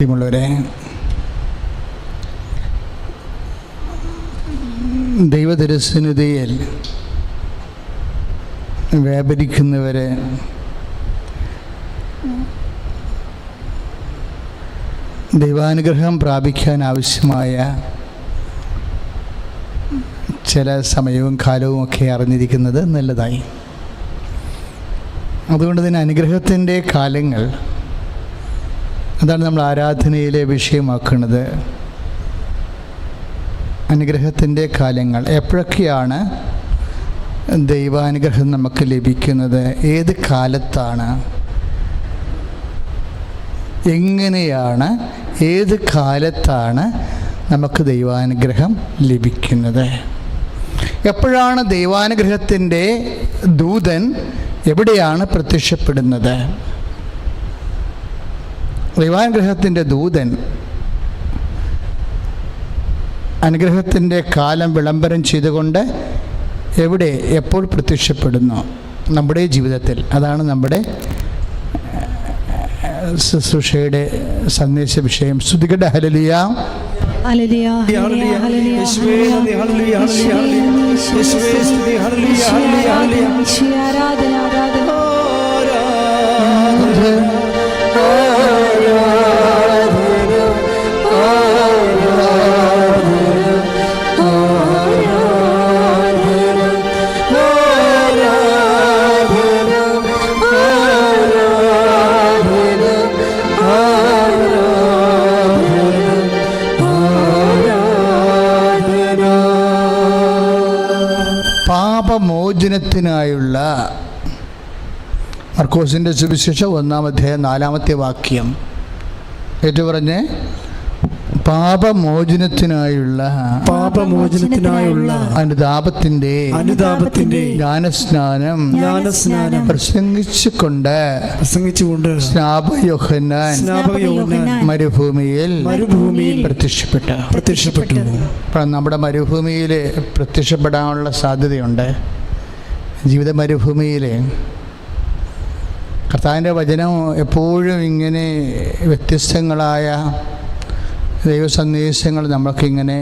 പ്രിയമുള്ളവരെ, ദൈവതിരുസന്നിധിയിൽ വ്യാപരിക്കുന്നവരെ ദൈവാനുഗ്രഹം പ്രാപിക്കാൻ ആവശ്യമായ ചില സമയവും കാലവും ഒക്കെ അറിഞ്ഞിരിക്കുന്നത് നല്ലതായി. അതുകൊണ്ട് തന്നെ അനുഗ്രഹത്തിൻ്റെ കാലങ്ങൾ, അതാണ് നമ്മൾ ആരാധനയിലെ വിഷയമാക്കുന്നത്. അനുഗ്രഹത്തിൻ്റെ കാലങ്ങൾ എപ്പോഴൊക്കെയാണ് ദൈവാനുഗ്രഹം നമുക്ക് ലഭിക്കുന്നത്? ഏത് കാലത്താണ്? എങ്ങനെയാണ്? ഏത് കാലത്താണ് നമുക്ക് ദൈവാനുഗ്രഹം ലഭിക്കുന്നത്? എപ്പോഴാണ് ദൈവാനുഗ്രഹത്തിൻ്റെ ദൂതൻ എവിടെയാണ് പ്രത്യക്ഷപ്പെടുന്നത്? ദൈവാനുഗ്രഹത്തിൻ്റെ ദൂതൻ അനുഗ്രഹത്തിൻ്റെ കാലം വിളംബരം ചെയ്തുകൊണ്ട് എവിടെ എപ്പോൾ പ്രത്യക്ഷപ്പെടുന്നു? നമ്മുടെ ജീവിതത്തിൽ. അതാണ് നമ്മുടെ ശുശ്രൂഷയുടെ സന്ദേശ വിഷയം. സ്തുതിക്കട്ടെ. ഹല്ലേലൂയ, ഹല്ലേലൂയ, ഹല്ലേലൂയ, ഹല്ലേലൂയ, യേശുവേ നന്ദി, ഹല്ലേലൂയ, ഹല്ലേലൂയ, യേശുവേ സ്തുതി, ഹല്ലേലൂയ, ഹല്ലേലൂയ, ഹല്ലേലൂയ, ആരാധന, ആരാധന, പാപമോചനത്തിനായുള്ള മർക്കോസിൻ്റെ സുവിശേഷം 1-ാം അധ്യായം 4-ാമത്തെ വാക്യം ഏറ്റുപറഞ്ഞ്, പാപമോചനത്തിനായുള്ള അനുതാപത്തിന്റെ ജ്ഞാനസ്നാനം പ്രസംഗിച്ചുകൊണ്ട് സ്നാപകയോഹന്നാൻ മരുഭൂമിയിൽ പ്രത്യക്ഷപ്പെട്ടു. നമ്മുടെ മരുഭൂമിയിൽ പ്രത്യക്ഷപ്പെടാനുള്ള സാധ്യതയുണ്ട്. ജീവിത മരുഭൂമിയിൽ കർത്താവിൻ്റെ വചനം എപ്പോഴും ഇങ്ങനെ വ്യത്യസ്തങ്ങളായ ദൈവ സന്ദേശങ്ങൾ നമ്മൾക്കിങ്ങനെ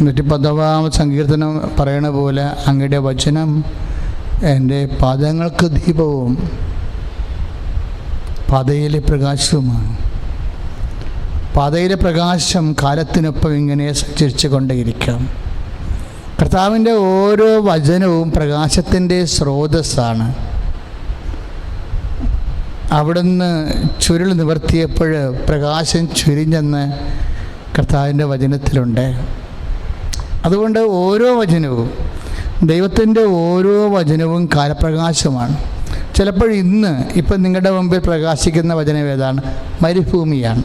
110-ാം സങ്കീർത്തനം പറയണ പോലെ, അങ്ങയുടെ വചനം എൻ്റെ പാദങ്ങൾക്ക് ദീപവും പാതയിലെ പ്രകാശവുമാണ്. പാതയിലെ പ്രകാശം കാലത്തിനൊപ്പം ഇങ്ങനെ സഞ്ചരിച്ചു കൊണ്ടേയിരിക്കാം. കർത്താവിൻ്റെ ഓരോ വചനവും പ്രകാശത്തിൻ്റെ സ്രോതസ്സാണ്. അവിടുന്ന് ചുരുൾ നിവർത്തിയപ്പോൾ പ്രകാശം ചുരിഞ്ഞെന്ന് കർത്താവിൻ്റെ വചനത്തിലുണ്ട്. അതുകൊണ്ട് ഓരോ വചനവും, ദൈവത്തിൻ്റെ ഓരോ വചനവും കാലപ്രകാശമാണ്. ചിലപ്പോൾ ഇപ്പം നിങ്ങളുടെ മുമ്പിൽ പ്രകാശിക്കുന്ന വചനം ഏതാണ്? മരുഭൂമിയാണ്.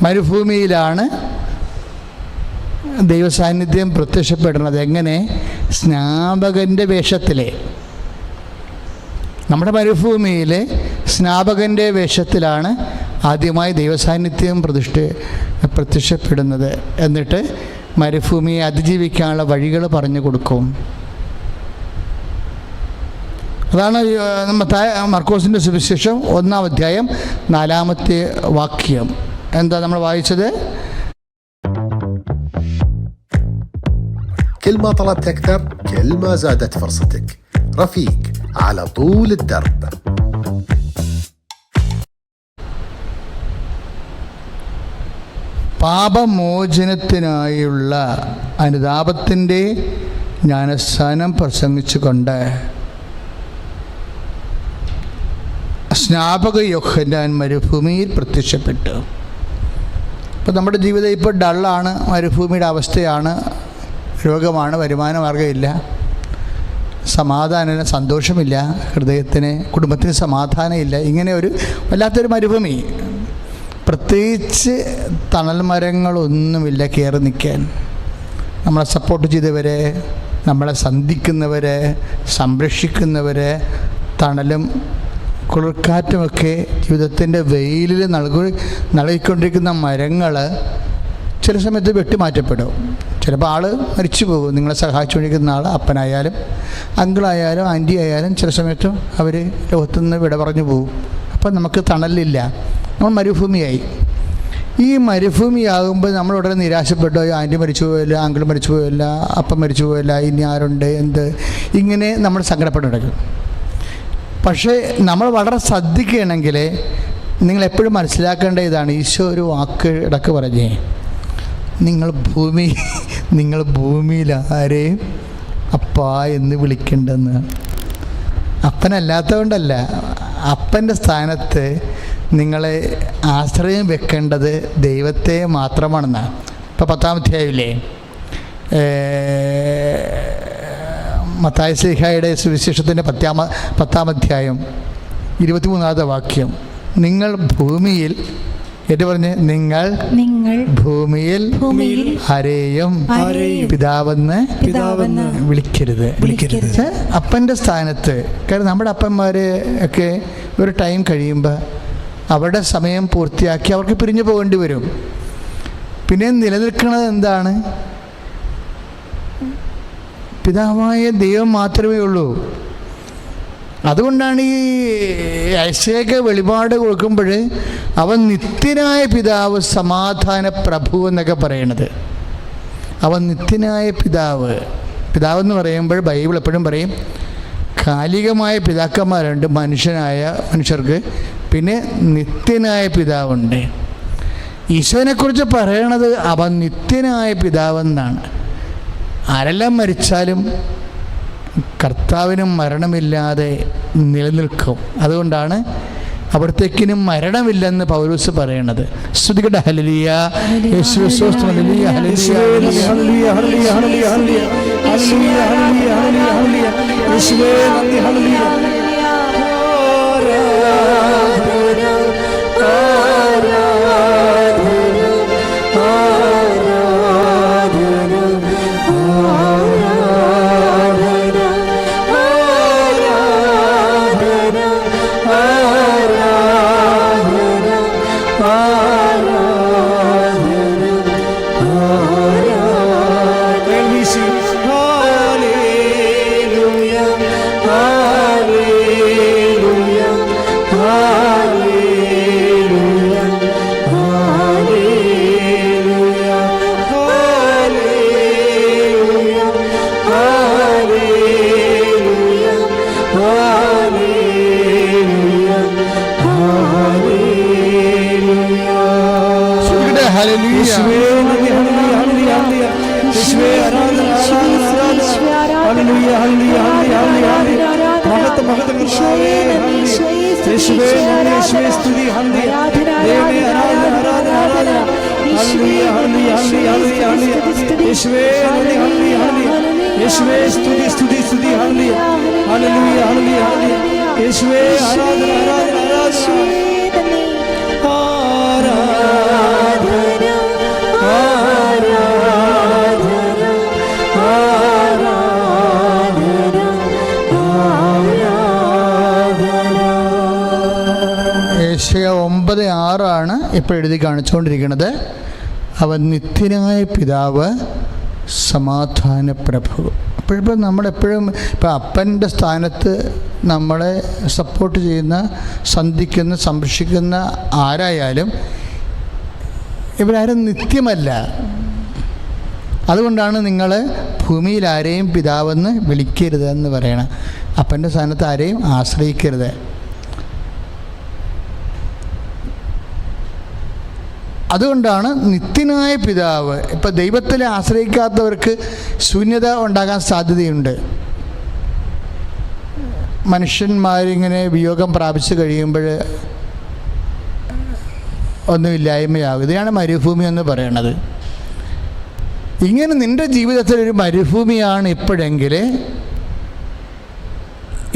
മരുഭൂമിയിലാണ് ദൈവസാന്നിധ്യം പ്രത്യക്ഷപ്പെടുന്നത്. എങ്ങനെ? സ്നാപകൻ്റെ വേഷത്തിലെ. നമ്മുടെ മരുഭൂമിയിലെ സ്നാപകൻ്റെ വേഷത്തിലാണ് ആദ്യമായി ദൈവസാന്നിധ്യം പ്രത്യക്ഷപ്പെടുന്നത്. എന്നിട്ട് മരുഭൂമിയെ അതിജീവിക്കാനുള്ള വഴികൾ പറഞ്ഞു കൊടുക്കും. അതാണ് മർക്കോസിൻ്റെ സുവിശേഷം 1-ാം അധ്യായം 4-ാമത്തെ വാക്യം. എന്താ നമ്മൾ വായിച്ചത്? كل ما طلبت أكثر كل ما زادت فرصتك. رفيق على طول الدرب. പാപമോചനത്തിനായുള്ള അനുതാപത്തിൻ്റെ ജ്ഞാനസ്നാനം പ്രസംഗിച്ചുകൊണ്ട് സ്നാപക യോഹന്നാൻ മരുഭൂമിയിൽ പ്രത്യക്ഷപ്പെട്ടു. ഇപ്പം നമ്മുടെ ജീവിതം ഇപ്പോൾ ഡള്ളാണ്. മരുഭൂമിയുടെ അവസ്ഥയാണ്. രോഗമാണ്. വരുമാന മാർഗ്ഗമില്ല. സമാധാനം, സന്തോഷമില്ല. ഹൃദയത്തിന്, കുടുംബത്തിന് സമാധാനമില്ല. ഇങ്ങനെ ഒരു വല്ലാത്തൊരു മരുഭൂമി. പ്രത്യേകിച്ച് തണൽ മരങ്ങളൊന്നുമില്ല കയറി നിൽക്കാൻ. നമ്മളെ സപ്പോർട്ട് ചെയ്തവരെ, നമ്മളെ സന്ധിക്കുന്നവരെ, സംരക്ഷിക്കുന്നവരെ, തണലും കുളിർക്കാറ്റുമൊക്കെ ജീവിതത്തിൻ്റെ വെയിലിൽ നൽകിക്കൊണ്ടിരിക്കുന്ന മരങ്ങൾ ചില സമയത്ത് വെട്ടിമാറ്റപ്പെടും. ചിലപ്പോൾ ആൾ മരിച്ചു പോകും. നിങ്ങളെ സഹായിച്ചുകൊണ്ടിരിക്കുന്ന ആൾ, അപ്പനായാലും അങ്കിളായാലും ആൻറ്റി ആയാലും ചില സമയത്തും അവർ ലോകത്തുനിന്ന് വിട പറഞ്ഞു പോകും. അപ്പം നമുക്ക് തണലില്ല, നമ്മൾ മരുഭൂമിയായി. ഈ മരുഭൂമിയാകുമ്പോൾ നമ്മൾ ഉടനെ നിരാശപ്പെട്ടു, ആൻറ്റി മരിച്ചു പോയില്ല, അങ്കിൾ മരിച്ചു പോയില്ല, അപ്പം മരിച്ചു പോയില്ല, ഇനി ആരുണ്ട് എന്ത്, ഇങ്ങനെ നമ്മൾ സങ്കടപ്പെട്ട് കിടക്കും. പക്ഷേ നമ്മൾ വളരെ ശ്രദ്ധിക്കുകയാണെങ്കിൽ നിങ്ങളെപ്പോഴും മനസ്സിലാക്കേണ്ട ഇതാണ്, ഈശോ ഒരു വാക്ക് ഇടക്ക് പറഞ്ഞേ, നിങ്ങൾ ഭൂമിയിൽ ആരെയും അപ്പാ എന്ന് വിളിക്കേണ്ടെന്ന്. അപ്പനല്ലാത്തതുകൊണ്ടല്ല, അപ്പൻ്റെ സ്ഥാനത്ത് നിങ്ങളെ ആശ്രയം വെക്കേണ്ടത് ദൈവത്തെ മാത്രമാണെന്നാണ്. ഇപ്പോൾ 10-ാം അധ്യായമില്ലേ, മത്തായി ശ്ലീഹായുടെ സുവിശേഷത്തിൻ്റെ 10-ാം അധ്യായം 23-ാമത്തെ വാക്യം, നിങ്ങൾ ഭൂമിയിൽ ഏറ്റു പറഞ്ഞ് നിങ്ങൾ ഭൂമിയിൽ ആരെയും പിതാവെന്ന് വിളിക്കരുത്. അപ്പൻ്റെ സ്ഥാനത്ത്, കാരണം നമ്മുടെ അപ്പന്മാർ ഒക്കെ ഒരു ടൈം കഴിയുമ്പോൾ അവരുടെ സമയം പൂർത്തിയാക്കി അവർക്ക് പിരിഞ്ഞു പോകേണ്ടി വരും. പിന്നെ നിലനിൽക്കുന്നത് എന്താണ്? പിതാവായ ദൈവം മാത്രമേ ഉള്ളൂ. അതുകൊണ്ടാണ് ഈ ഐസേക്ക് വെളിപാട് കൊടുക്കുമ്പോൾ അവൻ നിത്യനായ പിതാവ്, സമാധാന പ്രഭു എന്നൊക്കെ പറയണത്. അവൻ നിത്യനായ പിതാവെന്ന് പറയുമ്പോൾ ബൈബിൾ എപ്പോഴും പറയും കാലികമായ പിതാക്കന്മാരുണ്ട് മനുഷ്യർക്ക്, പിന്നെ നിത്യനായ പിതാവുണ്ട്. ഈശോനെക്കുറിച്ച് പറയണത് അവൻ നിത്യനായ പിതാവെന്നാണ്. ആരെല്ലാം മരിച്ചാലും കർത്താവിനും മരണമില്ലാതെ നിലനിൽക്കും. അതുകൊണ്ടാണ് അവിടത്തേക്കിനും മരണമില്ലെന്ന് പൗലോസ് പറയണത്. സ്തുതിക്കട്ടെ, ഹല്ലേലൂയ, യേശുവേ സ്തോത്രം, hallelujah, hallelujah, hallelujah, hallelujah, hallelujah, hallelujah, hallelujah, യേശുവേ നന്ദി, ഹല്ലേലൂയ. യേശയ്യാ 9:6 ഇപ്പോൾ എഴുതി കാണിച്ചുകൊണ്ടിരിക്കുന്നത്. അവൻ നിത്യനായ പിതാവ്, സമാധാന പ്രഭു. അപ്പോഴിപ്പോൾ നമ്മളെപ്പോഴും ഇപ്പോൾ അപ്പൻ്റെ സ്ഥാനത്ത് നമ്മളെ സപ്പോർട്ട് ചെയ്യുന്ന, സന്ധിക്കുന്ന, സംരക്ഷിക്കുന്ന ആരായാലും ഇവരാരും നിത്യമല്ല. അതുകൊണ്ടാണ് നിങ്ങൾ ഭൂമിയിൽ ആരെയും പിതാവെന്ന് വിളിക്കരുതെന്ന് പറയണം. അപ്പൻ്റെ സ്ഥാനത്ത് ആരെയും ആശ്രയിക്കരുത്. അതുകൊണ്ടാണ് നിത്യനായ പിതാവ്. ഇപ്പം ദൈവത്തിൽ ആശ്രയിക്കാത്തവർക്ക് ശൂന്യത ഉണ്ടാകാൻ സാധ്യതയുണ്ട്. മനുഷ്യന്മാരിങ്ങനെ വിയോഗം പ്രാപിച്ചു കഴിയുമ്പോൾ ഒന്നുമില്ലായ്മയാകും. ഇതിനാണ് മരുഭൂമി എന്ന് പറയണത്. ഇങ്ങനെ നിൻ്റെ ജീവിതത്തിലൊരു മരുഭൂമിയാണ് ഇപ്പോഴെങ്കിൽ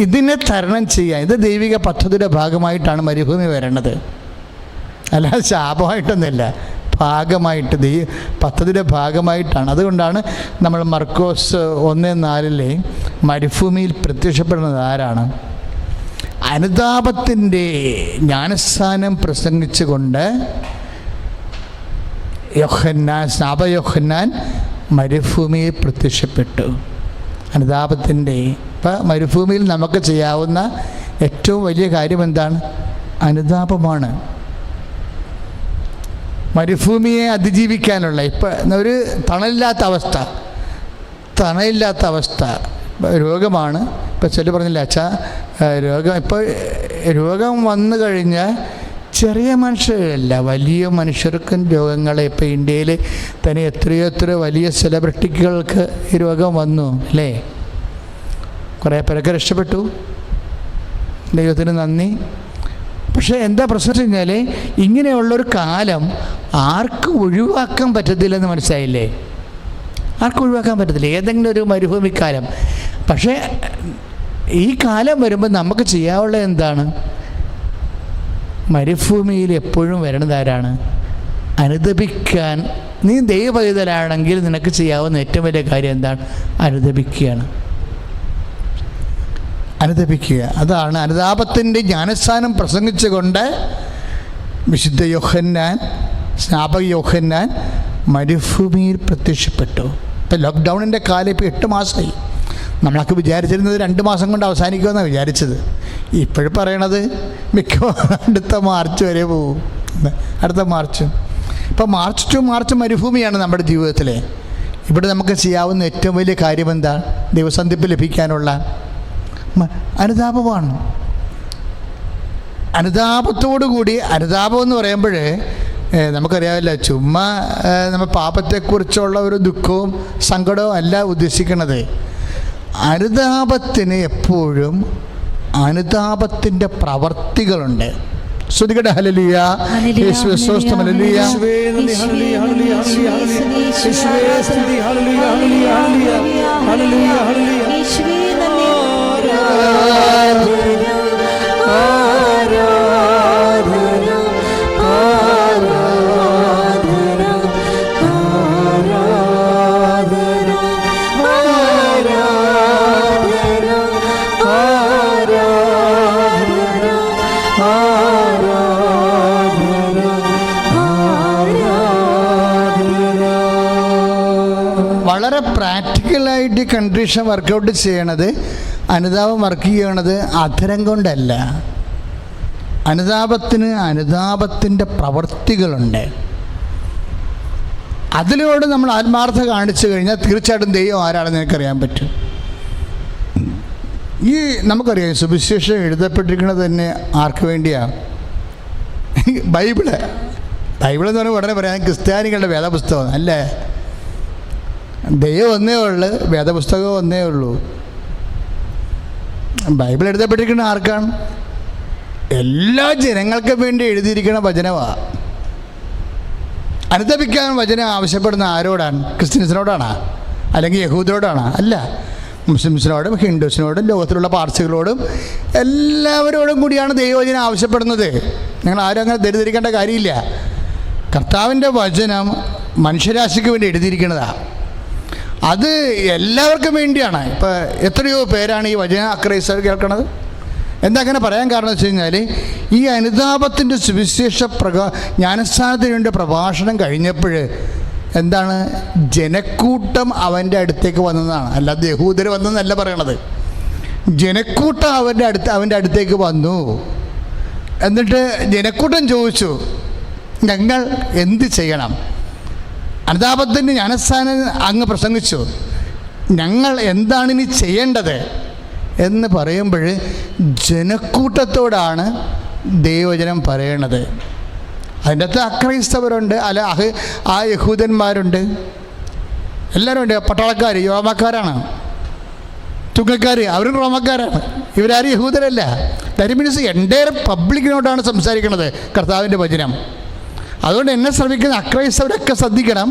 ഇതിനെ തരണം ചെയ്യാൻ, ഇത് ദൈവിക പദ്ധതിയുടെ ഭാഗമായിട്ടാണ് മരുഭൂമി വരേണ്ടത്, അല്ലാതെ ശാപമായിട്ടൊന്നുമില്ല, ഭാഗമായിട്ട് പദ്ധതിയുടെ ഭാഗമായിട്ടാണ്. അതുകൊണ്ടാണ് നമ്മൾ മർക്കോസ് 1:4 മരുഭൂമിയിൽ പ്രത്യക്ഷപ്പെടുന്നത് ആരാണ്? അനുതാപത്തിൻ്റെ ജ്ഞാനസ്നാനം പ്രസംഗിച്ചുകൊണ്ട് യോഹന്നാൻ മരുഭൂമിയിൽ പ്രത്യക്ഷപ്പെട്ടു. അനുതാപത്തിൻ്റെ ഇപ്പം മരുഭൂമിയിൽ നമുക്ക് ചെയ്യാവുന്ന ഏറ്റവും വലിയ കാര്യം എന്താണ്? അനുതാപമാണ്. മരുഭൂമിയെ അതിജീവിക്കാനുള്ള ഇപ്പം ഒരു തണലില്ലാത്ത അവസ്ഥ രോഗമാണ്. ഇപ്പം ചില പറഞ്ഞില്ല അച്ഛാ, രോഗം വന്നു കഴിഞ്ഞാൽ ചെറിയ മനുഷ്യരല്ല, വലിയ മനുഷ്യർക്കും രോഗങ്ങളെ. ഇപ്പോൾ ഇന്ത്യയിൽ തന്നെ എത്രയോ വലിയ സെലിബ്രിറ്റികൾക്ക് ഈ രോഗം വന്നു അല്ലേ? കുറേ പേരൊക്കെ രക്ഷപ്പെട്ടു, ദൈവത്തിന് നന്ദി. പക്ഷേ എന്താ പ്രശ്നം വെച്ച് കഴിഞ്ഞാൽ ഇങ്ങനെയുള്ളൊരു കാലം ആർക്കും ഒഴിവാക്കാൻ പറ്റത്തില്ലെന്ന് മനസ്സിലായില്ലേ? ആർക്കും ഒഴിവാക്കാൻ പറ്റത്തില്ല, ഏതെങ്കിലും ഒരു മരുഭൂമിക്കാലം. പക്ഷേ ഈ കാലം വരുമ്പോൾ നമുക്ക് ചെയ്യാവുള്ളത് എന്താണ്? മരുഭൂമിയിൽ എപ്പോഴും വരുന്നത് ആരാണ്? അനുദപിക്കാൻ. നീ ദൈവപൈതലാണെങ്കിൽ നിനക്ക് ചെയ്യാവുന്ന ഏറ്റവും വലിയ കാര്യം എന്താണ്? അനുദപിക്കുക. അതാണ് അനുതാപത്തിൻ്റെ ജ്ഞാനസ്ഥാനം പ്രസംഗിച്ചുകൊണ്ട് വിശുദ്ധ സ്നാപക യോഹന്നാൻ മരുഭൂമിയിൽ പ്രത്യക്ഷപ്പെട്ടു. ഇപ്പം ലോക്ക്ഡൗണിൻ്റെ കാലം ഇപ്പോൾ 8 മാസമായി. നമ്മളൊക്കെ വിചാരിച്ചിരുന്നത് 2 മാസം കൊണ്ട് അവസാനിക്കുമെന്നാണ് വിചാരിച്ചത്. ഇപ്പോഴും പറയണത് മിക്കവാറും അടുത്ത മാർച്ച് വരെ പോകും. അടുത്ത മാർച്ച്. ഇപ്പോൾ മാർച്ച് ടു മാർച്ച് മരുഭൂമിയാണ് നമ്മുടെ ജീവിതത്തിൽ. ഇവിടെ നമുക്ക് ചെയ്യാവുന്ന ഏറ്റവും വലിയ കാര്യം എന്താണ്? ദൈവസന്ധിപ്പ് ലഭിക്കാനുള്ള അനുതാപമാണ്. അനുതാപത്തോടുകൂടി, അനുതാപം എന്ന് പറയുമ്പോൾ നമുക്കറിയാമല്ലോ, ചുമ്മാ നമ്മൾ പാപത്തെക്കുറിച്ചുള്ള ഒരു ദുഃഖവും സങ്കടവും അല്ല ഉദ്ദേശിക്കുന്നത്. അനുതാപത്തിന് എപ്പോഴും അനുതാപത്തിൻ്റെ പ്രവർത്തികളുണ്ട്. ശ്രുതികട ഹല്ലേലൂയ, യേശുവേ സ്തോത്രം, ഹല്ലേലൂയ, വളരെ പ്രാക്ടിക്കലായിട്ട് കണ്ടീഷൻ വർക്കൗട്ട് ചെയ്യണത്, അനുതാപം വർക്ക് ചെയ്യണത് അധരം കൊണ്ടല്ല. അനുതാപത്തിൻ്റെ പ്രവൃത്തികളുണ്ട്. അതിലൂടെ നമ്മൾ ആത്മാർത്ഥത കാണിച്ചു കഴിഞ്ഞാൽ തീർച്ചയായിട്ടും ദൈവം ആരാണെന്ന് എനിക്കറിയാൻ പറ്റും. ഈ നമുക്കറിയാം സുവിശേഷം എഴുതപ്പെട്ടിരിക്കുന്നത് തന്നെ ആർക്ക് വേണ്ടിയാണ്? ബൈബിള് എന്ന് പറഞ്ഞാൽ ഉടനെ പറയാൻ ക്രിസ്ത്യാനികളുടെ വേദപുസ്തകം അല്ലേ? ദൈവം ഒന്നേ ഉള്ളു, വേദപുസ്തകം ഒന്നേ ഉള്ളൂ. ബൈബിൾ എഴുതപ്പെട്ടിരിക്കുന്ന ആർക്കാണ്? എല്ലാ ജനങ്ങൾക്കും വേണ്ടി എഴുതിയിരിക്കുന്ന വചനമാണ്. അനുദപിക്കാൻ വചനം ആവശ്യപ്പെടുന്ന ആരോടാണ്? ക്രിസ്ത്യൻസിനോടാണോ? അല്ലെങ്കിൽ യഹൂദരോടാണോ? അല്ല, മുസ്ലിംസിനോടും ഹിന്ദുസിനോടും ലോകത്തിലുള്ള പാർസികളോടും എല്ലാവരോടും കൂടിയാണ് ദൈവവചനം ആവശ്യപ്പെടുന്നത്. നിങ്ങൾ ആരും അങ്ങനെ ധരിധരിക്കേണ്ട കാര്യമില്ല. കർത്താവിൻ്റെ വചനം മനുഷ്യരാശിക്ക് വേണ്ടി എഴുതിയിരിക്കുന്നതാണ്. അത് എല്ലാവർക്കും വേണ്ടിയാണ്. ഇപ്പോൾ എത്രയോ പേരാണ് ഈ വചന അക്രൈസ്തവർ കേൾക്കണത്. എന്താ അങ്ങനെ പറയാൻ കാരണം വെച്ച് കഴിഞ്ഞാൽ ഈ അനുതാപത്തിൻ്റെ സുവിശേഷ ജ്ഞാനസ്ഥാനത്തിന് വേണ്ടി പ്രഭാഷണം കഴിഞ്ഞപ്പോൾ എന്താണ്? ജനക്കൂട്ടം അവൻ്റെ അടുത്തേക്ക് വന്നതാണ്. അല്ലാതെ യഹൂദർ വന്നതെന്നല്ല പറയണത്. ജനക്കൂട്ടം അവൻ്റെ അടുത്തേക്ക് വന്നു. എന്നിട്ട് ജനക്കൂട്ടം ചോദിച്ചു, ഞങ്ങൾ എന്ത് ചെയ്യണം? അനുതാപത്തിൻ്റെ ജ്ഞാനസ്ഥാനം അങ്ങ് പ്രസംഗിച്ചു, ഞങ്ങൾ എന്താണ് ഇനി ചെയ്യേണ്ടത് എന്ന് പറയുമ്പോൾ ജനക്കൂട്ടത്തോടാണ് ദൈവവചനം പറയണത്. അതിൻ്റെ അകത്ത് അക്രൈസ്തവരുണ്ട്, അല്ല ആ യഹൂദന്മാരുണ്ട്, എല്ലാവരും ഉണ്ട്. പട്ടാളക്കാർ റോമക്കാരാണ്, തുകക്കാർ അവരും റോമക്കാരാണ്. ഇവരാരും യഹൂദരല്ല. ദാറ്റ് മീൻസ് എൻ്റയർ പബ്ലിക്കിനോടാണ് സംസാരിക്കുന്നത് കർത്താവിൻ്റെ വചനം. അതുകൊണ്ട് എന്നെ ശ്രമിക്കുന്ന അക്രൈസ്തവരൊക്കെ ശ്രദ്ധിക്കണം.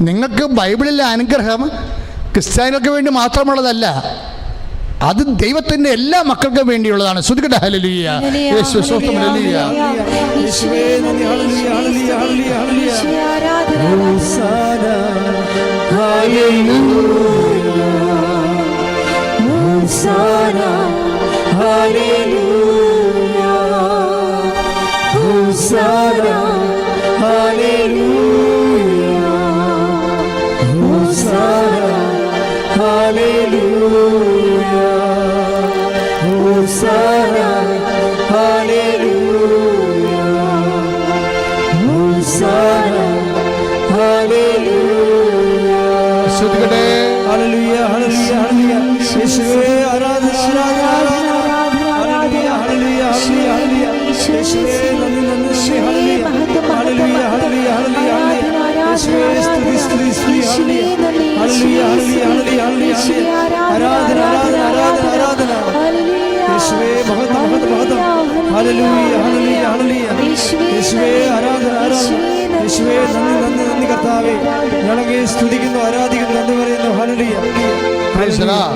നിങ്ങൾക്ക് ബൈബിളിലെ അനുഗ്രഹം ക്രിസ്ത്യാനികൾക്ക് വേണ്ടി മാത്രമുള്ളതല്ല, അത് ദൈവത്തിൻ്റെ എല്ലാ മക്കൾക്കും വേണ്ടിയുള്ളതാണ്. ശ്രുതികട ഹല്ലേലൂയ, യേശുവേ സ്തോത്രം, ഹല്ലേലൂയ, യേശുവേ നന്ദി, ഹല്ലേലൂയ, ഹല്ലേലൂയ, ഹല്ലേലൂയ, ഹല്ലേലൂയ, ഹോസാന, ഹല്ലേലൂയ, ഹോസാന, ഹല്ലേലൂയ, ഹോസാന, ഹല്ലേലൂയ, ഹോസാന, ഹല്ലേലൂയ. ഹോസാന ഹല്ലേലൂയ സ്തുതിക്കട്ടെ. ഹല്ലേലൂയ ഹല്ലേലൂയ ഹല്ലേലൂയ യേശുവേ ആരാധന ആരാധന ഹല്ലേലൂയ ഹല്ലേലൂയ ഹല്ലേലൂയ യേശുവേ നന്ദി നന്ദി ഹല്ലേലൂയ ഹല്ലേലൂയ ഹല്ലേലൂയ ഹല്ലേലൂയ യേശുവേ സ്തുതി സ്തുതി സ്തുതി ഹല്ലേലൂയ ഹല്ലേലൂയ ഹല്ലേലൂയ ഹല്ലേലൂയ ആരാധന ആരാധന ആരാധന ആരാധന യേശുവേ മഹത്വം മഹത്വം മഹത്വം ഹല്ലേലൂയ ഹല്ലേലൂയ ഹല്ലേലൂയ യേശുവേ ആരാധന ആരാധന യേശുവേ നന്ദി നന്ദി നന്ദി കർത്താവേ ഞങ്ങളെ സ്തുതിക്കുന്നു ആരാധിക്കുന്നു നന്ദി പറയുന്നു ഹല്ലേലൂയ Praise the Lord.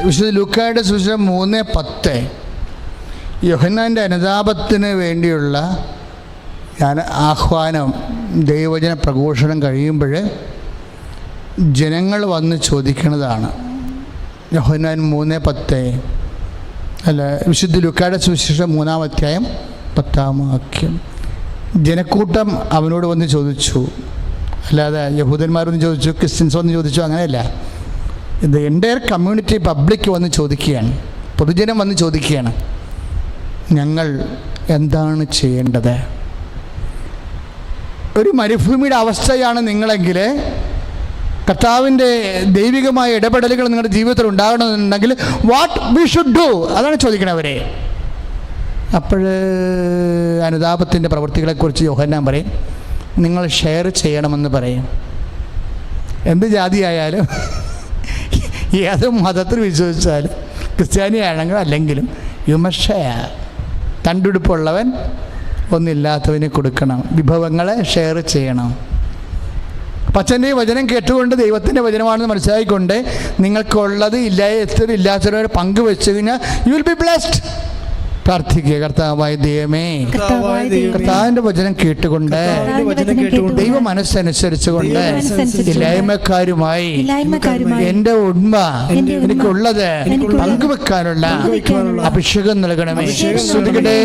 വിശുദ്ധ ലൂക്കായുടെ സുവിശേഷം 3:10 യോഹന്നാൻ്റെ അനുതാപത്തിന് വേണ്ടിയുള്ള ആഹ്വാനം ദൈവവചന പ്രഘോഷണം കഴിയുമ്പോൾ ജനങ്ങൾ വന്ന് ചോദിക്കുന്നതാണ്. യോഹന്നാൻ 3:10 അല്ല, വിശുദ്ധ ലൂക്കായുടെ സുവിശേഷം 3-ാം അധ്യായം 10-ാം വാക്യം. ജനക്കൂട്ടം അവനോട് വന്ന് ചോദിച്ചു, അല്ലാതെ യഹൂദന്മാരൊന്ന് ചോദിച്ചു, ക്രിസ്ത്യൻസ് വന്ന് ചോദിച്ചു, അങ്ങനെയല്ല. ഇത് എൻ്റയർ കമ്മ്യൂണിറ്റി പബ്ലിക് വന്ന് ചോദിക്കുകയാണ്, പൊതുജനം വന്ന് ചോദിക്കുകയാണ്, ഞങ്ങൾ എന്താണ് ചെയ്യേണ്ടത്? ഒരു മരുഭൂമിയുടെ അവസ്ഥയാണ് നിങ്ങളെങ്കിൽ, കർത്താവിൻ്റെ ദൈവികമായ ഇടപെടലുകൾ നിങ്ങളുടെ ജീവിതത്തിൽ ഉണ്ടാകണമെന്നുണ്ടെങ്കിൽ വാട്ട് വി ഷുഡ് ഡു, അതാണ് ചോദിക്കണവരെ. അപ്പോൾ അനുതാപത്തിൻ്റെ പ്രവൃത്തികളെക്കുറിച്ച് യോഹന്നാൻ പറയും, നിങ്ങൾ ഷെയർ ചെയ്യണമെന്ന് പറയും. എന്ത് ജാതിയായാലും ഏത് മതത്തിൽ വിശ്വസിച്ചാലും ക്രിസ്ത്യാനിയാണെങ്കിലും അല്ലെങ്കിലും യു മസ്റ്റ് ഷെയർ. തണ്ടുടുപ്പുള്ളവൻ ഒന്നില്ലാത്തവന് കൊടുക്കണം, വിഭവങ്ങളെ ഷെയർ ചെയ്യണം. അച്ഛൻ്റെ വചനം കേട്ടുകൊണ്ട് ദൈവത്തിൻ്റെ വചനമാണെന്ന് മനസ്സിലാക്കിക്കൊണ്ട് നിങ്ങൾക്കുള്ളത് ഇല്ലാത്തവരെ പങ്കുവെച്ച് കഴിഞ്ഞാൽ യു വിൽ ബി ബ്ലെസ്ഡ്. പ്രാർത്ഥിക്കുക, കർത്താവായ ദൈവമേ, കർത്താവിന്റെ വചനം കേട്ടുകൊണ്ട് ദൈവ മനസ്സനുസരിച്ചുകൊണ്ട് ഇല്ലായ്മക്കാരുമായി എൻ്റെ ഉണ്മ എനിക്കുള്ളത് പങ്കുവെക്കാനുള്ള അഭിഷേകം നൽകണമേ. ശ്രുതികടേ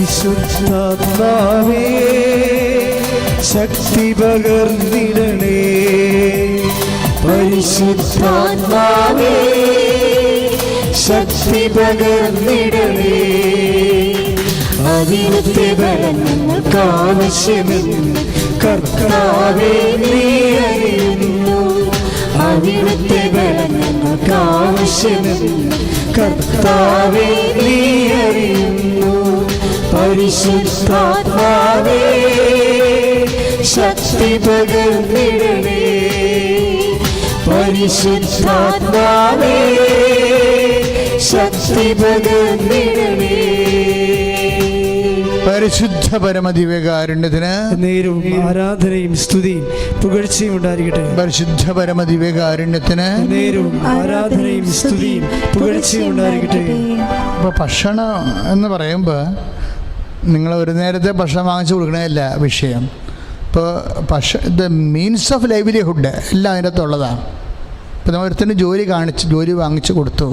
പരിശുദ്ധാത്മാവേ ശക്തി പകർന്നിടണേ, പരിശുദ്ധാത്മാവേ ശക്തി പകർന്നിടണേ, അവിടുത്തെ ബലം ഞങ്ങൾക്ക് ആവശ്യമെന്ന് കർത്താവേ നീ അറിയുന്നു, അവിടുത്തെ ബലം ഞങ്ങൾക്ക് ആവശ്യമെന്ന് കർത്താവേ നീ അറിയുന്നു, പരിശുദ്ധാത്മാവേ ശക്തി പകർന്നിടണേ, പരിശുദ്ധാത്മാവേ ശക്തി പകർന്നിടണേ. പരിശുദ്ധ പരമദിവ്യകാരുണ്യത്തിന് നേരവും ആരാധനയും സ്തുതിയും പുകഴ്ചയും ഉണ്ടായിരിക്കട്ടെ. പരിശുദ്ധ പരമദിവ്യകാരുണ്യത്തിന് നേരവും ആരാധനയും സ്തുതിയും പുകഴ്ചയും ഉണ്ടായിരിക്കട്ടെ. ഇപ്പോൾ ഭക്ഷണം എന്ന് പറയുമ്പോൾ നിങ്ങൾ ഒരു നേരത്തെ ഭക്ഷണം വാങ്ങിച്ചു കൊടുക്കണമല്ല വിഷയം. ഇപ്പോൾ ദ മീൻസ് ഓഫ് ലൈവ്ലിഹുഡ് എല്ലാം അതിൻ്റെ അകത്തുള്ളതാണ്. ഇപ്പോൾ നമ്മൾ ഒരുത്തന്നെ ജോലി വാങ്ങിച്ചു കൊടുത്തു,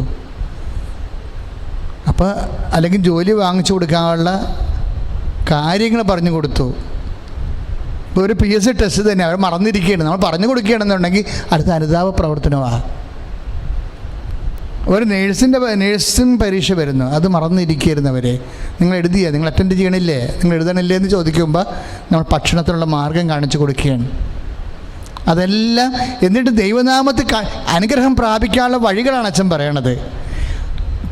അപ്പോൾ അല്ലെങ്കിൽ ജോലി വാങ്ങിച്ചു കൊടുക്കാനുള്ള കാര്യങ്ങൾ പറഞ്ഞു കൊടുത്തു. ഇപ്പോൾ ഒരു PSC ടെസ്റ്റ് തന്നെ അവർ മറന്നിരിക്കുകയാണ്, നമ്മൾ പറഞ്ഞു കൊടുക്കുകയാണെന്നുണ്ടെങ്കിൽ അടുത്ത അനുതാപ പ്രവർത്തനമാണ്. ഒരു നേഴ്സിംഗ് പരീക്ഷ വരുന്നു, അത് മറന്നിരിക്കുന്നവരെ നിങ്ങൾ അറ്റൻഡ് ചെയ്യണില്ലേ, നിങ്ങൾ എഴുതണില്ലേ എന്ന് ചോദിക്കുമ്പോൾ നമ്മൾ ഭക്ഷണത്തിനുള്ള മാർഗം കാണിച്ചു കൊടുക്കുകയാണ്. അതെല്ലാം എന്നിട്ട് ദൈവനാമത്തിൽ അനുഗ്രഹം പ്രാപിക്കാനുള്ള വഴികളാണ് അച്ഛൻ പറയണത്.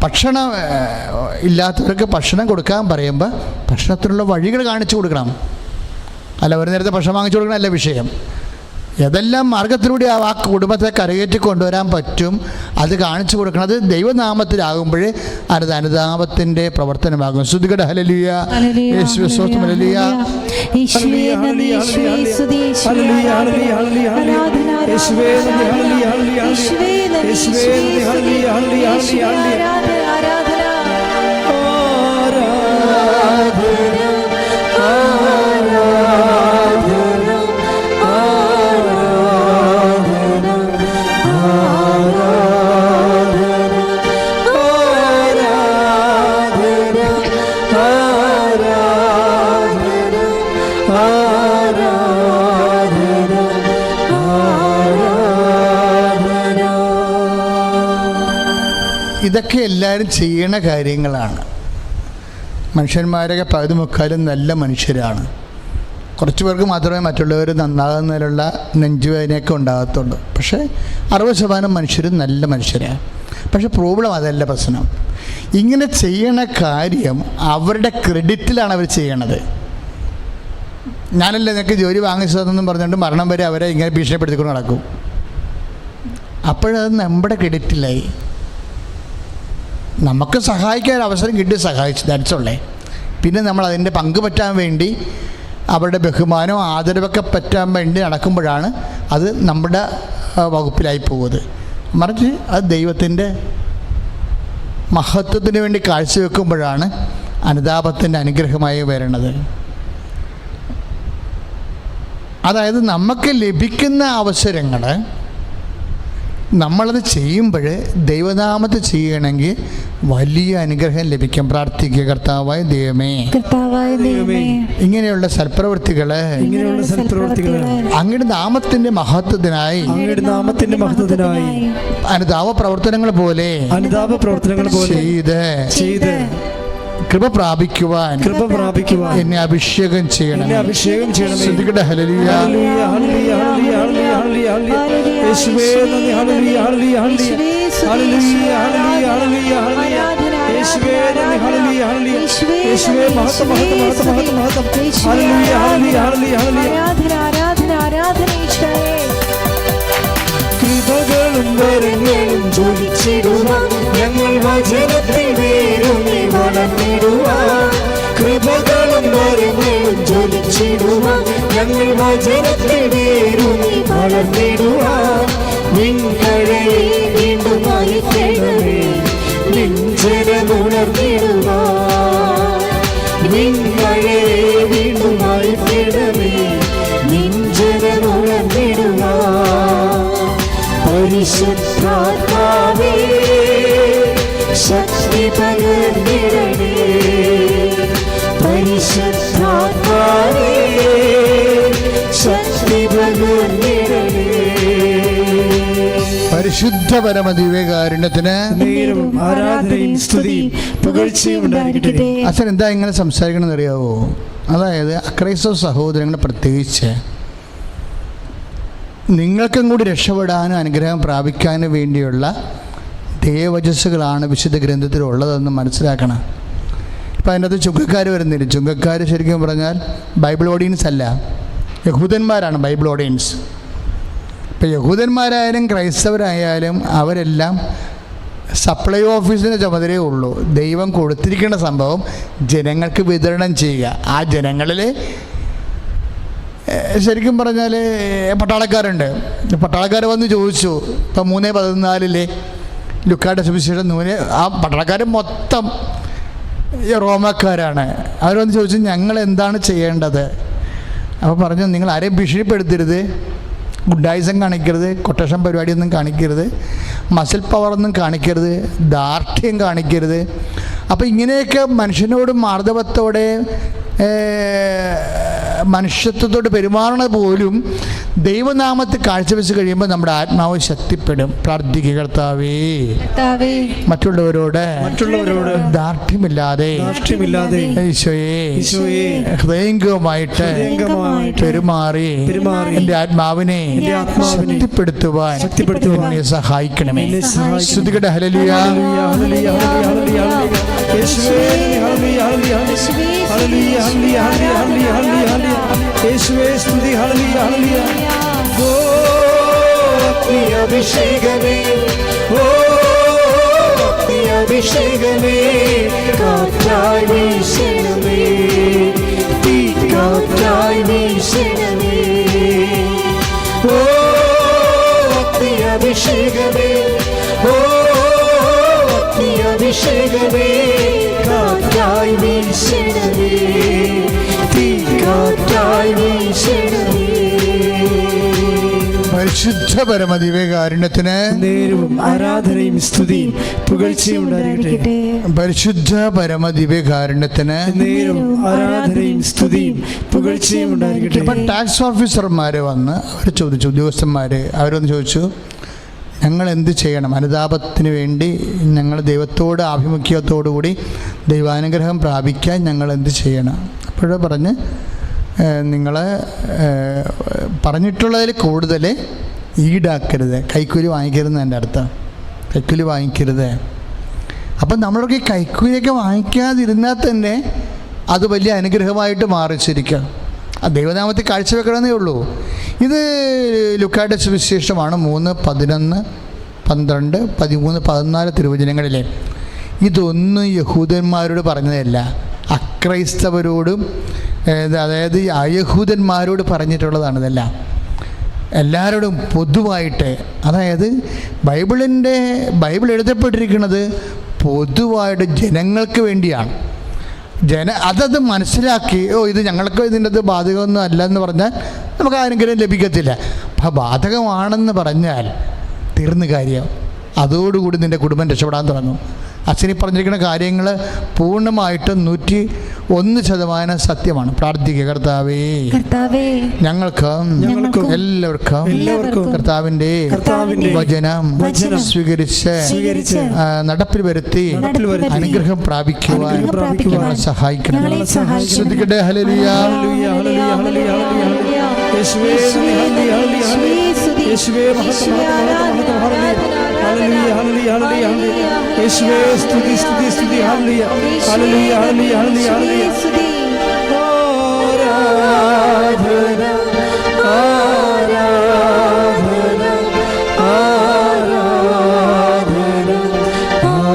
ഭക്ഷണം ഇല്ലാത്തവർക്ക് ഭക്ഷണം കൊടുക്കാൻ പറയുമ്പോൾ ഭക്ഷണത്തിനുള്ള വഴികൾ കാണിച്ചു കൊടുക്കണം. അല്ല ഒരു നേരത്തെ ഭക്ഷണം വാങ്ങിച്ചു കൊടുക്കണമല്ല വിഷയം. ഏതെല്ലാം മാർഗത്തിലൂടെ ആ കുടുംബത്തെ കരകയറ്റി കൊണ്ടുവരാൻ പറ്റും അത് കാണിച്ചു കൊടുക്കുന്നത് ദൈവനാമത്തിലാകുമ്പോഴേ അത് അനുതാപത്തിൻ്റെ പ്രവർത്തനമാകും. ശ്രുതികട ഹല്ലേലൂയ, യേശുവേ സ്തോത്രം, ഹല്ലേലൂയ. ഇതൊക്കെ എല്ലാവരും ചെയ്യണ കാര്യങ്ങളാണ്. മനുഷ്യന്മാരൊക്കെ പകുതി മുക്കാലും നല്ല മനുഷ്യരാണ്. കുറച്ച് പേർക്ക് മാത്രമേ മറ്റുള്ളവർ നന്നാകുന്നതിലുള്ള നെഞ്ചുവേദനയൊക്കെ ഉണ്ടാകത്തുള്ളൂ. പക്ഷേ 60% മനുഷ്യരും നല്ല മനുഷ്യരാണ്. പക്ഷേ പ്രോബ്ലം അതല്ല പ്രശ്നം. ഇങ്ങനെ ചെയ്യണ കാര്യം അവരുടെ ക്രെഡിറ്റിലാണ് അവർ ചെയ്യണത്. ഞാനല്ലേ നിനക്ക് ജോലി വാങ്ങിച്ചതെന്നും പറഞ്ഞുകൊണ്ട് മരണം വരെ അവരെ ഇങ്ങനെ ഭീഷണിപ്പെടുത്തിക്കൊണ്ട് നടക്കും. അപ്പോഴത് നമ്മുടെ ക്രെഡിറ്റിലായി. നമുക്ക് സഹായിക്കാൻ അവസരം കിട്ടി, സഹായിച്ചു, ദാറ്റ്സുള്ളേ. പിന്നെ നമ്മൾ അതിൻ്റെ പങ്ക് പറ്റാൻ വേണ്ടി അവരുടെ ബഹുമാനവും ആദരവൊക്കെ പറ്റാൻ വേണ്ടി നടക്കുമ്പോഴാണ് അത് നമ്മുടെ വകുപ്പിലായി പോകുന്നത്. മറിച്ച് അത് ദൈവത്തിൻ്റെ മഹത്വത്തിന് വേണ്ടി കാഴ്ചവെക്കുമ്പോഴാണ് അനുതാപത്തിൻ്റെ അനുഗ്രഹമായി വരണത്. അതായത് നമുക്ക് ലഭിക്കുന്ന അവസരങ്ങൾ നമ്മളത് ചെയ്യുമ്പോൾ ദൈവനാമത്തിൽ ചെയ്യണമെങ്കിൽ വലിയ അനുഗ്രഹം ലഭിക്കും. പ്രാർത്ഥിക്കുക, കർത്താവായ ദൈവമേ, ഇങ്ങനെയുള്ള സൽപ്രവൃത്തികൾ അങ്ങയുടെ നാമത്തിന്റെ മഹത്വത്തിനായി അനുതാപ പ്രവർത്തനങ്ങൾ പോലെ ചെയ്ത് കൃപ പ്രാപിക്കുവാൻ എന്നെ അഭിഷേകം ചെയ്യണം. ശ്രദ്ധിക്കട്ടെ. ഹല്ലേലൂയ, ഹല്ലേലൂയ, ഹല്ലേലൂയ, ഹല്ലേലൂയ, യേശുവേ നന്ദി. Hallelujah, hallelujah, hallelujah, hallelujah, hallelujah, hallelujah, യേശുവേ നന്ദി. ഹല്ലേലൂയ, ഹല്ലേലൂയ, യേശുവേ മഹത്വം, മഹത്വം, മഹത്വം, മഹത്വം, മഹത്വം. ഹല്ലേലൂയ, ഹല്ലേലൂയ, ഹല്ലേലൂയ, ഹല്ലേലൂയ, ആരാധന, ആരാധന, ഈശോയേ. കൃപകളും വരങ്ങളും ജ്വലിച്ചിടുവാൻ ഞങ്ങൾ വചനത്തിൽ വേരൂന്നി വളർന്നിടുവാൻ. കൃപകളും വരങ്ങളും ജ്വലിച്ചിടുവാൻ ഞങ്ങൾ വചനത്തിൽ വേരൂന്നി വളർന്നിടുവാൻ. നിങ്ങളെ വീണ്ടും അയക്കണമേ, നെഞ്ചരമുണർന്നിടുവാൻ. നിങ്ങളെ വീണ്ടും അയക്കണമേ, നെഞ്ചരമുണർന്നിടുവാൻ. പരിശുദ്ധാത്മാവേ ശക്തി പകർന്നിടണേ. പരിശുദ്ധാത്മാവേ ശക്തി പകർന്നിടണേ. പരിശുദ്ധ പരമദിവ്യകാരുണ്യത്തിന് ആരാധനയും സ്തുതിയും പുകഴ്ചയും ഉണ്ടായിരിക്കട്ടെ. അച്ഛൻ എന്താ ഇങ്ങനെ സംസാരിക്കണമെന്ന് അറിയാവോ? അതായത് അക്രൈസ്തവ സഹോദരങ്ങളെ പ്രത്യേകിച്ച് നിങ്ങൾക്കും കൂടി രക്ഷപ്പെടാനും അനുഗ്രഹം പ്രാപിക്കാനും വേണ്ടിയുള്ള ദേവവചസ്സുകളാണ് വിശുദ്ധ ഗ്രന്ഥത്തിലുള്ളതെന്ന് മനസ്സിലാക്കണം. ഇപ്പം അതിൻ്റെ അകത്ത് ചുങ്കക്കാർ വരുന്നില്ല. ചുങ്കക്കാർ ശരിക്കും പറഞ്ഞാൽ ബൈബിൾ ഓഡിയൻസ് അല്ല, യഹൂദന്മാരാണ് ബൈബിൾ ഓഡിയൻസ്. ഇപ്പം യഹൂദന്മാരായാലും ക്രൈസ്തവരായാലും അവരെല്ലാം സപ്ലൈ ഓഫീസിൻ്റെ ചുമതലയേ ഉള്ളൂ. ദൈവം കൊടുത്തിരിക്കുന്ന സംഭവം ജനങ്ങൾക്ക് വിതരണം ചെയ്യുക. ആ ജനങ്ങളിൽ ശരിക്കും പറഞ്ഞാൽ പട്ടാളക്കാരുണ്ട്. പട്ടാളക്കാർ വന്ന് ചോദിച്ചു, ഇപ്പം 3:14 ലുക്കായുടെ സുവിശേഷം 3, ആ പട്ടാളക്കാർ മൊത്തം റോമക്കാരാണ്. അവർ വന്ന് ചോദിച്ചു, ഞങ്ങൾ എന്താണ് ചെയ്യേണ്ടത്? അപ്പോൾ പറഞ്ഞു, നിങ്ങൾ ആരെയും ഭീഷണിപ്പെടുത്തരുത്, ഗുഡായിസം കാണിക്കരുത്, കൊട്ടേഷൻ പരിപാടിയൊന്നും കാണിക്കരുത്, മസിൽ പവറൊന്നും കാണിക്കരുത്, ദാർഢ്യം കാണിക്കരുത്. അപ്പോൾ ഇങ്ങനെയൊക്കെ മനുഷ്യനോട് മാർദ്ദവത്തോടെ മനുഷ്യത്വത്തോട് പെരുമാറണത് പോലും ദൈവനാമത്തിൽ കാഴ്ചവെച്ച് കഴിയുമ്പോൾ നമ്മുടെ ആത്മാവ് ശക്തിപ്പെടും. പ്രാർത്ഥിക്കുക, കർത്താവേ മറ്റുള്ളവരോട് ദാർഢ്യമില്ലാതെ ഈശോയെ ഹൃദയംഗമായിട്ട് പെരുമാറി എൻ്റെ ആത്മാവിനെ ശക്തിപ്പെടുത്തുവാൻ എന്നെ സഹായിക്കണമേ. ശ്രുതികട ഹല്ലേലൂയ, യേശുവേ സ്തുതി. Hallelujah, hallelujah. ഓ അഭിഷേകമേ, ഓ അഭിഷേകമേ, കാറ്റായി വീശണമേ, തീ കാറ്റായി വീശണമേ. ഓ അഭിഷേകമേ, ഓ അഭിഷേകമേ, കാറ്റായി വീശണമേ, തീ കാറ്റായി വീശണമേ. പരിശുദ്ധ പരമദിവ്യകാരുണ്യത്തിന് നേരവും ആരാധനയും സ്തുതിയും പുകഴ്ചയും ഉണ്ടായിരിക്കട്ടെ. പരിശുദ്ധ പരമദിവ്യകാരുണ്യത്തിന് നേരവും ആരാധനയും സ്തുതിയും പുകഴ്ചയും ഉണ്ടായിരിക്കട്ടെ. ഇപ്പം ടാക്സ് ഓഫീസർമാർ വന്ന് അവർ ചോദിച്ചു, ഉദ്യോഗസ്ഥന്മാർ അവരൊന്ന് ചോദിച്ചു, ഞങ്ങൾ എന്ത് ചെയ്യണം? അനുതാപത്തിന് വേണ്ടി ഞങ്ങൾ ദൈവത്തോട് ആഭിമുഖ്യത്തോടുകൂടി ദൈവാനുഗ്രഹം പ്രാപിക്കാൻ ഞങ്ങൾ എന്ത് ചെയ്യണം? അപ്പോഴേ പറഞ്ഞ് നിങ്ങൾ പറഞ്ഞിട്ടുള്ളതിൽ കൂടുതൽ ഈടാക്കരുത്, കൈക്കൂലി വാങ്ങിക്കരുതെന്ന് എൻ്റെ അർത്ഥം. കൈക്കൂലി വാങ്ങിക്കരുത്. അപ്പം നമ്മളൊക്കെ ഈ കൈക്കൂലിയൊക്കെ വാങ്ങിക്കാതിരുന്നാൽ തന്നെ അത് വലിയ അനുഗ്രഹമായിട്ട് മാറിച്ചിരിക്കുക. ആ ദൈവനാമത്തിൽ കാഴ്ചവെക്കണമെന്നേ ഉള്ളൂ. ഇത് ലൂക്കായുടെ സുവിശേഷമാണ് 3, 11, 12, 13, 14 തിരുവചനങ്ങളിലെ. ഇതൊന്നും യഹൂദന്മാരോട് പറഞ്ഞതല്ല, അക്രൈസ്തവരോടും അതായത് അയഹൂദന്മാരോട് പറഞ്ഞിട്ടുള്ളതാണ്. ഇതെല്ലാം എല്ലാവരോടും പൊതുവായിട്ട്. അതായത് ബൈബിൾ എഴുതപ്പെട്ടിരിക്കുന്നത് പൊതുവായിട്ട് ജനങ്ങൾക്ക് വേണ്ടിയാണ്. അതത് മനസ്സിലാക്കി ഇത് ഞങ്ങൾക്ക് ഇതിൻ്റെ അത് ബാധകമൊന്നും അല്ല എന്ന് പറഞ്ഞാൽ നമുക്ക് ആരെങ്കിലും ലഭിക്കത്തില്ല. അപ്പം ബാധകമാണെന്ന് പറഞ്ഞാൽ തീർന്ന കാര്യം. അതോടുകൂടി നിൻ്റെ കുടുംബം രക്ഷപ്പെടാൻ തുടങ്ങും. അച്ഛനീ പറഞ്ഞിരിക്കുന്ന കാര്യങ്ങൾ പൂർണ്ണമായിട്ടും 101% സത്യമാണ്. പ്രാർത്ഥിക്കുക. കർത്താവേ, ഞങ്ങൾക്ക് എല്ലാവർക്കും കർത്താവിൻ്റെ വചനം സ്വീകരിച്ച് നടപ്പിൽ വരുത്തി അനുഗ്രഹം പ്രാപിക്കുവാൻ ഞങ്ങളെ സഹായിക്കണം. ശ്രദ്ധിക്കട്ടെ. ഹല്ലേലൂയ, യേശുവേ സ്തുതി സ്തുതി സ്തുതി. Hallelujah hallelujah hallelujah hallelujah. ആരാധന ആരാധന ആരാധന ആരാധന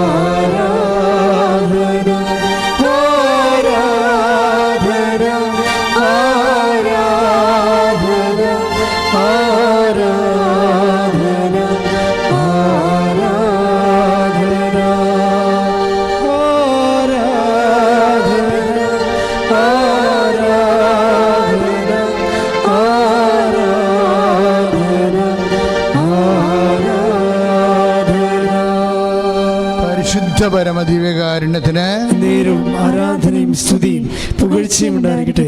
പരമദിവ്യകാരുണ്യത്തിന് നേരും ആരാധനയും സ്തുതിയും പുകഴ്ചയും ഉണ്ടായിരിക്കട്ടെ.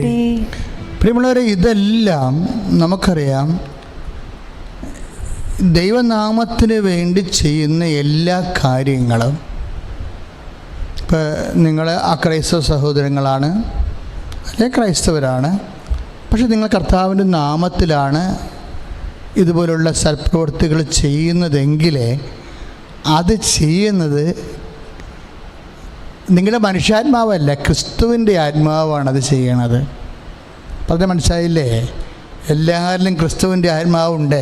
പ്രിയമുള്ളവരെ, ഇതെല്ലാം നമുക്കറിയാം. ദൈവനാമത്തിന് വേണ്ടി ചെയ്യുന്ന എല്ലാ കാര്യങ്ങളും, ഇപ്പോൾ നിങ്ങൾ അക്രൈസ്തവ സഹോദരങ്ങളാണ്, അല്ലെ ക്രൈസ്തവരാണ്, പക്ഷെ നിങ്ങൾ കർത്താവിൻ്റെ നാമത്തിലാണ് ഇതുപോലുള്ള സൽപ്രവൃത്തികൾ ചെയ്യുന്നതെങ്കിൽ അത് ചെയ്യുന്നത് നിങ്ങളുടെ മനുഷ്യാത്മാവല്ല, ക്രിസ്തുവിൻ്റെ ആത്മാവാണ് അത് ചെയ്യണത്. പറഞ്ഞാൽ മനസ്സിലായില്ലേ? എല്ലാവരിലും ക്രിസ്തുവിൻ്റെ ആത്മാവുണ്ട്.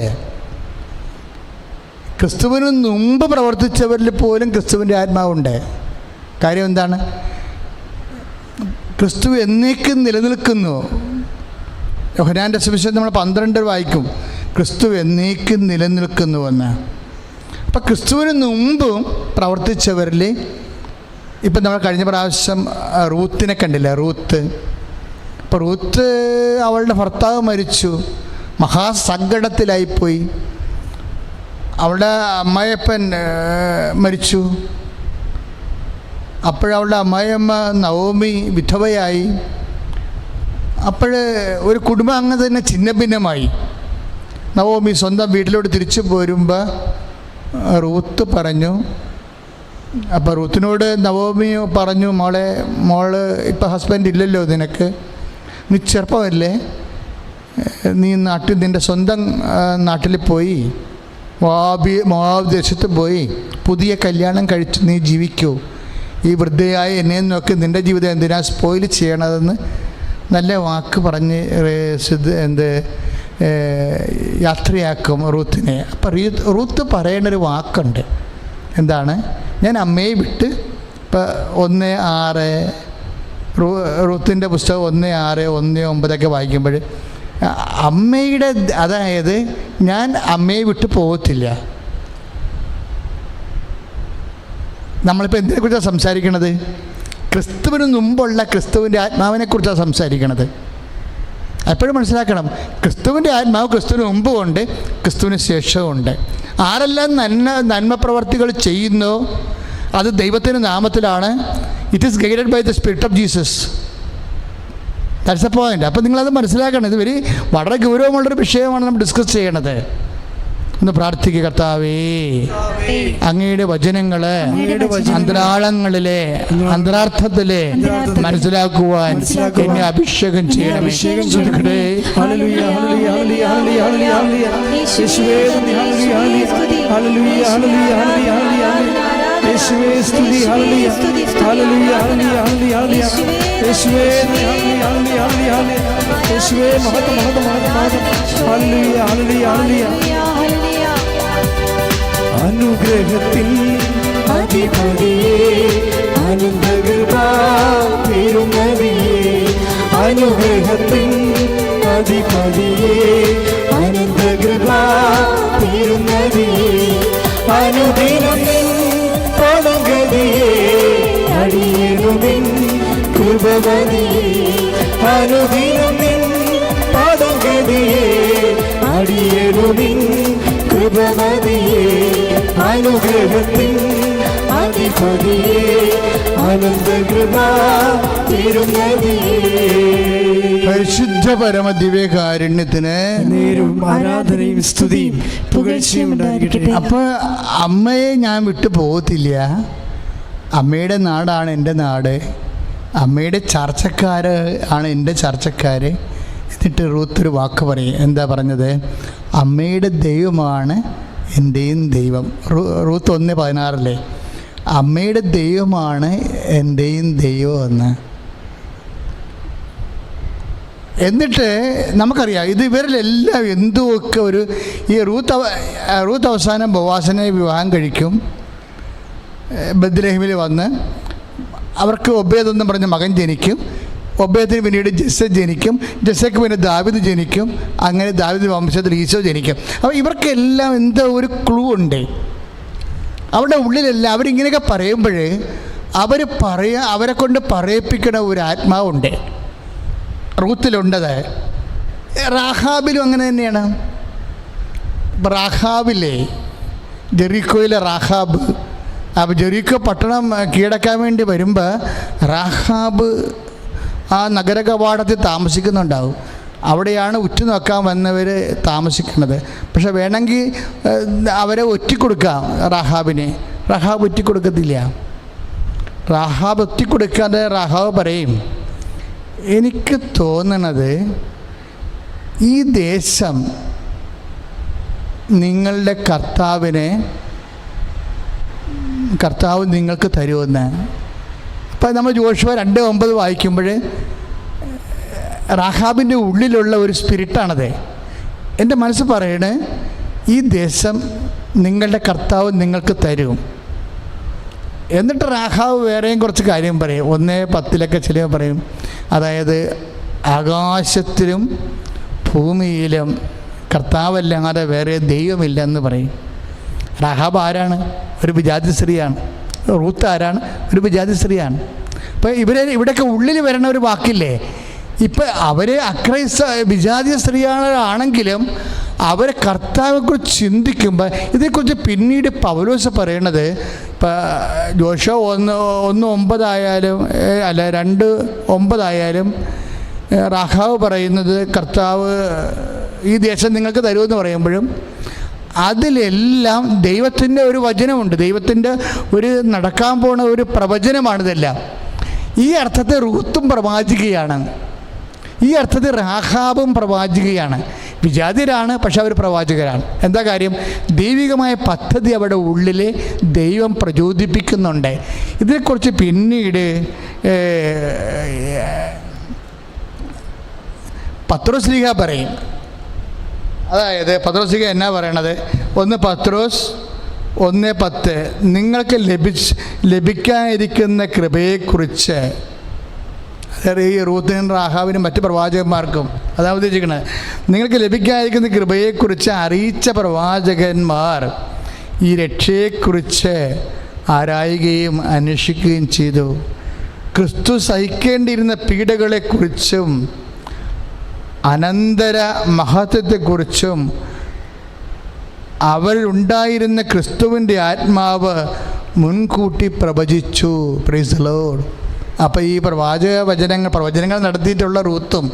ക്രിസ്തുവിന് മുമ്പ് പ്രവർത്തിച്ചവരിൽ പോലും ക്രിസ്തുവിൻ്റെ ആത്മാവുണ്ട്. കാര്യം എന്താണ്? ക്രിസ്തു എന്നേക്കും നിലനിൽക്കുന്നു. യോഹന്നാൻ്റെ സുവിശേഷം നമ്മൾ 12 വായിക്കും, ക്രിസ്തു എന്നേക്കും നിലനിൽക്കുന്നുവെന്ന്. അപ്പം ക്രിസ്തുവിന് മുമ്പും പ്രവർത്തിച്ചവരിൽ, ഇപ്പം നമ്മൾ കഴിഞ്ഞ പ്രാവശ്യം റൂത്തിനെ കണ്ടില്ല. ഇപ്പോൾ റൂത്ത് അവളുടെ ഭർത്താവ് മരിച്ചു, മഹാസങ്കടത്തിലായിപ്പോയി. അവളുടെ അമ്മായിയപ്പൻ മരിച്ചു. അപ്പോഴവളുടെ അമ്മായിയമ്മ നവോമി വിധവയായി. ഒരു കുടുംബം അങ്ങ് തന്നെ ഛിന്നഭിന്നമായി. നവോമി സ്വന്തം വീട്ടിലോട്ട് തിരിച്ചു പോരുമ്പോൾ റൂത്ത് പറഞ്ഞു. അപ്പോൾ റൂത്തിനോട് നവോമി പറഞ്ഞു, മോള് ഇപ്പം ഹസ്ബൻഡ് ഇല്ലല്ലോ നിനക്ക്, നീ ചെറുപ്പമല്ലേ, നീ നിൻ്റെ സ്വന്തം നാട്ടിൽ പോയി മോവാബ് ദേശത്ത് പോയി പുതിയ കല്യാണം കഴിച്ച് നീ ജീവിക്കൂ. ഈ വൃദ്ധയായ എന്നെ നോക്കി നിൻ്റെ ജീവിതം എന്തിനാ സ്പോയിൽ ചെയ്യണതെന്ന് നല്ല വാക്ക് പറഞ്ഞ് യാത്രയാക്കും റൂത്തിനെ. അപ്പം റൂത്ത് പറയണൊരു വാക്കുണ്ട്. എന്താണ്? ഞാൻ അമ്മയെ വിട്ട്, ഇപ്പം 1:6 റൂത്തിൻ്റെ പുസ്തകം 1:6, 1:9 വായിക്കുമ്പോൾ അമ്മയുടെ, അതായത് ഞാൻ അമ്മയെ വിട്ട് പോകത്തില്ല. നമ്മളിപ്പോൾ എന്തിനെക്കുറിച്ചാണ് സംസാരിക്കണത്? ക്രിസ്തുവിന് മുമ്പുള്ള ക്രിസ്തുവിൻ്റെ ആത്മാവിനെക്കുറിച്ചാണ് സംസാരിക്കണത്. എപ്പോഴും മനസ്സിലാക്കണം, ക്രിസ്തുവിൻ്റെ ആത്മാവ് ക്രിസ്തുവിന് മുമ്പുമുണ്ട്, ക്രിസ്തുവിന് ശേഷവുമുണ്ട്. ആരെല്ലാം നന്മ പ്രവർത്തികൾ ചെയ്യുന്നോ അത് ദൈവത്തിൻ്റെ നാമത്തിലാണ്. It is guided by the spirit of Jesus. That's a point. അപ്പോൾ നിങ്ങളത് മനസ്സിലാക്കണം. ഇത് വളരെ ഗൗരവമുള്ളൊരു വിഷയമാണ് നമ്മൾ ഡിസ്കസ് ചെയ്യണത്. ഒന്ന് പ്രാർത്ഥിക്കുക. കർത്താവേ, അങ്ങയുടെ വചനങ്ങള് അന്തരാളങ്ങളിലെ അന്തരാർത്ഥത്തിലെ മനസ്സിലാക്കുവാൻ എന്നെ അഭിഷേകം ചെയ്യണമേ. അനുഗ്രഹത്തിൽ അധിപതിയേ അനന്തകൃപാതിരുന്നതിയേ അനുഗ്രഹത്തിൽ അധിപതിയേ അനന്തകൃപാതിരുന്നതിയേ അനുദിനം പദഗതിയേ അടിയനുമിൻ കൃപവതിയേ അനുദിനം പദഗതിയേ അടിയനുമിൻ കൃപവതിയേ അനുഗ്രഹത്തിൻ അധിപതിയേ അനന്തകൃപാതിരുന്നതിയേ. പരിശുദ്ധ പരമ ദിവ്യകാരുണ്യത്തിന് നേരും ആരാധനയും സ്തുതിയും പുകഴ്ചയും ഉണ്ടായിരിക്കട്ടെ. അപ്പോൾ അമ്മയെ ഞാൻ വിട്ടു പോകത്തില്ല. അമ്മയുടെ നാടാണ് എൻ്റെ നാട്, അമ്മയുടെ ചർച്ചക്കാർ ആണ് എൻ്റെ ചർച്ചക്കാർ. എന്നിട്ട് റൂത്ത് ഒരു വാക്ക് പറയും. എന്താ പറഞ്ഞത്? അമ്മയുടെ ദൈവമാണ് എൻ്റെയും ദൈവം. റൂത്ത് 1:16 അമ്മയുടെ ദൈവമാണ് എൻ്റെയും ദൈവം എന്ന്. എന്നിട്ട് നമുക്കറിയാം ഇത് ഇവരിലെല്ലാം എന്തുമൊക്കെ ഒരു ഈ റൂത്ത് അവസാനം ബോവാസിനെ വിവാഹം കഴിക്കും. ബത്ലഹേമിൽ വന്ന് അവർക്ക് ഒബേദ് എന്ന് പറഞ്ഞ മകൻ ജനിക്കും. ഒബേദിന് പിന്നീട് ജെസ്സ ജനിക്കും. ജെസ്സയ്ക്ക് പിന്നെ ദാവീദ് ജനിക്കും. അങ്ങനെ ദാവീദ് വംശത്തിൽ ഈശോ ജനിക്കും. അപ്പോൾ ഇവർക്കെല്ലാം എന്തോ ഒരു ക്ലൂ ഉണ്ട് അവരുടെ ഉള്ളിലെല്ലാം. അവരിങ്ങനെയൊക്കെ പറയുമ്പോൾ അവരെ കൊണ്ട് പറയിപ്പിക്കണ ഒരു ആത്മാവുണ്ട് റൂത്തിലുണ്ടത്. റാഹാബിലും അങ്ങനെ തന്നെയാണ്. റാഹാബിലെ ജെറിക്കോയിലെ റാഹാബ്, അപ്പോൾ ജെറിക്കോ പട്ടണം കീഴടക്കാൻ വേണ്ടി വരുമ്പോൾ റാഹാബ് ആ നഗര കവാടത്തിൽ താമസിക്കുന്നുണ്ടാവും. അവിടെയാണ് ഉറ്റുനോക്കാൻ വന്നവർ താമസിക്കുന്നത്. പക്ഷെ വേണമെങ്കിൽ അവരെ ഒറ്റിക്കൊടുക്കാം റാഹാബിനെ. റാഹാബ് ഒറ്റിക്കൊടുക്കത്തില്ല. റാഹാബ് ഒറ്റിക്കൊടുക്കാതെ റാഹാബ് പറയും, എനിക്ക് തോന്നണത് ഈ ദേശം നിങ്ങളുടെ കർത്താവ് നിങ്ങൾക്ക് തരുമെന്ന്. അപ്പം നമ്മൾ ജോഷുവ 2:9 വായിക്കുമ്പോൾ റാഹാബിൻ്റെ ഉള്ളിലുള്ള ഒരു സ്പിരിറ്റാണത്. എൻ്റെ മനസ്സ് പറയണേ, ഈ ദേശം നിങ്ങളുടെ കർത്താവ് നിങ്ങൾക്ക് തരും. എന്നിട്ട് റാഹാബ് വേറെയും കുറച്ച് കാര്യം പറയും. 1:10 ചില പറയും, അതായത് ആകാശത്തിലും ഭൂമിയിലും കർത്താവല്ലാതെ വേറെ ദൈവമില്ലെന്ന് പറയും. റാഹാബ് ആരാണ്? ഒരു വിജാതി സ്ത്രീയാണ്. റൂത്ത് ആരാണ്? ഒരു വിജാതി സ്ത്രീയാണ്. അപ്പോൾ ഇവിടെയൊക്കെ ഉള്ളിൽ വരണ ഒരു വാക്കില്ലേ, ഇപ്പം അവർ വിജാതീയ സ്ത്രീയാണെങ്കിലും അവരെ കർത്താവിനെക്കുറിച്ച് ചിന്തിക്കുമ്പോൾ ഇതേക്കുറിച്ച് പിന്നീട് പൗലോസ് പറയണത്, ഇപ്പം ജോഷുവ 1:9 അല്ല 2:9 റാഹാബ് പറയുന്നത് കർത്താവ് ഈ ദേശം നിങ്ങൾക്ക് തരുമെന്ന് പറയുമ്പോഴും അതിലെല്ലാം ദൈവത്തിൻ്റെ ഒരു വചനമുണ്ട്. ദൈവത്തിൻ്റെ ഒരു നടക്കാൻ പോണ ഒരു പ്രവചനമാണിതെല്ലാം. ഈ അർത്ഥത്തെ റൂത്തും പ്രവാചികയാണ്. ഈ അർത്ഥത്തിൽ റാഹാബും പ്രവാചികയാണ്. വിജാതിയരാണ്, പക്ഷെ അവർ പ്രവാചകരാണ്. എന്താ കാര്യം? ദൈവികമായ പദ്ധതി അവരുടെ ഉള്ളിൽ ദൈവം പ്രചോദിപ്പിക്കുന്നുണ്ട്. ഇതിനെക്കുറിച്ച് പിന്നീട് പത്രോസ്ലീഹ പറയും. അതായത് പത്രോസ്ലീഹ എന്നാ പറയണത്? 1 പത്രോസ് 1:10 നിങ്ങൾക്ക് ലഭിക്കാനിരിക്കുന്ന കൃപയെക്കുറിച്ച്, അതായത് ഈ റൂത്തിനും റാഹാബിനും മറ്റ് പ്രവാചകന്മാർക്കും അതാ ഉദ്ദേശിക്കുന്നത്, നിങ്ങൾക്ക് ലഭിക്കാനിരിക്കുന്ന കൃപയെക്കുറിച്ച് അറിയിച്ച പ്രവാചകന്മാർ ഈ രക്ഷയെക്കുറിച്ച് ആരായുകയും അന്വേഷിക്കുകയും ചെയ്തു. ക്രിസ്തു സഹിക്കേണ്ടിയിരുന്ന പീഡകളെക്കുറിച്ചും അനന്തര മഹത്വത്തെക്കുറിച്ചും അവരുണ്ടായിരുന്ന ക്രിസ്തുവിൻ്റെ ആത്മാവ് മുൻകൂട്ടി പ്രവചിച്ചു. Price the Lord. അപ്പോൾ ഈ പ്രവചനങ്ങൾ നടത്തിയിട്ടുള്ള റൂത്തും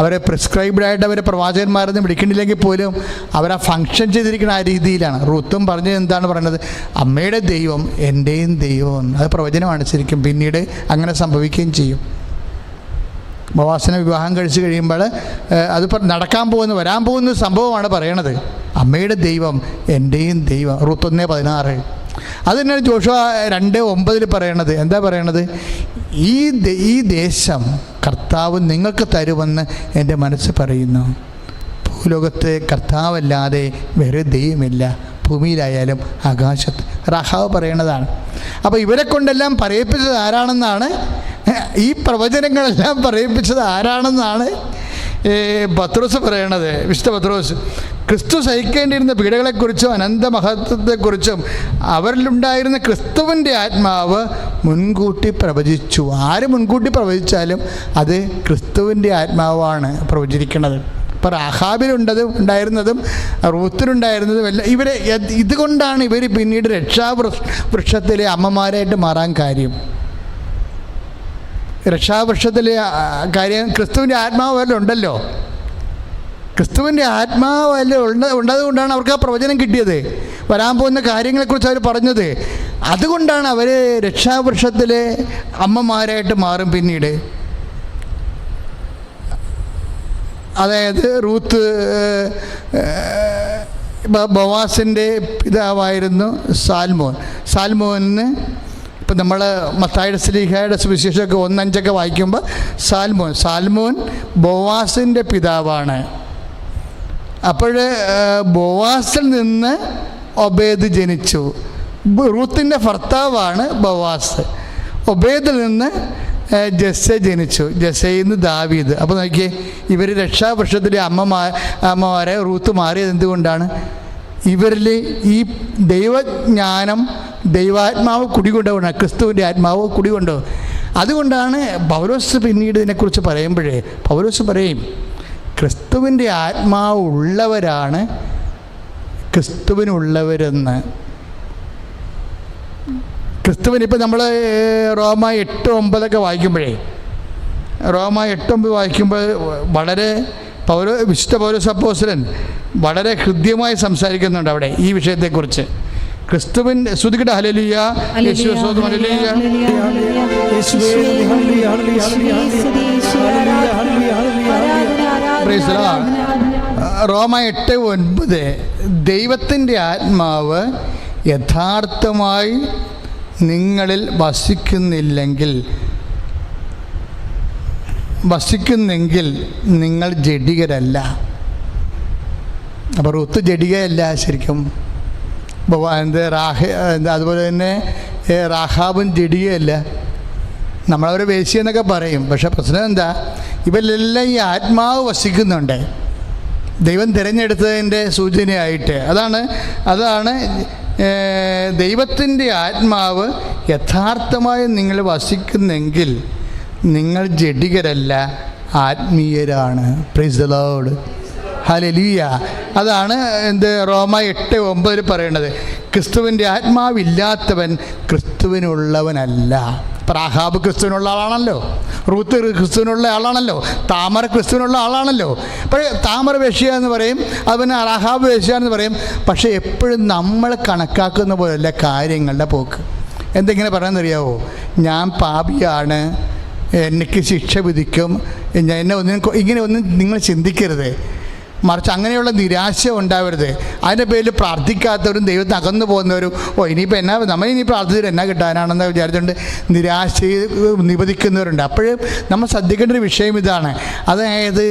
അവരെ പ്രിസ്ക്രൈബ്ഡായിട്ട് അവരെ പ്രവാചകന്മാരെന്ന് വിളിക്കണില്ലെങ്കിൽ പോലും അവരാ ഫങ്ഷൻ ചെയ്തിരിക്കുന്ന ആ രീതിയിലാണ്. റൂത്തും പറഞ്ഞത് എന്താണ് പറയുന്നത്? അമ്മയുടെ ദൈവം എൻ്റെയും ദൈവം. അത് പ്രവചനമാണ് ശരിക്കും. പിന്നീട് അങ്ങനെ സംഭവിക്കുകയും ചെയ്യും. ബോവാസിനെ വിവാഹം കഴിച്ച് കഴിയുമ്പോൾ അത് നടക്കാൻ പോകുന്ന വരാൻ പോകുന്ന സംഭവമാണ് പറയണത്. അമ്മയുടെ ദൈവം എൻ്റെയും ദൈവം. റൂത്ത് 1:16. അത് തന്നെയാണ് ജോഷുവ 2:9 പറയണത്. എന്താ പറയണത്? ഈ ദേശം കർത്താവ് നിങ്ങൾക്ക് തരുമെന്ന് എൻ്റെ മനസ്സ് പറയുന്നു. ഭൂലോകത്ത് കർത്താവല്ലാതെ വേറെ ദൈവമില്ല, ഭൂമിയിലായാലും ആകാശത്ത്. റഹാവ് പറയണതാണ്. അപ്പോൾ ഇവരെ കൊണ്ടെല്ലാം പറയിപ്പിച്ചത് ആരാണെന്നാണ്, ഈ പ്രവചനങ്ങളെല്ലാം പറയിപ്പിച്ചത് ആരാണെന്നാണ് പത്രോസ് പറയണത്. വിശുദ്ധ പത്രോസ് ക്രിസ്തു സഹിക്കേണ്ടിയിരുന്ന പീഡകളെക്കുറിച്ചും അനന്തമഹത്വത്തെക്കുറിച്ചും അവരിലുണ്ടായിരുന്ന ക്രിസ്തുവിൻ്റെ ആത്മാവ് മുൻകൂട്ടി പ്രവചിച്ചു. ആര് മുൻകൂട്ടി പ്രവചിച്ചാലും അത് ക്രിസ്തുവിൻ്റെ ആത്മാവാണ് പ്രവചിക്കുന്നത്. ഇപ്പോൾ ഉണ്ടായിരുന്നതും റൂത്തിലുണ്ടായിരുന്നതും എല്ലാം ഇവരെ ഇതുകൊണ്ടാണ് ഇവർ പിന്നീട് രക്ഷാവൃക്ഷത്തിലെ അമ്മമാരായിട്ട് മാറാൻ കാര്യം. രക്ഷാവൃക്ഷത്തിലെ കാര്യം ക്രിസ്തുവിൻ്റെ ആത്മാവ് വല്ല ഉണ്ടല്ലോ. ക്രിസ്തുവിൻ്റെ ആത്മാവ് വല്ല ഉണ്ടതുകൊണ്ടാണ് അവർക്ക് ആ പ്രവചനം കിട്ടിയത്. വരാൻ പോകുന്ന കാര്യങ്ങളെക്കുറിച്ച് അവർ പറഞ്ഞത്. അതുകൊണ്ടാണ് അവർ രക്ഷാവൃക്ഷത്തിലെ അമ്മമാരായിട്ട് മാറും പിന്നീട്. അതായത് റൂത്ത് ബോവാസിൻ്റെ പിതാവായിരുന്നു സാൽമോന്. ഇപ്പം നമ്മൾ മത്തായിയുടെ ശ്ലീഹായുടെ സുവിശേഷമൊക്കെ 1:5 വായിക്കുമ്പോൾ സാൽമോൻ ബോവാസിൻ്റെ പിതാവാണ്. അപ്പോൾ ബോവാസിൽ നിന്ന് ഒബേദ് ജനിച്ചു. റൂത്തിൻ്റെ ഭർത്താവാണ് ബോവാസ്. ഒബേദിൽ നിന്ന് ജസ്സെ ജനിച്ചു. ജസ്സയിൽ നിന്ന് ദാവീദ്. അപ്പോൾ നോക്കിയേ, ഇവർ രക്ഷാവൃക്ഷത്തിലെ അമ്മമാരെ റൂത്ത് മാറിയത് എന്തുകൊണ്ടാണ്? ഇവരിൽ ഈ ദൈവജ്ഞാനം, ദൈവാത്മാവ് കുടികൊണ്ടുകൊണ്ടാണ്, ക്രിസ്തുവിൻ്റെ ആത്മാവ് കുടികൊണ്ടു. അതുകൊണ്ടാണ് പൗലോസ് പിന്നീട് ഇതിനെക്കുറിച്ച് പറയുമ്പോഴേ പൗലോസ് പറയും, ക്രിസ്തുവിൻ്റെ ആത്മാവ് ഉള്ളവരാണ് ക്രിസ്തുവിനുള്ളവരെന്ന്. ക്രിസ്തുവിനിപ്പോൾ നമ്മൾ റോമ 8:9 വായിക്കുമ്പോഴേ റോമ 8:9 വായിക്കുമ്പോൾ വളരെ വിശുദ്ധ പൗലോസ് അപ്പോസ്തലൻ വളരെ ഹൃദ്യമായി സംസാരിക്കുന്നുണ്ട് അവിടെ ഈ വിഷയത്തെക്കുറിച്ച്. ക്രിസ്തുവിൻ്റെ സ്തുതിക്കട്ടെ, ഹല്ലേലൂയ, യേശുവേ സ്തോത്രം, ഹല്ലേലൂയ. റോമ 8:9 ദൈവത്തിൻ്റെ ആത്മാവ് യഥാർത്ഥമായി നിങ്ങളിൽ വസിക്കുന്നെങ്കിൽ നിങ്ങൾ ജഡികരല്ല. അപ്പോൾ റൂത്ത് ജഡികയല്ല ശരിക്കും. അതുപോലെ തന്നെ റാഹാബും ജഡികയല്ല. നമ്മളവരെ വേശ്യ എന്നൊക്കെ പറയും. പക്ഷെ പ്രശ്നം എന്താ? ഇവരിലെല്ലാം ഈ ആത്മാവ് വസിക്കുന്നുണ്ട്, ദൈവം തിരഞ്ഞെടുത്തതിൻ്റെ സൂചനയായിട്ട്. അതാണ് ദൈവത്തിൻ്റെ ആത്മാവ് യഥാർത്ഥമായി നിങ്ങൾ വസിക്കുന്നെങ്കിൽ നിങ്ങൾ ജഡികരല്ല, ആത്മീയരാണ്. Praise the Lord, hallelujah. അതാണ് റോമ 8:9 പറയണത്. ക്രിസ്തുവിൻ്റെ ആത്മാവില്ലാത്തവൻ ക്രിസ്തുവിനുള്ളവനല്ല. റാഹാബ് ക്രിസ്തുവിനുള്ള ആളാണല്ലോ, റൂത്ത് ക്രിസ്തുവിനുള്ള ആളാണല്ലോ, താമര ക്രിസ്തുവിനുള്ള ആളാണല്ലോ. അപ്പോൾ താമര വേശ്യ എന്ന് പറയും, അതുപോലെ റാഹാബ് വേശ്യ എന്ന് പറയും. പക്ഷേ എപ്പോഴും നമ്മൾ കണക്കാക്കുന്ന പോലെയല്ല കാര്യങ്ങളുടെ പോക്ക്. എന്തെങ്കിലും പറയാമെന്നറിയാവോ? ഞാൻ പാപിയാണ്, എനിക്ക് ശിക്ഷ വിധിക്കും, എന്നെ ഒന്നും നിങ്ങൾ ചിന്തിക്കരുത്. മറിച്ച് അങ്ങനെയുള്ള നിരാശ ഉണ്ടാവരുത്. അതിൻ്റെ പേരിൽ പ്രാർത്ഥിക്കാത്തവരും ദൈവത്തിന് അകന്നു പോകുന്നവരും ഇനിയിപ്പോൾ നമ്മളിനി പ്രാർത്ഥിച്ചിട്ട് എന്നാ കിട്ടാനാണെന്ന് വിചാരിച്ചുകൊണ്ട് നിരാശ നിബദിക്കുന്നവരുണ്ട്. അപ്പോഴും നമ്മൾ ശ്രദ്ധിക്കേണ്ട ഒരു വിഷയം ഇതാണ്. അതായത്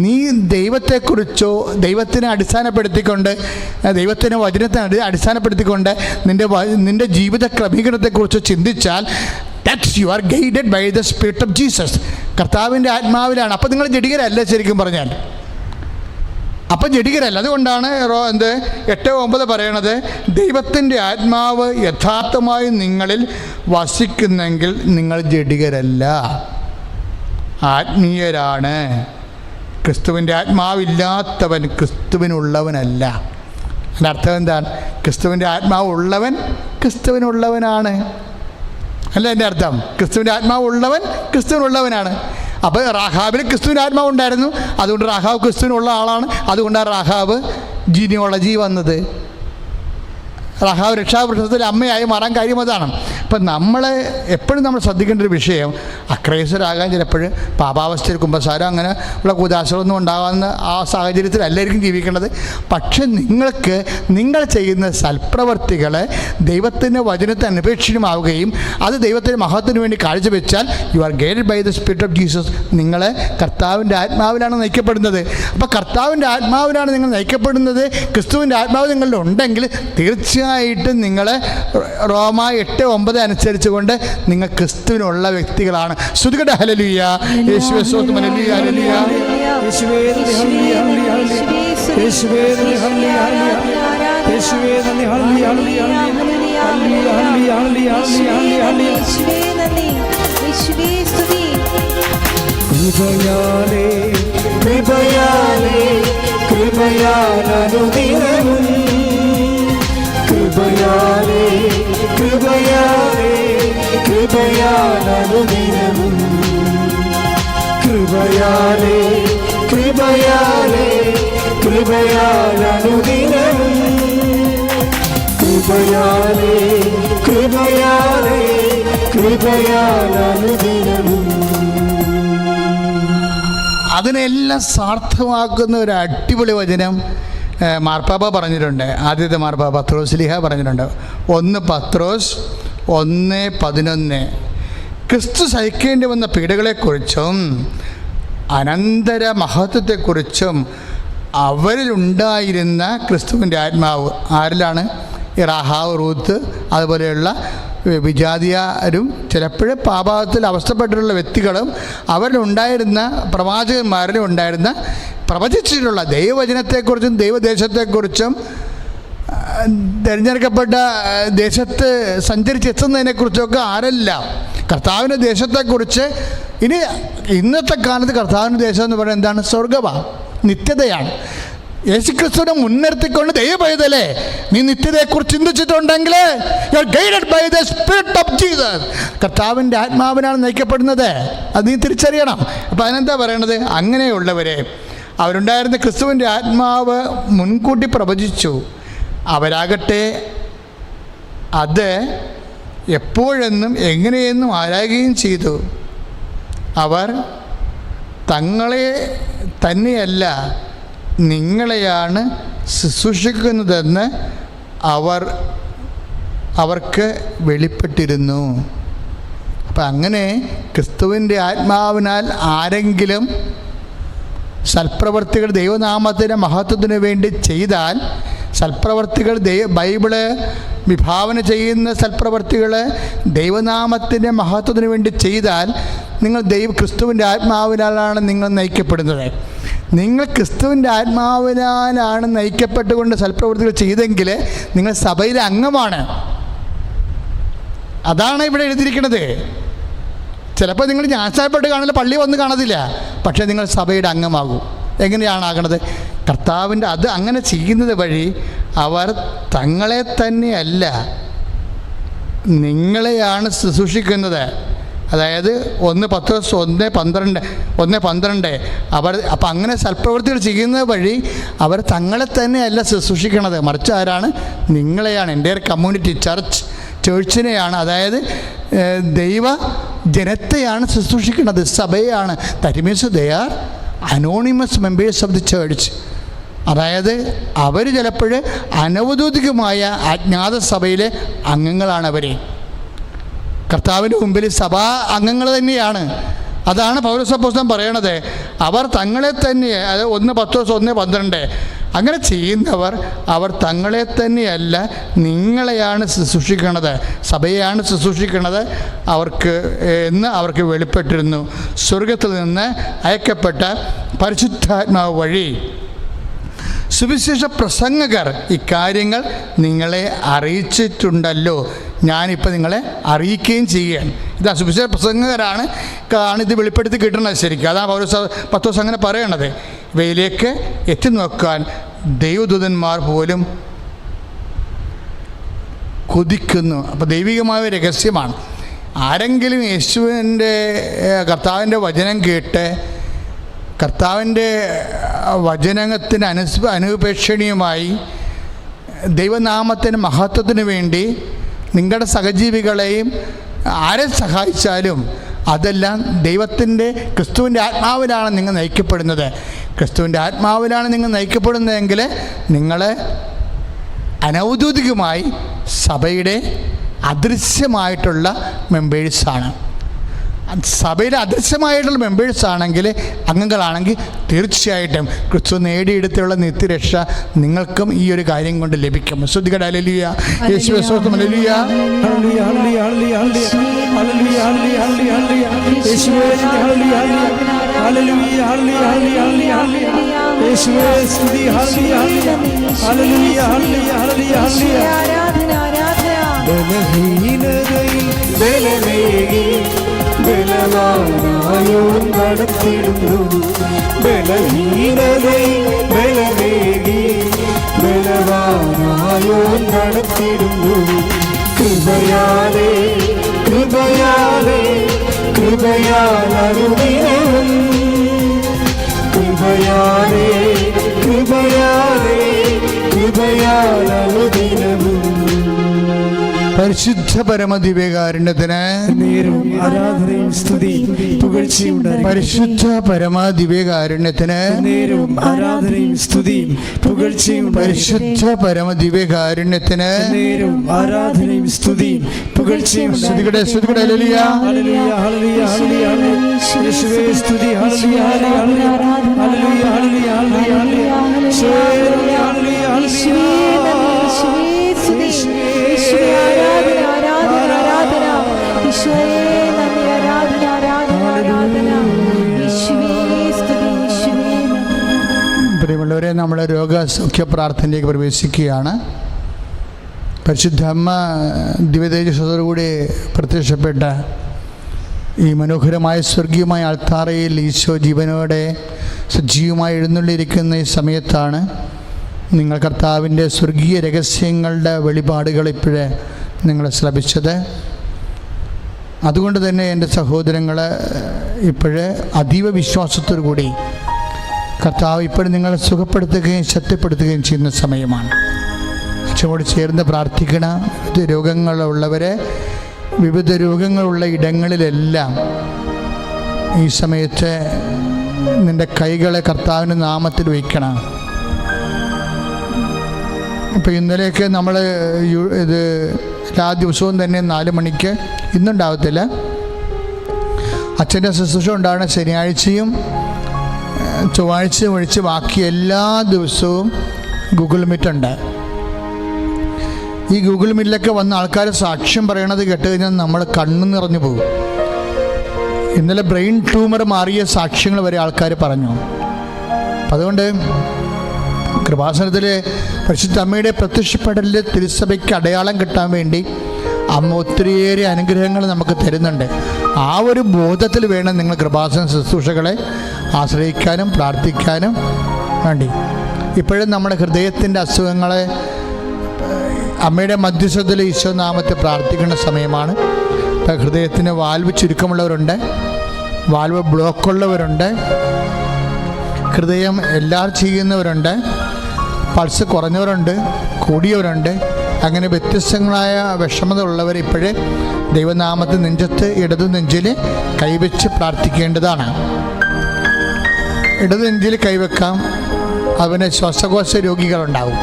നീ ദൈവത്തെക്കുറിച്ചോ ദൈവത്തിനെ അടിസ്ഥാനപ്പെടുത്തിക്കൊണ്ട് ദൈവത്തിൻ്റെ വചനത്തെ അടിസ്ഥാനപ്പെടുത്തിക്കൊണ്ട് നിൻ്റെ ജീവിത ക്രമീകരണത്തെക്കുറിച്ചോ ചിന്തിച്ചാൽ that you are guided by the spirit of Jesus. കർത്താവിൻ്റെ ആത്മാവിലാണ്. അപ്പോൾ നിങ്ങൾ ജഡികരല്ല ശരിക്കും പറഞ്ഞാൽ. അപ്പം ജഡികരല്ല. അതുകൊണ്ടാണ് 8:9 പറയണത്, ദൈവത്തിൻ്റെ ആത്മാവ് യഥാർത്ഥമായി നിങ്ങളിൽ വസിക്കുന്നെങ്കിൽ നിങ്ങൾ ജഡികരല്ല, ആത്മീയരാണ്. ക്രിസ്തുവിൻ്റെ ആത്മാവില്ലാത്തവൻ ക്രിസ്തുവിനുള്ളവനല്ല. അതിൻ്റെ അർത്ഥം എന്താണ്? ക്രിസ്തുവിൻ്റെ ആത്മാവ് ഉള്ളവൻ ക്രിസ്തുവിനുള്ളവനാണ് അല്ല എൻ്റെ അർത്ഥം. ക്രിസ്തുവിൻ്റെ ആത്മാവ് ഉള്ളവൻ ക്രിസ്തുവിനുള്ളവനാണ്. അപ്പോൾ റാഹാബിൽ ക്രിസ്തുവിൻ്റെ ആത്മാവ് ഉണ്ടായിരുന്നു. അതുകൊണ്ട് റാഹാബ് ക്രിസ്തുവിനുള്ള ആളാണ്. അതുകൊണ്ടാണ് റാഹാബ് ജീനിയോളജി വന്നത്. റാഹാബ് രക്ഷാവൃക്ഷത്തിൽ അമ്മയായി മാറാൻ കാര്യം അതാണ്. അപ്പം നമ്മൾ എപ്പോഴും നമ്മൾ ശ്രദ്ധിക്കേണ്ട ഒരു വിഷയം, അക്രൈസ്തരാകാൻ ചിലപ്പോൾ പാപാവസ്ഥയിൽ കുമ്പസാരം അങ്ങനെ ഉള്ള കൂതാശകളൊന്നും ഉണ്ടാകാവുന്ന ആ സാഹചര്യത്തിലല്ലായിരിക്കും ജീവിക്കേണ്ടത്. പക്ഷെ നിങ്ങൾക്ക് നിങ്ങൾ ചെയ്യുന്ന സൽപ്രവർത്തികളെ ദൈവത്തിൻ്റെ വചനത്തെ അനപേക്ഷിതമാവുകയും അത് ദൈവത്തിൻ്റെ മഹത്വത്തിന് വേണ്ടി കാഴ്ചവെച്ചാൽ you are guided by the spirit of Jesus. നിങ്ങൾ കർത്താവിൻ്റെ ആത്മാവിലാണ് നയിക്കപ്പെടുന്നത്. അപ്പോൾ കർത്താവിൻ്റെ ആത്മാവിലാണ് നിങ്ങൾ നയിക്കപ്പെടുന്നത്. ക്രിസ്തുവിൻ്റെ ആത്മാവ് നിങ്ങളുടെ ഉണ്ടെങ്കിൽ തീർച്ചയായിട്ടും നിങ്ങൾ റോമ 8:9 അനുസരിച്ചുകൊണ്ട് നിങ്ങൾ ക്രിസ്തുവിനുള്ള വ്യക്തികളാണ്. ശ്രുതികട ഹല്ലേലൂയ, യേശുവേ സ്തോത്രം, ഹല്ലേലൂയ, ഹല്ലേലൂയ, യേശുവേ നന്ദി, ഹല്ലേലൂയ, യേശുവേ നന്ദി, ഹല്ലേലൂയ, യേശുവേ നന്ദി, ഹല്ലേലൂയ, ഹല്ലേലൂയ, ഹല്ലേലൂയ, യേശുവേ നന്ദി, യേശുവേ സ്തുതി. കൃപയാലേ കൃപയാലേ കൃപയാലനുദിനവും, കൃപയാലേ കൃപയാലേ കൃപയാലനുദിനവും, കൃപയാലേ കൃപയാലേ കൃപയാലനുദിനവും, കൃപയാലേ കൃപയാലേ കൃപയാലനുദിനവും. അതിനെല്ലാം സാർത്ഥമാക്കുന്ന ഒരു അടിപൊളി വചനം മാർപ്പാപ്പ പറഞ്ഞിട്ടുണ്ട്. ആദ്യത്തെ മാർപ്പാപ്പ പത്രോസ്ലീഹ പറഞ്ഞിട്ടുണ്ട്. 1 പത്രോസ് 1:11 ക്രിസ്തു സഹിക്കേണ്ടി വന്ന പീഡകളെക്കുറിച്ചും അനന്തര മഹത്വത്തെക്കുറിച്ചും അവരിലുണ്ടായിരുന്ന ക്രിസ്തുവിൻ്റെ ആത്മാവ്. ആരിലാണ്? ഈ റാഹാവ്, റൂത്ത്, അതുപോലെയുള്ള വിജാതിയരും ചിലപ്പോഴും പാപാവത്തിൽ അവസ്ഥപ്പെട്ടിട്ടുള്ള വ്യക്തികളും അവരിലുണ്ടായിരുന്ന പ്രവാചകന്മാരിലും ഉണ്ടായിരുന്ന പ്രവചിച്ചിട്ടുള്ള ദൈവവചനത്തെക്കുറിച്ചും ദൈവദേശത്തെക്കുറിച്ചും തിരഞ്ഞെടുക്കപ്പെട്ട ദേശത്ത് സഞ്ചരിച്ചെത്തുന്നതിനെക്കുറിച്ചൊക്കെ ആരെല്ലാം കർത്താവിൻ്റെ ദേശത്തെക്കുറിച്ച്. ഇനി ഇന്നത്തെ കാലത്ത് കർത്താവിൻ്റെ ദേശം എന്ന് പറയുന്നത് എന്താണ്? സ്വർഗമാണ്, നിത്യതയാണ്. യേശുക്രിസ്തുവിനെ മുൻനിർത്തിക്കൊണ്ട് ദൈവപൈതലേ, നീ നിത്യതയെക്കുറിച്ച് ചിന്തിച്ചിട്ടുണ്ടെങ്കിൽ you are guided by the spirit of Jesus. കർത്താവിൻ്റെ ആത്മാവിനാണ് നയിക്കപ്പെടുന്നത്. അത് നീ തിരിച്ചറിയണം. അപ്പോൾ അതിനെന്താ പറയണത്? അങ്ങനെയുള്ളവരെ അവരുണ്ടായിരുന്ന ക്രിസ്തുവിൻ്റെ ആത്മാവ് മുൻകൂട്ടി പ്രവചിച്ചു. അവരാകട്ടെ അത് എപ്പോഴെന്നും എങ്ങനെയെന്നും ആരായുകയും ചെയ്തു. അവർ തങ്ങളെ തന്നെയല്ല നിങ്ങളെയാണ് ശുശ്രൂഷിക്കുന്നതെന്ന് അവർക്ക് വെളിപ്പെട്ടിരുന്നു. അപ്പം അങ്ങനെ ക്രിസ്തുവിൻ്റെ ആത്മാവിനാൽ ആരെങ്കിലും സൽപ്രവർത്തികൾ ദൈവനാമത്തിൻ്റെ മഹത്വത്തിന് വേണ്ടി ചെയ്താൽ, സൽപ്രവർത്തികൾ ബൈബിള് വിഭാവന ചെയ്യുന്ന സൽപ്രവർത്തികൾ ദൈവനാമത്തിൻ്റെ മഹത്വത്തിന് വേണ്ടി ചെയ്താൽ നിങ്ങൾ ക്രിസ്തുവിൻ്റെ ആത്മാവിനാലാണ് നിങ്ങൾ നയിക്കപ്പെടുന്നത്. നിങ്ങൾ ക്രിസ്തുവിൻ്റെ ആത്മാവിനാലാണ് നയിക്കപ്പെട്ടുകൊണ്ട് സൽപ്രവൃത്തികൾ ചെയ്തെങ്കിൽ നിങ്ങൾ സഭയിലെ അംഗമാണ്. അതാണ് ഇവിടെ എഴുതിയിരിക്കുന്നത്. ചിലപ്പോൾ നിങ്ങൾ ഞാൻസായപ്പെട്ട് കാണില്ല, പള്ളി വന്ന് കാണത്തില്ല, പക്ഷേ നിങ്ങൾ സഭയുടെ അംഗമാകും. എങ്ങനെയാണ് ആകണത്? കർത്താവിൻ്റെ അത് അങ്ങനെ ചെയ്യുന്നത് വഴി അവർ തങ്ങളെ തന്നെയല്ല നിങ്ങളെയാണ് ശുശ്രൂഷിക്കുന്നത്. അതായത് 1 പത്രോസ് 1:12 അവർ അപ്പം അങ്ങനെ സൽപ്രവൃത്തികൾ ചെയ്യുന്നത് വഴി അവർ തങ്ങളെ തന്നെയല്ല ശുശ്രൂഷിക്കണത്, മറിച്ച് ആരാണ്? നിങ്ങളെയാണ്. എൻ്റെ കമ്മ്യൂണിറ്റി ചേർച്ചിനെയാണ്, അതായത് ദൈവ ജനത്തെയാണ് ശുശ്രൂഷിക്കുന്നത്, സഭയാണ്. That means they are anonymous members of the church. അതായത് അവർ ചിലപ്പോൾ അനൗദ്യോഗികമായ അജ്ഞാത സഭയിലെ അംഗങ്ങളാണ്. അവർ കർത്താവിൻ്റെ മുമ്പിൽ സഭാ അംഗങ്ങൾ തന്നെയാണ്. അതാണ് പൗലോസ് അപ്പോസ്തലൻ പറയണത്. അവർ തങ്ങളെ തന്നെ, അത് 1 പത്രോസ് 1:12 അങ്ങനെ ചെയ്യുന്നവർ അവർ തങ്ങളെ തന്നെയല്ല നിങ്ങളെയാണ് ശുശ്രൂഷിക്കുന്നത്, സഭയെയാണ് ശുശ്രൂഷിക്കുന്നത് എന്ന് അവർക്ക് വെളിപ്പെട്ടിരുന്നു. സ്വർഗത്തിൽ നിന്ന് അയക്കപ്പെട്ട പരിശുദ്ധാത്മാവ് വഴി സുവിശേഷ പ്രസംഗകർ ഇക്കാര്യങ്ങൾ നിങ്ങളെ അറിയിച്ചിട്ടുണ്ടല്ലോ. ഞാനിപ്പോൾ നിങ്ങളെ അറിയിക്കുകയും ചെയ്യുകയാണ്. ഇതാ സുവിശേഷ പ്രസംഗകരാണ് ഇത് വെളിപ്പെടുത്തി കിട്ടുന്നത്. ശരിക്കും അതാണ് പത്രോസ് അങ്ങനെ പറയണത്. ഇവയിലേക്ക് എത്തി നോക്കാൻ ദൈവദൂതന്മാർ പോലും കൊതിക്കുന്നു. അപ്പോൾ ദൈവികമായ രഹസ്യമാണ്. ആരെങ്കിലും യേശുവിൻ്റെ കർത്താവിൻ്റെ വചനം കേട്ട് കർത്താവിൻ്റെ വചനത്തിന് അനുപേക്ഷണീയമായി ദൈവനാമത്തിന് മഹത്വത്തിന് വേണ്ടി നിങ്ങളുടെ സഹജീവികളെയും ആരെ സഹായിച്ചാലും അതെല്ലാം ദൈവത്തിൻ്റെ ക്രിസ്തുവിൻ്റെ ആത്മാവിലാണ് നിങ്ങൾ നയിക്കപ്പെടുന്നത്. ക്രിസ്തുവിൻ്റെ ആത്മാവിലാണ് നിങ്ങൾ നയിക്കപ്പെടുന്നതെങ്കിൽ നിങ്ങൾ അനൗദ്യോഗികമായി സഭയുടെ അദൃശ്യമായിട്ടുള്ള മെമ്പേഴ്സാണ്. സഭയുടെ അദൃശ്യമായിട്ടുള്ള മെമ്പേഴ്സ് ആണെങ്കിൽ, അംഗങ്ങളാണെങ്കിൽ തീർച്ചയായിട്ടും ക്രിസ്തു നേടിയെടുത്തുള്ള നിത്യരക്ഷ നിങ്ങൾക്കും ഈ ഒരു കാര്യം കൊണ്ട് ലഭിക്കും. ശ്രദ്ധിക്കട്ടെ. ഹല്ലേലൂയ. യേശുവേ സ്തോത്രം. Hallelujah. Hallelujah. Hallelujah. Hallelujah. Hallelujah. Hallelujah. യേശുവേ ഹല്ലേലൂയ. ഹല്ലേലൂയ. ഹല്ലേലൂയ. യേശുവേ സ്തുതി. ഹല്ലേലൂയ. ഹല്ലേലൂയ. ഹല്ലേലൂയ. ഹല്ലേലൂയ. ആരാധന ആരാധന. ബലഹീനതയിൽ ബലമേകി ബലവാനായോ നടത്തിടുന്നു. ബലഹീനതയിൽ ബലമേകി ബലവാനായോ നടത്തിടുന്നു. കൃപയാലേ കൃപയാലേ കൃപയാലനുദിനവും കൃപയാലേ കൃപയാലേ കൃപയാലനുദിനവും. പരിശുദ്ധ പരമദിവ്യകാരുണ്യത്തിന് ആരാധനയും സ്തുതിയും പുകഴ്ചയും. പരിശുദ്ധ പരമദിവ്യകാരുണ്യത്തിന് ആരാധനയും സ്തുതിയും പുകഴ്ചയും. പരിശുദ്ധ പരമദിവ്യകാരുണ്യത്തിന് ആരാധനയും സ്തുതിയും പുകഴ്ചയും. സ്തുതിക്കട്ടെ. സ്തുതിക്കട്ടെ. ഹല്ലേലൂയ. ഹല്ലേലൂയ. ഹല്ലേലൂയ. ഹല്ലേലൂയ. യേശുവേ സ്തുതി. Hallelujah. Hallelujah. Hallelujah. Hallelujah. Hallelujah. Hallelujah. പ്രിയമുള്ളവരെ, നമ്മൾ രോഗസൗഖ്യ പ്രാർത്ഥനയിലേക്ക് പ്രവേശിക്കുകയാണ്. പരിശുദ്ധ അമ്മ ദിവ്യതേജസ്സോടുകൂടി പ്രത്യക്ഷപ്പെട്ട ഈ മനോഹരമായ സ്വർഗീയമായ അൾത്താറയിൽ ഈശോ ജീവനോടെ സജീവമായി എഴുന്നള്ളിയിരിക്കുന്ന ഈ സമയത്താണ് നിങ്ങൾ കർത്താവിൻ്റെ സ്വർഗീയ രഹസ്യങ്ങളുടെ വെളിപാടുകൾ ഇപ്പോഴേ നിങ്ങളെ ശ്രമിച്ചത്. അതുകൊണ്ട് തന്നെ എൻ്റെ സഹോദരങ്ങൾ ഇപ്പോഴേ അതീവ വിശ്വാസത്തോടു കൂടി കർത്താവ് ഇപ്പോഴും നിങ്ങളെ സുഖപ്പെടുത്തുകയും ശക്തിപ്പെടുത്തുകയും ചെയ്യുന്ന സമയമാണ്. അച്ഛനോട് ചേർന്ന് പ്രാർത്ഥിക്കണം. വിവിധ രോഗങ്ങളുള്ള ഇടങ്ങളിലെല്ലാം ഈ സമയത്ത് നിൻ്റെ കൈകളെ കർത്താവിൻ്റെ നാമത്തിൽ വയ്ക്കണം. അപ്പോൾ ഇന്നലെയൊക്കെ നമ്മൾ ഇത് എല്ലാ ദിവസവും തന്നെ 4 മണിക്ക്, ഇന്നുണ്ടാവത്തില്ല, അച്ഛൻ്റെ ശുശ്രൂഷ ഉണ്ടാകുന്ന ശനിയാഴ്ചയും ചൊവ്വാഴ്ചയും ഒഴിച്ച് ബാക്കി എല്ലാ ദിവസവും ഗൂഗിൾ മീറ്റ് ഉണ്ട്. ഈ ഗൂഗിൾ മീറ്റിലൊക്കെ വന്ന ആൾക്കാർ സാക്ഷ്യം പറയണത് കേട്ട് കഴിഞ്ഞാൽ നമ്മൾ കണ്ണു നിറഞ്ഞു പോകും. ഇന്നലെ ബ്രെയിൻ ട്യൂമർ മാറിയ സാക്ഷ്യങ്ങൾ വരെ ആൾക്കാർ പറഞ്ഞു. അതുകൊണ്ട് കൃപാസനത്തിൽ പരിശുദ്ധ അമ്മയുടെ പ്രത്യക്ഷപ്പെടലിൽ തിരുസഭയ്ക്ക് അടയാളം കിട്ടാൻ വേണ്ടി അമ്മ ഒത്തിരിയേറെ അനുഗ്രഹങ്ങൾ നമുക്ക് തരുന്നുണ്ട്. ആ ഒരു ബോധത്തിൽ വേണം നിങ്ങൾ കൃപാസന ശുശ്രൂഷകളെ ആശ്രയിക്കാനും പ്രാർത്ഥിക്കാനും വേണ്ടി. ഇപ്പോഴും നമ്മുടെ ഹൃദയത്തിൻ്റെ അസുഖങ്ങളെ അമ്മയുടെ മധ്യസ്ഥതയിൽ ഈശോ നാമത്തെ പ്രാർത്ഥിക്കേണ്ട സമയമാണ്. ഹൃദയത്തിന് വാൽവ് ചുരുക്കമുള്ളവരുണ്ട്, വാൽവ് ബ്ലോക്കുള്ളവരുണ്ട്, ഹൃദയം എല്ലാവരും ചെയ്യുന്നവരുണ്ട്, പൾസ് കുറഞ്ഞവരുണ്ട്, കൂടിയവരുണ്ട്. അങ്ങനെ വ്യത്യസ്തങ്ങളായ വിഷമത ഉള്ളവർ ഇപ്പോഴേ ദൈവനാമത്തെ നെഞ്ചത്ത് ഇടതു നെഞ്ചിൽ കൈവച്ച് പ്രാർത്ഥിക്കേണ്ടതാണ്. ഇടതു നെഞ്ചിൽ കൈവെക്കാം. അവന് ശ്വാസകോശ രോഗികളുണ്ടാവും,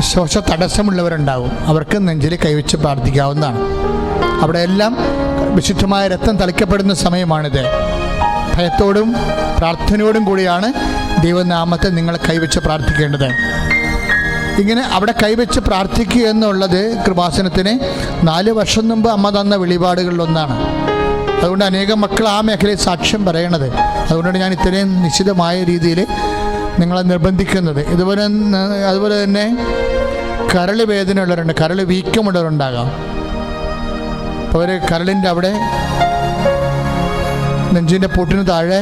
ശ്വാസ തടസ്സമുള്ളവരുണ്ടാവും. അവർക്ക് നെഞ്ചിൽ കൈവച്ച് പ്രാർത്ഥിക്കാവുന്നതാണ്. അവിടെ എല്ലാം വിശുദ്ധമായ രക്തം തളിക്കപ്പെടുന്ന സമയമാണിത്. ഭയത്തോടും പ്രാർത്ഥനയോടും കൂടിയാണ് ദൈവനാമത്തെ നിങ്ങൾ കൈവച്ച് പ്രാർത്ഥിക്കേണ്ടത്. ഇങ്ങനെ അവിടെ കൈവച്ച് പ്രാർത്ഥിക്കുക എന്നുള്ളത് കൃപാസനത്തിന് 4 വർഷം മുമ്പ് അമ്മ തന്ന വെളിപാടുകളിലൊന്നാണ്. അതുകൊണ്ട് അനേകം മക്കൾ ആ മേഖലയിൽ സാക്ഷ്യം പറയണത്. അതുകൊണ്ടാണ് ഞാൻ ഇത്രയും നിശ്ചിതമായ രീതിയിൽ നിങ്ങളെ നിർബന്ധിക്കുന്നത്. അതുപോലെ തന്നെ കരൾ വേദന ഉള്ളവരുണ്ട്, കരൾ വീക്കമുള്ളവരുണ്ടാകാം. അപ്പോൾ അവർ കരളിൻ്റെ അവിടെ നെഞ്ചിൻ്റെ പൊട്ടിന് താഴെ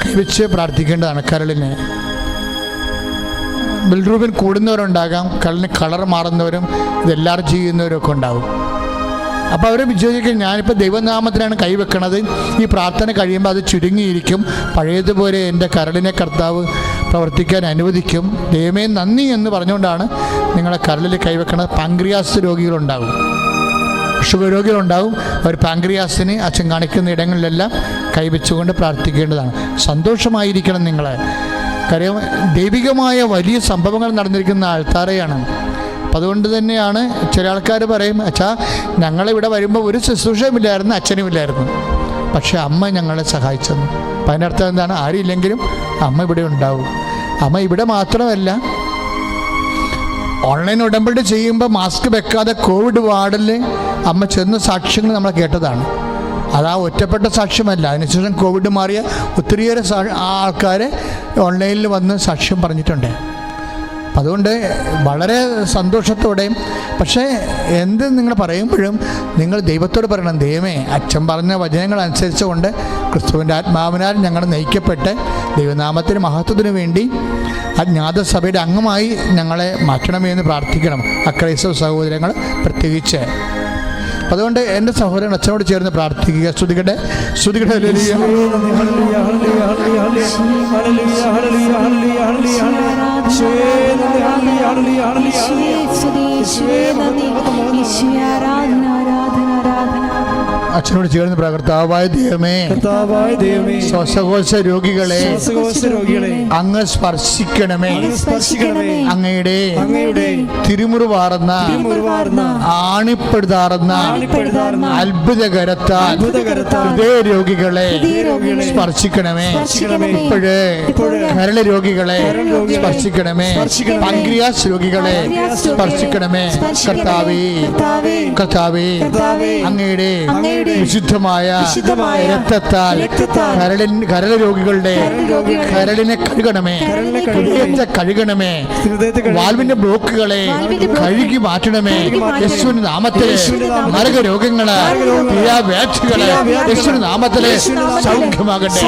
കൈവച്ച് പ്രാർത്ഥിക്കേണ്ടതാണ്. കരളിനെ ബിൽറൂബിൻ കൂടുന്നവരുണ്ടാകാം, കരളിന് കളർ മാറുന്നവരും ഇതെല്ലാവരും ചെയ്യുന്നവരൊക്കെ ഉണ്ടാവും. അപ്പോൾ അവർ വിചാരിക്കും ഞാനിപ്പോൾ ദൈവനാമത്തിനാണ് കൈവെക്കണത്, ഈ പ്രാർത്ഥന കഴിയുമ്പോൾ അത് ചുരുങ്ങിയിരിക്കും, പഴയതുപോലെ എൻ്റെ കരളിനെ കർത്താവ് പ്രവർത്തിക്കാൻ അനുവദിക്കും, ദൈവമേ നന്ദി എന്ന് പറഞ്ഞുകൊണ്ടാണ് നിങ്ങളെ കരളിൽ കൈവെക്കണത്. Pancreas രോഗികളുണ്ടാകും, sugar രോഗികളുണ്ടാകും. അവർ പാങ്ക്രിയാസിന് അച്ഛൻ കാണിക്കുന്ന ഇടങ്ങളിലെല്ലാം കൈവച്ചുകൊണ്ട് പ്രാർത്ഥിക്കേണ്ടതാണ്. സന്തോഷമായിരിക്കണം നിങ്ങൾ. കാര്യം ദൈവികമായ വലിയ സംഭവങ്ങൾ നടന്നിരിക്കുന്ന ആൾക്കാരെയാണ്. അപ്പം അതുകൊണ്ട് തന്നെയാണ് ചില ആൾക്കാർ പറയും, അച്ഛാ ഞങ്ങളിവിടെ വരുമ്പോൾ ഒരു ശുശ്രൂഷയുമില്ലായിരുന്നു, അച്ഛനുമില്ലായിരുന്നു, പക്ഷേ അമ്മ ഞങ്ങളെ സഹായിച്ചെന്ന്. അപ്പം അതിനർത്ഥം എന്താണ്? ആരില്ലെങ്കിലും അമ്മ ഇവിടെ ഉണ്ടാവും. അമ്മ ഇവിടെ മാത്രമല്ല, ഓൺലൈൻ ഉടമ്പടി ചെയ്യുമ്പോൾ മാസ്ക് വെക്കാതെ കോവിഡ് വാർഡിൽ അമ്മ ചെന്ന സാക്ഷ്യങ്ങൾ നമ്മൾ കേട്ടതാണ്. അതാ ഒറ്റപ്പെട്ട സാക്ഷ്യമല്ല, അതിനുശേഷം കോവിഡ് മാറിയ ഒത്തിരിയേറെ ആൾക്കാർ ഓൺലൈനിൽ വന്ന് സാക്ഷ്യം പറഞ്ഞിട്ടുണ്ട്. അതുകൊണ്ട് വളരെ സന്തോഷത്തോടെയും, പക്ഷേ എന്ത് നിങ്ങൾ പറയുമ്പോഴും നിങ്ങൾ ദൈവത്തോട് പറയണം, ദൈവമേ അച്ഛൻ പറഞ്ഞ വചനങ്ങൾ അനുസരിച്ചുകൊണ്ട് ക്രിസ്തുവിൻ്റെ ആത്മാവിനാൽ ഞങ്ങൾ നയിക്കപ്പെട്ട് ദൈവനാമത്തിന് മഹത്വത്തിന് വേണ്ടി അജ്ഞാതസഭയുടെ അംഗമായി ഞങ്ങളെ മാറ്റണമേ എന്ന് പ്രാർത്ഥിക്കണം, അക്രൈസ്തവ സഹോദരങ്ങൾ പ്രത്യേകിച്ച്. അതുകൊണ്ട് എൻ്റെ സഹോദരൻ അച്ഛനോട് ചേർന്ന് പ്രാർത്ഥിക്കുക. സ്തുതികട്ടെ, സ്തുതികട്ടെ. അച്ഛനോട് ചേർന്ന് കർത്താവായ ദൈവമേ, ശ്വാസകോശ രോഗികളെ അങ്ങ് സ്പർശിക്കണമേ. അങ്ങയുടെ തിരുമുറിവാർന്ന ആണിപ്പെടുതാർന്ന അത്ഭുതകരത്താൽ ഹൃദയ രോഗികളെ സ്പർശിക്കണമേ. ഇപ്പോഴേ കരള് രോഗികളെ സ്പർശിക്കണമേ. പാങ്ക്രിയാസ് രോഗികളെ സ്പർശിക്കണമേ. കർത്താവേ, കർത്താവേ, അങ്ങയുടെ വിശുദ്ധമായ രക്തത്താൽ കരള് രോഗികളുടെ കരളിനെ കഴുകണമേ, ഹൃദയത്തെ കഴുകണമേ, വാൽവിന്റെ ബ്ലോക്കുകളെ കഴുകി മാറ്റണമേ. യേശുവിന്റെ നാമത്തിലെ മാരക രോഗങ്ങള്, വ്യാധികള് യേശുവിന്റെ നാമത്തിലെ സൗഖ്യമാകട്ടെ.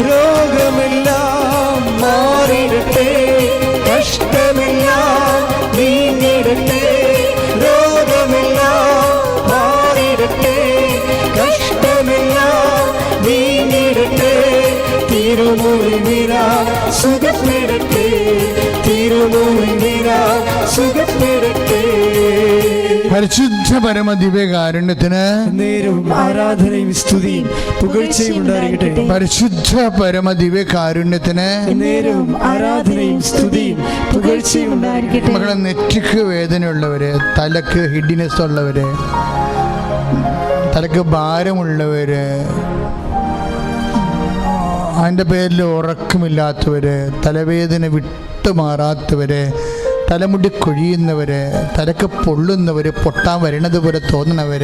രോഗമെല്ലാം മാറിയിടട്ടെ, കഷ്ടമെല്ലാം നീങ്ങിടട്ടെ. രോഗമെല്ലാം മാറിയിടട്ടെ, കഷ്ടമെല്ലാം നീങ്ങിടട്ടെ. തിരുമുറിവിര സുഖപ്പെടട്ടെ, തിരുമുറിവിര സുഖപ്പെടട്ടെ. പരിശുദ്ധ പരമ ദിവ്യകാരുണ്യത്തിന് നേരവും ആരാധനയും സ്തുതിയും പുകഴ്ചയും ഉണ്ടായിരിക്കട്ടെ. പരിശുദ്ധ പരമ ദിവ്യകാരുണ്യത്തിന് നേരവും ആരാധനയും സ്തുതിയും പുകഴ്ചയും ഉണ്ടായിരിക്കട്ടെ. മക്കളെ, നെറ്റിക്ക് വേദനയുള്ളവര്, തലക്ക് ഹിഡിനെസ് ഉള്ളവര്, തലക്ക് ഭാരമുള്ളവര്, അതിൻ്റെ പേരിൽ ഉറക്കമില്ലാത്തവര്, തലവേദന വിട്ടുമാറാത്തവര്, തലമുടി കൊഴിയുന്നവർ, തലക്ക് പൊള്ളുന്നവർ, പൊട്ടാൻ വരണത് പോലെ തോന്നുന്നവർ,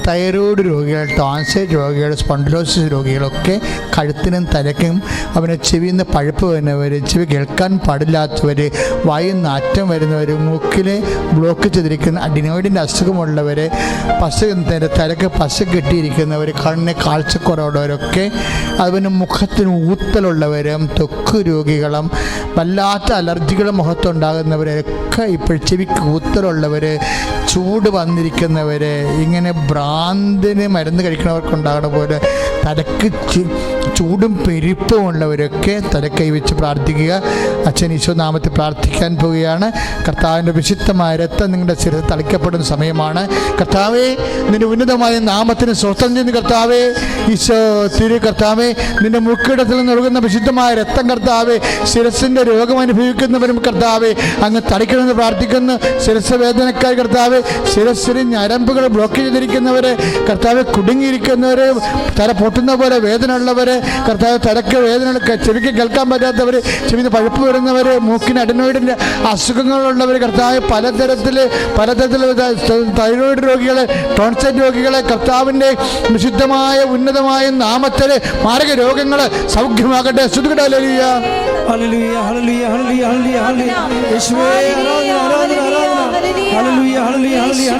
തൈറോയ്ഡ് രോഗികൾ, ടോൺസൈറ്റ് രോഗികൾ, സ്പോണ്ടിലോസിസ് രോഗികളൊക്കെ കഴുത്തിനും തലയ്ക്കും അവനെ ചെവിയിൽ നിന്ന് പഴുപ്പ് വരുന്നവർ, ചെവി കേൾക്കാൻ പാടില്ലാത്തവർ, വായിൽ നാറ്റം വരുന്നവർ, മൂക്കിൽ ബ്ലോക്ക് ചെയ്തിരിക്കുന്ന അഡിനോയിഡിൻ്റെ അസുഖമുള്ളവർ, തലയ്ക്ക് പശ കെട്ടിയിരിക്കുന്നവർ, കണ്ണിന് കാഴ്ചക്കുറവുള്ളവരൊക്കെ, അതുപോലെ മുഖത്തിന് ഊത്തലുള്ളവരും, ത്വക്ക് രോഗികളും, വല്ലാത്ത അലർജികളും മുഖത്തുണ്ടാകുന്നവരൊക്കെ ഇപ്പോൾ ചെവിക്ക് ഊത്തലുള്ളവർ, ചൂട് വന്നിരിക്കുന്നവർ, ഇങ്ങനെ ഭ്രാന്തിന് മരുന്ന് കഴിക്കുന്നവർക്കുണ്ടാകുന്ന പോലെ തലക്ക് ചൂടും പെരുപ്പും ഉള്ളവരൊക്കെ തലക്കൈ വെച്ച് പ്രാർത്ഥിക്കുക. അച്ഛൻ ഈശോ നാമത്തിൽ പ്രാർത്ഥിക്കാൻ പോവുകയാണ്. കർത്താവിൻ്റെ വിശുദ്ധമായ രക്തം നിങ്ങളുടെ ശിരത്തിൽ തളിക്കപ്പെടുന്ന സമയമാണ്. കർത്താവേ, നിന്റെ ഉന്നതമായ നാമത്തിന് സ്വസ്ഥം ചെയ്യുന്ന കർത്താവേ, ഈശോ തിരു കർത്താവേ, നിന്റെ മുക്കിടത്തിൽ നിന്ന് ഒഴുകുന്ന വിശുദ്ധമായ രക്തം കർത്താവേ, ശിരസിൻ്റെ രോഗം അനുഭവിക്കുന്നവരും കർത്താവേ അങ്ങ് തളിക്കണമെന്ന് പ്രാർത്ഥിക്കുന്നു. ശിരസ് വേദനക്കാർ കർത്താവേ, ശിരസ്സിന് ഞരമ്പുകൾ ബ്ലോക്ക് ചെയ്തിരിക്കുന്നവരെ കർത്താവെ, കുടുങ്ങിയിരിക്കുന്നവർ, തല പൊട്ടുന്ന പോലെ വേദന ഉള്ളവർ കർത്താവ്, തലക്ക് വേദന, ചെവിക്ക് കേൾക്കാൻ പറ്റാത്തവർ, ചെവിന് പഴുപ്പ് വരുന്നവർ, മൂക്കിന് അഡിനോയിഡിൻ്റെ അസുഖങ്ങളുള്ളവർ കർത്താവ്, പലതരത്തിൽ തൈറോയിഡ് രോഗികളെ, ടോൺസൈറ്റ് രോഗികളെ കർത്താവിൻ്റെ വിശുദ്ധമായ ഉന്നതമായ നാമത്തിൽ മാരക രോഗങ്ങൾ സൗഖ്യമാകട്ടെ. സ്തുതിക്കട്ടെ. Hallelujah, hallelujah, hallelujah, hallelujah, hallelujah. യേശുവേ ആരാധന, ഹല്ലേലൂയ, ഹല്ലേലൂയ, ഹല്ലേലൂയ.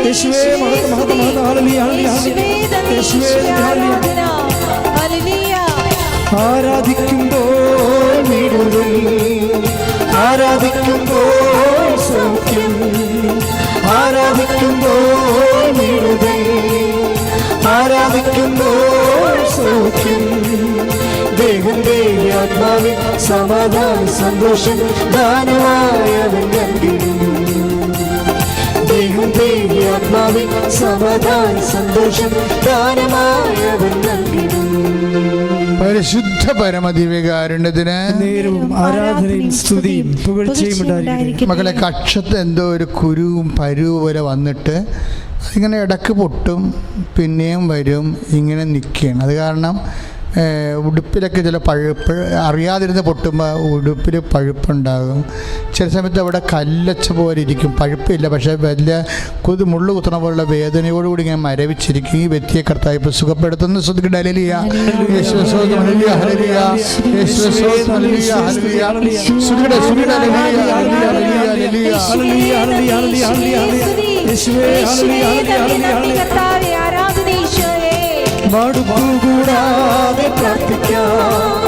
യേശുവേ മഹത്വം, മഹത്വം, ഹല്ലേലൂയ, ഹല്ലേലൂയ. യേശുവേ ഹല്ലേലൂയ. ആരാധിക്കുമ്പോൾ വിടുതൽ, ആരാധിക്കുമ്പോൾ സൗഖ്യം, ആരാധിക്കുമ്പോൾ വിടുതൽ, ആരാധിക്കുമ്പോൾ സൗഖ്യം. ദേഹം ദേഹി ആത്മാവിൽ സമാധാന സന്തോഷം ദാനമായവൻ നൽകിടുന്നു. ദേഹം ദേഹി ആത്മാവിൽ സമാധാന സന്തോഷം ദാനമായവൻ നൽകിടുന്നു. പരിശുദ്ധ പരമദിവ്യകാരുണ്യത്തിന് നേരവും ആരാധനയും സ്തുതിയും പുകഴ്ചയും ഉണ്ടായിരിക്കട്ടെ. മകളെ കക്ഷത്ത് എന്തോ ഒരു കുരുവും പരുവും പോലെ വന്നിട്ട് അതിങ്ങനെ ഇടക്ക് പൊട്ടും, പിന്നെയും വരും, ഇങ്ങനെ നിൽക്കുകയാണ്. അത് കാരണം ഉടുപ്പിലൊക്കെ ചില പഴുപ്പ് അറിയാതിരുന്ന് പൊട്ടുമ്പോൾ ഉടുപ്പിൽ പഴുപ്പുണ്ടാകും. ചില സമയത്ത് അവിടെ കല്ലച്ച പോലെ ഇരിക്കും, പഴുപ്പില്ല, പക്ഷേ വലിയ മുള്ളു കുത്തണ പോലുള്ള വേദനയോടുകൂടി ഇങ്ങനെ മരവിച്ചിരിക്കും. ഈ വ്യക്തിയെ കർത്താവ് ഇപ്പോൾ സുഖപ്പെടുത്തുന്നു. ശ്രദ്ധിക്കട്ടെ. ഹല്ലേലൂയ, യേശുവേ സ്തോത്രം, ഹല്ലേലൂയ, ഹല്ലേലൂയ, യേശുവേ സ്തോത്രം, ഹല്ലേലൂയ, ഹല്ലേലൂയ. ശ്രദ്ധിക്കട്ടെ, ശ്രദ്ധിക്കട്ടെ. Hallelujah, hallelujah, hallelujah, hallelujah, hallelujah. യേശുവേ ഹല്ലേലൂയ, ഹല്ലേലൂയ, ഹല്ലേലൂയ. മടുപ്പുകൂടാതെ പ്രാർത്ഥിക്കാം,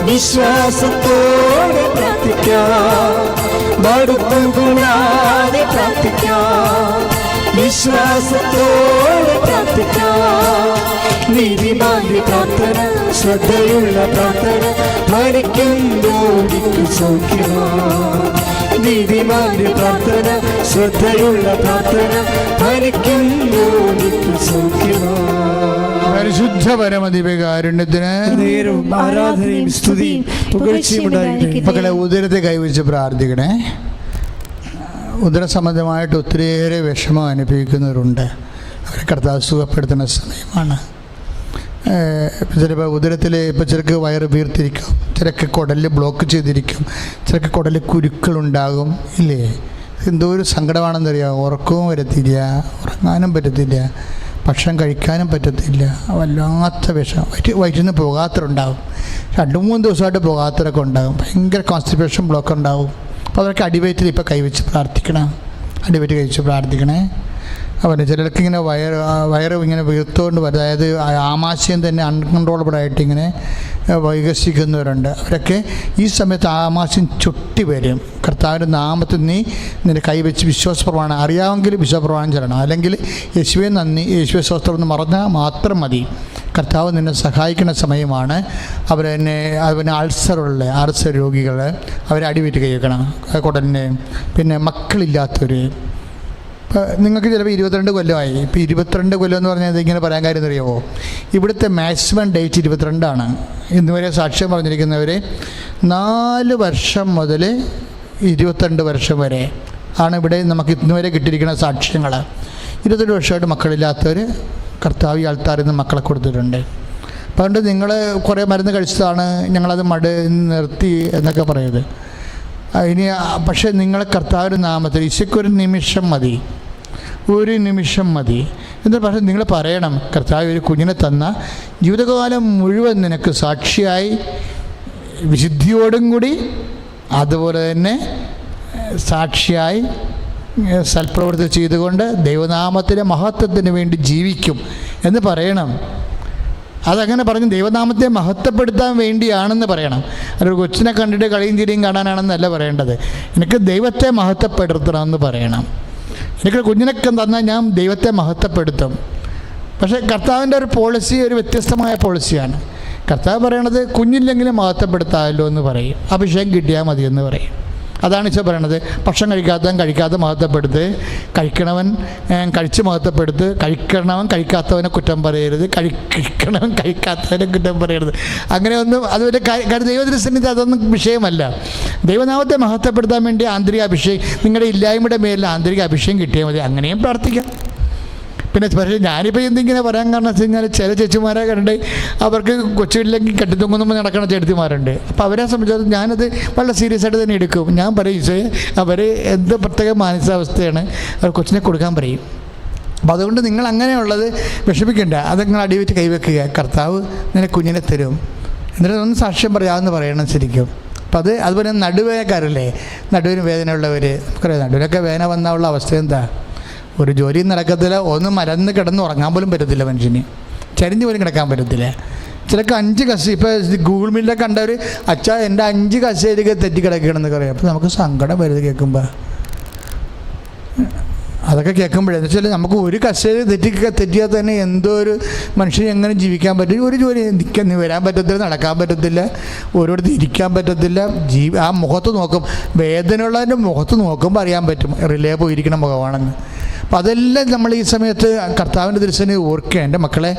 വിശ്വാസത്തോടെ പ്രാർത്ഥിക്കാം. മടുപ്പുകൂടാതെ പ്രാർത്ഥിക്കാം, വിശ്വാസത്തോടെ പ്രാർത്ഥിക്കാം. നീതിമാന്റെ പ്രാർത്ഥന, ശ്രദ്ധയുള്ള പ്രാർത്ഥന, മരിക്കുമ്പോഴേക്ക് സൗഖ്യമാണ്. നീതിമാന്റെ പ്രാർത്ഥന, ശ്രദ്ധയുള്ള പ്രാർത്ഥന, മരിക്കുമ്പോഴേക്ക് സൗഖ്യമാണ്. പരിശുദ്ധ പരമദിവ്യകാരുണ്യത്തിന് നേരവും ആരാധനയും സ്തുതിയും പുകഴ്ചയും ഉണ്ടായിരിക്കട്ടെ. മക്കളെ ഉദരത്തെ കൈവച്ച് പ്രാർത്ഥിക്കണേ. ഉദര സംബന്ധമായിട്ട് ഒത്തിരിയേറെ വിഷമം അനുഭവിക്കുന്നവരുണ്ട്. അവരെ കർത്താവ് സുഖപ്പെടുത്തുന്ന സമയമാണ്. ചിലപ്പോൾ ഉദരത്തിൽ ഇപ്പോൾ ചിലക്ക് വയറ് വീർത്തിരിക്കും, ചിലക്ക് കുടലിൽ ബ്ലോക്ക് ചെയ്തിരിക്കും, ചിലക്ക് കുടലിൽ കുരുക്കളുണ്ടാകും. ഇല്ലേ? എന്തോ ഒരു സങ്കടമാണെന്നറിയാം. ഉറക്കവും വരത്തില്ല, ഉറങ്ങാനും പറ്റത്തില്ല, ഭക്ഷണം കഴിക്കാനും പറ്റത്തില്ല. വല്ലാത്ത വിഷം. വയറ്റിൽ നിന്ന് പോകാത്തവരുണ്ടാകും, 2-3 ദിവസമായിട്ട് പോകാത്തവരൊക്കെ ഉണ്ടാകും. ഭയങ്കര കോൺസ്റ്റിപ്പേഷൻ ബ്ലോക്ക് ഉണ്ടാകും. അപ്പോൾ അവർക്ക് അടിവയറ്റിൽ ഇപ്പോൾ കൈവച്ച് പ്രാർത്ഥിക്കണം. അടിവയറ്റ് കഴിച്ച് പ്രാർത്ഥിക്കണേ. അവന് ചിലർക്ക് ഇങ്ങനെ വയറ് ഇങ്ങനെ വീർത്തുകൊണ്ട് വരും. അതായത് ആമാശയം തന്നെ അൺകൺട്രോളബിളായിട്ട് ഇങ്ങനെ വൈകസിക്കുന്നവരുണ്ട്. അവരൊക്കെ ഈ സമയത്ത് ആമാശയം ചുട്ടി വരും. കർത്താവിൻ്റെ നാമത്തിൽ നീ നിന്റെ കൈവച്ച് വിശ്വാസപ്രമാണം അറിയാമെങ്കിൽ വിശ്വാസപ്രമാണം ചെല്ലണം, അല്ലെങ്കിൽ യേശുവേ നന്ദി, യേശുവേ സ്വസ്ത്രം എന്ന് പറഞ്ഞാൽ മാത്രം മതി. കർത്താവ് നിന്നെ സഹായിക്കുന്ന സമയമാണ്. അവന് അൾസർ രോഗികൾ അവരെ അടിവീറ്റ് കഴിക്കണം. കുടലിന് പിന്നെ മക്കളില്ലാത്തവർ. ഇപ്പോൾ നിങ്ങൾക്ക് ചിലപ്പോൾ 22 കൊല്ലമായി. ഇപ്പോൾ 22 കൊല്ലം എന്ന് പറഞ്ഞാൽ ഇങ്ങനെ പറയാൻ കാര്യം അറിയാമോ? ഇവിടുത്തെ മാക്സിമം ഡേറ്റ് 22ആണ്. ഇന്നുവരെ സാക്ഷ്യം പറഞ്ഞിരിക്കുന്നവർ 4 വർഷം മുതൽ 22 വർഷം വരെ ആണ് ഇവിടെ നമുക്ക് ഇന്നുവരെ കിട്ടിയിരിക്കുന്ന സാക്ഷ്യങ്ങൾ. 22 വർഷമായിട്ട് മക്കളില്ലാത്തവർ കർത്താവ് ഈ ആൾക്കാരിൽ നിന്ന് മക്കളെ കൊടുത്തിട്ടുണ്ട്. അപ്പോൾ അതുകൊണ്ട് നിങ്ങൾ കുറേ മരുന്ന് കഴിച്ചതാണ്, ഞങ്ങളത് നിർത്തി എന്നൊക്കെ പറയുന്നത്. ഇനി പക്ഷേ നിങ്ങളെ കർത്താവിൻ്റെ നാമത്തിൽ ഈശോയ്ക്കൊരു നിമിഷം മതി, ഒരു നിമിഷം മതി. എന്താ പക്ഷേ നിങ്ങൾ പറയണം, കർത്താവ് ഒരു കുഞ്ഞിനെ തന്ന ജീവിതകാലം മുഴുവൻ നിനക്ക് സാക്ഷിയായി വിശുദ്ധിയോടും കൂടി അതുപോലെ തന്നെ സാക്ഷിയായി സൽപ്രവൃത്തി ചെയ്തുകൊണ്ട് ദൈവനാമത്തിൻ്റെ മഹത്വത്തിന് വേണ്ടി ജീവിക്കും എന്ന് പറയണം. അതങ്ങനെ പറഞ്ഞ് ദൈവനാമത്തെ മഹത്വപ്പെടുത്താൻ വേണ്ടിയാണെന്ന് പറയണം. ഒരു കൊച്ചിനെ കണ്ടിട്ട് കളിയും ചിരിയും കാണാനാണെന്നല്ല പറയേണ്ടത്. എനിക്ക് ദൈവത്തെ മഹത്വപ്പെടുത്തണമെന്ന് പറയണം. എനിക്ക് കുഞ്ഞിനൊക്കെ തന്നാൽ ഞാൻ ദൈവത്തെ മഹത്വപ്പെടുത്തും. പക്ഷേ കർത്താവിൻ്റെ ഒരു പോളിസി ഒരു വ്യത്യസ്തമായ പോളിസിയാണ്. കർത്താവ് പറയണത് കുഞ്ഞില്ലെങ്കിലും മഹത്വപ്പെടുത്താമല്ലോ എന്ന് പറയും, അഭിഷേകം കിട്ടിയാൽ മതിയെന്ന് പറയും. അതാണ് ഈശോ പറയണത്. ഭക്ഷണം കഴിക്കാത്ത മഹത്വപ്പെടുത്ത്, കഴിക്കണവൻ കഴിച്ച് മഹത്വപ്പെടുത്ത്, കഴിക്കണവൻ കഴിക്കാത്തവനെ കുറ്റം പറയരുത്, കഴിക്കണവൻ കഴിക്കാത്തവനെ കുറ്റം പറയരുത്. അങ്ങനെയൊന്നും അതൊരു ദൈവത്തിൻ്റെ സന്നിധി അതൊന്നും വിഷയമല്ല. ദൈവനാമത്തെ മഹത്വപ്പെടുത്താൻ വേണ്ടി ആന്തരിക അഭിഷേകം, നിങ്ങളുടെ ഇല്ലായ്മയുടെ മേലിൽ ആന്തരിക അഭിഷേകം കിട്ടിയാൽ മതി. അങ്ങനെയും പ്രാർത്ഥിക്കാം. പിന്നെ പക്ഷേ ഞാനിപ്പോൾ എന്തിങ്ങനെ പറയാൻ കാരണം വെച്ച് കഴിഞ്ഞാൽ ചില ചേച്ചിമാരെ കണ്ട് അവർക്ക് കൊച്ചുവില്ലെങ്കിൽ കെട്ടിത്തൂങ്ങുമ്പോൾ നടക്കുന്ന ചേട്ടത്തിമാരുണ്ട്. അപ്പോൾ അവരെ സംബന്ധിച്ചത് ഞാനത് വളരെ സീരിയസ് ആയിട്ട് തന്നെ എടുക്കും. ഞാൻ പറയും അവർ എന്ത് പ്രത്യേക മാനസികാവസ്ഥയാണ് അവർ കൊച്ചിനെ കൊടുക്കാൻ പറയും. അപ്പോൾ അതുകൊണ്ട് നിങ്ങൾ അങ്ങനെയുള്ളത് വിഷമിക്കണ്ട. അത് നിങ്ങൾ അടിവെച്ച് കൈവെക്കുക. കർത്താവ് നിന്നെ കുഞ്ഞിനെ തരും. എന്നിട്ട് ഒന്ന് സാക്ഷ്യം പറയാമെന്ന് പറയണം ശരിക്കും. അപ്പം അതുപോലെ നടുവേദനക്കാരല്ലേ, നടുവിന് വേദനയുള്ളവർ, നമുക്കറിയാം നടുവിനൊക്കെ വേദന വന്നുള്ള അവസ്ഥ എന്താ? ഒരു ജോലിയും നടക്കത്തില്ല, ഒന്ന് മലന്ന് കിടന്ന് ഉറങ്ങാൻ പോലും പറ്റത്തില്ല മനുഷ്യന്, ചരിഞ്ഞ് പോലും കിടക്കാൻ പറ്റത്തില്ല. ചിലക്ക് 5 കസേര, ഇപ്പോൾ ഗൂഗിൾ മീറ്റിലൊക്കെ കണ്ടവർ അച്ഛാ എൻ്റെ 5 കസേരയൊക്കെ തെറ്റിക്കിടക്കണമെന്നൊക്കെ അറിയാം. അപ്പോൾ നമുക്ക് സങ്കടം വരുന്നത് കേൾക്കുമ്പോൾ. അതൊക്കെ കേൾക്കുമ്പോഴെന്ന് വെച്ചാൽ നമുക്ക് ഒരു കസേര തെറ്റിയാൽ തന്നെ എന്തോ ഒരു മനുഷ്യന് എങ്ങനെ ജീവിക്കാൻ പറ്റും? ഒരു ജോലി വരാൻ പറ്റത്തില്ല, നടക്കാൻ പറ്റത്തില്ല, ഓരോരുത്തർ ഇരിക്കാൻ പറ്റത്തില്ല. ആ മുഖത്ത് നോക്കും, വേദനയുള്ളതിൻ്റെ മുഖത്ത് നോക്കുമ്പോൾ അറിയാൻ പറ്റും റിലേ പോയിരിക്കുന്ന മുഖമാണെന്ന്. അപ്പം അതെല്ലാം നമ്മൾ ഈ സമയത്ത് കർത്താവിൻ്റെ ദൃശ്യനെ ഓർക്കുക. എൻ്റെ മക്കളെ,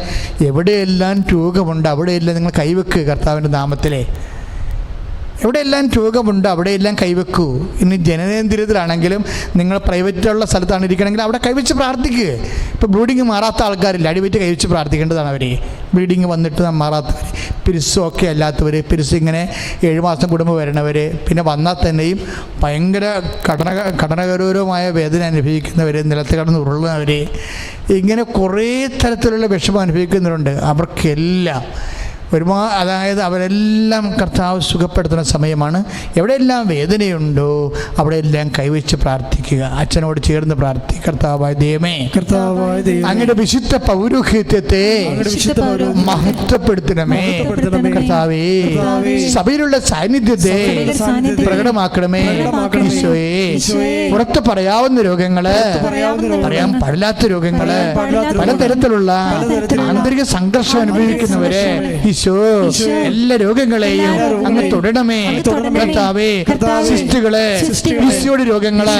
എവിടെയെല്ലാം രോഗമുണ്ട് അവിടെയെല്ലാം നിങ്ങൾ കൈവെക്കുക കർത്താവിൻ്റെ നാമത്തിലെ. എവിടെയെല്ലാം രോഗമുണ്ട് അവിടെയെല്ലാം കൈവെക്കൂ. ഇനി ജനനേന്ദ്രിയത്തിലാണെങ്കിലും നിങ്ങൾ പ്രൈവറ്റുള്ള സ്ഥലത്താണ് ഇരിക്കണമെങ്കിൽ അവിടെ കൈവച്ച് പ്രാർത്ഥിക്കുക. ഇപ്പോൾ ബ്ലീഡിങ് മാറാത്ത ആൾക്കാരില്ല, അടിവെറ്റ് കൈവച്ച് പ്രാർത്ഥിക്കേണ്ടതാണ് അവർ. ബ്ലീഡിങ് വന്നിട്ട് മാറാത്തവർ, പിരിസൊക്കെ അല്ലാത്തവർ, പിരിസ് ഇങ്ങനെ 7 മാസം കൂടുമ്പോൾ വരണവർ, പിന്നെ വന്നാൽ തന്നെയും ഭയങ്കര കഠിനകരമായ വേദന അനുഭവിക്കുന്നവർ, നിലത്ത് കിടന്ന് ഉരുളുന്നവർ, ഇങ്ങനെ കുറേ തരത്തിലുള്ള വിഷമം അനുഭവിക്കുന്നവരുണ്ട്. അവർക്കെല്ലാം അതായത് അവരെല്ലാം കർത്താവ് സുഖപ്പെടുത്തുന്ന സമയമാണ്. എവിടെയെല്ലാം വേദനയുണ്ടോ അവിടെയെല്ലാം കൈവച്ച് പ്രാർത്ഥിക്കുക. അച്ഛനോട് ചേർന്ന് പ്രാർത്ഥിക്കുക. കർത്താവായ ദൈവമേ, അങ്ങയുടെ വിശുദ്ധ പൗരോഹിത്യത്തെ മഹത്വപ്പെടുത്തണമേ. കർത്താവേ, സഭയിലുള്ള സാന്നിധ്യത്തെ പ്രകടമാക്കണമേ. ഈശോയെ, പുറത്ത് പറയാവുന്ന രോഗങ്ങള്, പറയാൻ പാടില്ലാത്ത രോഗങ്ങള്, പലതരത്തിലുള്ള ആന്തരിക സംഘർഷം അനുഭവിക്കുന്നവരെ എല്ലാ രോഗങ്ങളെയും അങ്ങ് തൊടണമേ. കർത്താവേ, സിസ്റ്റുകളെ, ഈശോയുടെ രോഗങ്ങള്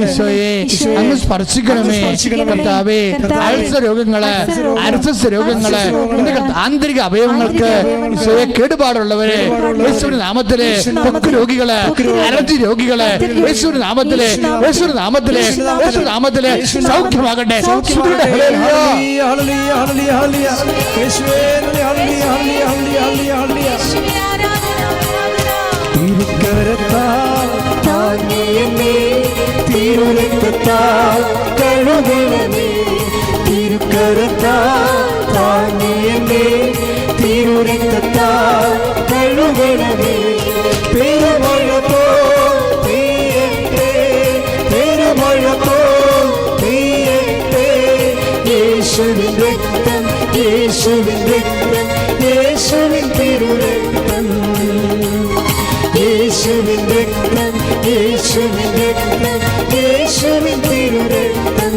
ഈശോയെ അങ്ങ് സ്പർശിക്കണമേ. കർത്താവേ, അൾസർ രോഗങ്ങള്, അർസസ് രോഗങ്ങള്, ആന്തരിക അവയവങ്ങൾക്ക് ഈശോയെ കേടുപാടുള്ളവരെ യേശുവിന്റെ നാമത്തിലെ, ത്വക്ക് രോഗികള്, അലർജി രോഗികള് യേശുവിന്റെ നാമത്തിലെ, യേശുവിന്റെ നാമത്തിലെ, യേശുവിന്റെ നാമത്തിലെ സൗഖ്യമാകട്ടെ. തിരുക്കരത്താൽ താങ്ങിയെന്നെ, തിരുരക്തത്താൽ കഴുകണമേ. തിരുക്കരത്താൽ താങ്ങിയെന്നെ, തിരുരക്തത്താൽ കഴുകണമേ. പെരുമഴ പോൽ പെയ്യട്ടെ, പെരുമഴ പോൽ പെയ്യട്ടെ. യേശുവിൻ രക്തം, യേശുവിൻ രക്തം, യേശുവിൻ തിരുരക്തം, യേശുവിൻ രക്തം, യേശുവിൻ രക്തം, യേശുവിൻ തിരുരക്തം.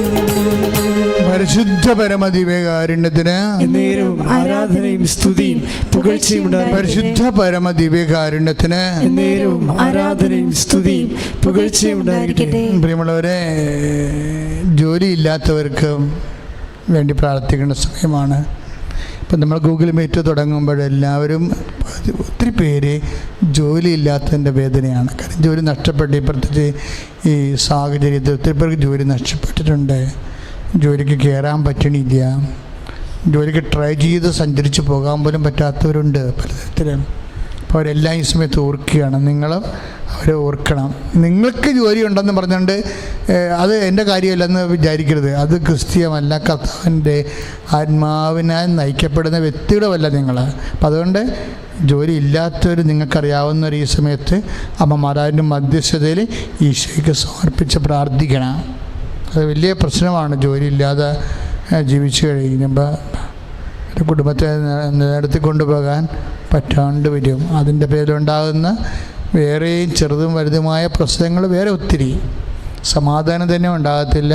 പരിശുദ്ധ പരമദിവ്യകാരുണ്യത്തിന് എന്നേരവും ആരാധനയും സ്തുതിയും പുകഴ്ചയും ഉണ്ടാകട്ടെ. പരിശുദ്ധ പരമദിവ്യകാരുണ്യത്തിന് എന്നേരവും ആരാധനയും സ്തുതിയും പുകഴ്ചയും ഉണ്ടാകട്ടെ. പ്രിയമുള്ളവരെ, ജോലിയില്ലാത്തവർക്ക് വേണ്ടി പ്രാർത്ഥിക്കേണ്ട സമയമാണ്. ഇപ്പം നമ്മൾ ഗൂഗിൾ മീറ്റ് തുടങ്ങുമ്പോഴെല്ലാവരും ഒത്തിരി പേര് ജോലിയില്ലാത്തതിൻ്റെ വേദനയാണ്. കാരണം ജോലി നഷ്ടപ്പെട്ട്, പ്രത്യേകിച്ച് ഈ സാഹചര്യത്തിൽ ഒത്തിരി പേർക്ക് ജോലി നഷ്ടപ്പെട്ടിട്ടുണ്ട്. ജോലിക്ക് കയറാൻ പറ്റണില്ല, ജോലിക്ക് ട്രൈ ചെയ്ത് സഞ്ചരിച്ച് പോകാൻ പോലും പറ്റാത്തവരുണ്ട് പലതരത്തിലും. അപ്പോൾ അവരെല്ലാം ഈ സമയത്ത് ഓർക്കുകയാണ്. നിങ്ങളും അവരെ ഓർക്കണം. നിങ്ങൾക്ക് ജോലി ഉണ്ടെന്ന് പറഞ്ഞുകൊണ്ട് അത് എൻ്റെ കാര്യമല്ലെന്ന് വിചാരിക്കരുത്. അത് ക്രിസ്തീയമല്ല, കർത്താവിൻ്റെ ആത്മാവിനാൽ നയിക്കപ്പെടുന്ന വ്യക്തികളുമല്ല നിങ്ങൾ. അപ്പം അതുകൊണ്ട് ജോലി ഇല്ലാത്തവർ നിങ്ങൾക്കറിയാവുന്നവർ ഈ സമയത്ത് അമ്മമാരാൻ്റെ മധ്യസ്ഥതയിൽ ഈശോയ്ക്ക് സമർപ്പിച്ച് പ്രാർത്ഥിക്കണം. അത് വലിയ പ്രശ്നമാണ്. ജോലിയില്ലാതെ ജീവിച്ചു കഴിയുമ്പോൾ ഒരു കുടുംബത്തെ നിലനിർത്തിക്കൊണ്ടുപോകാൻ പറ്റാണ്ട് വരും. അതിൻ്റെ പേരിലുണ്ടാകുന്ന വേറെയും ചെറുതും വലുതുമായ പ്രശ്നങ്ങൾ വേറെ ഒത്തിരി. സമാധാനം തന്നെ ഉണ്ടാകത്തില്ല.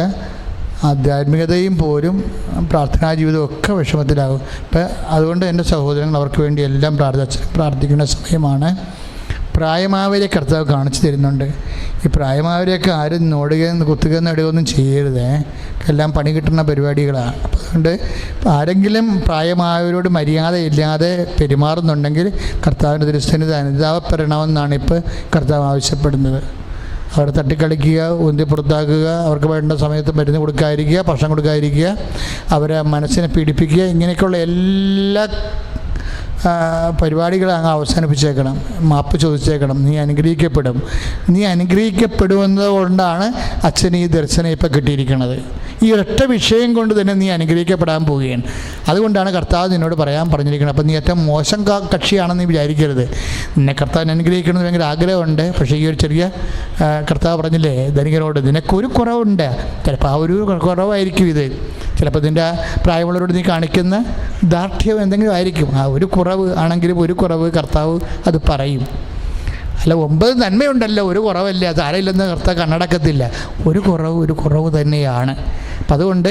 ആധ്യാത്മികതയും പോലും പ്രാർത്ഥനാ ജീവിതവും ഒക്കെ വിഷമത്തിലാകും. ഇപ്പം അതുകൊണ്ട് എൻ്റെ സഹോദരങ്ങൾ അവർക്ക് വേണ്ടി എല്ലാം പ്രാർത്ഥിക്കുന്ന സമയമാണ്. പ്രായമായവരെ കർത്താവ് കാണിച്ചു തരുന്നുണ്ട്. ഈ പ്രായമായവരെയൊക്കെ ആരും നോടുകയെന്ന് കുത്തുകയെന്ന് ഇടുകയൊന്നും ചെയ്യരുത്. എല്ലാം പണി കിട്ടുന്ന പരിപാടികളാണ്. അപ്പോൾ അതുകൊണ്ട് ആരെങ്കിലും പ്രായമായവരോട് മര്യാദയില്ലാതെ പെരുമാറുന്നുണ്ടെങ്കിൽ കർത്താവിൻ്റെ ദൃശ്യത്തിന് അനുതാപപ്പെടണമെന്നാണ് ഇപ്പോൾ കർത്താവ് ആവശ്യപ്പെടുന്നത്. അവരെ തട്ടിക്കളിക്കുക, ഉന്തി പുറത്താക്കുക, അവർക്ക് വേണ്ട സമയത്ത് മരുന്ന് കൊടുക്കാതിരിക്കുക, ഭക്ഷണം കൊടുക്കാതിരിക്കുക, അവരെ മനസ്സിനെ പീഡിപ്പിക്കുക, ഇങ്ങനെയൊക്കെയുള്ള എല്ലാ പരിപാടികൾ അങ്ങ് അവസാനിപ്പിച്ചേക്കണം. മാപ്പ് ചോദിച്ചേക്കണം. നീ അനുഗ്രഹിക്കപ്പെടും. നീ അനുഗ്രഹിക്കപ്പെടുന്നത് കൊണ്ടാണ് അച്ഛന് ഈ ദർശനം ഇപ്പം കിട്ടിയിരിക്കുന്നത്. ഈ ഒറ്റ വിഷയം കൊണ്ട് തന്നെ നീ അനുഗ്രഹിക്കപ്പെടാൻ പോവുകയാണ്. അതുകൊണ്ടാണ് കർത്താവ് നിന്നോട് പറഞ്ഞിരിക്കുന്നത്. അപ്പം നീ ഏറ്റവും മോശം കക്ഷിയാണെന്ന് നീ വിചാരിക്കരുത്. നിന്നെ കർത്താവിനെ അനുഗ്രഹിക്കണമെന്ന് ഭയങ്കര ആഗ്രഹമുണ്ട്. പക്ഷേ ഈ ഒരു ചെറിയ കർത്താവ് പറഞ്ഞില്ലേ ധനികനോട്, നിനക്കൊരു കുറവുണ്ട്. ചിലപ്പോൾ ആ ഒരു കുറവായിരിക്കും ഇത്. ചിലപ്പോൾ ഇതിൻ്റെ പ്രായമുള്ളവരോട് നീ കാണിക്കുന്ന ദാർഢ്യം എന്തെങ്കിലും ആയിരിക്കും. ആ ഒരു കുറവ് ആണെങ്കിലും ഒരു കുറവ് കർത്താവ് അത് പറയും. അല്ല 9 നന്മയുണ്ടല്ലോ, ഒരു കുറവല്ല, അത് ആരെയില്ലെന്ന് കർത്താവ് കണ്ണടക്കത്തില്ല. ഒരു കുറവ് തന്നെയാണ്. അപ്പം അതുകൊണ്ട്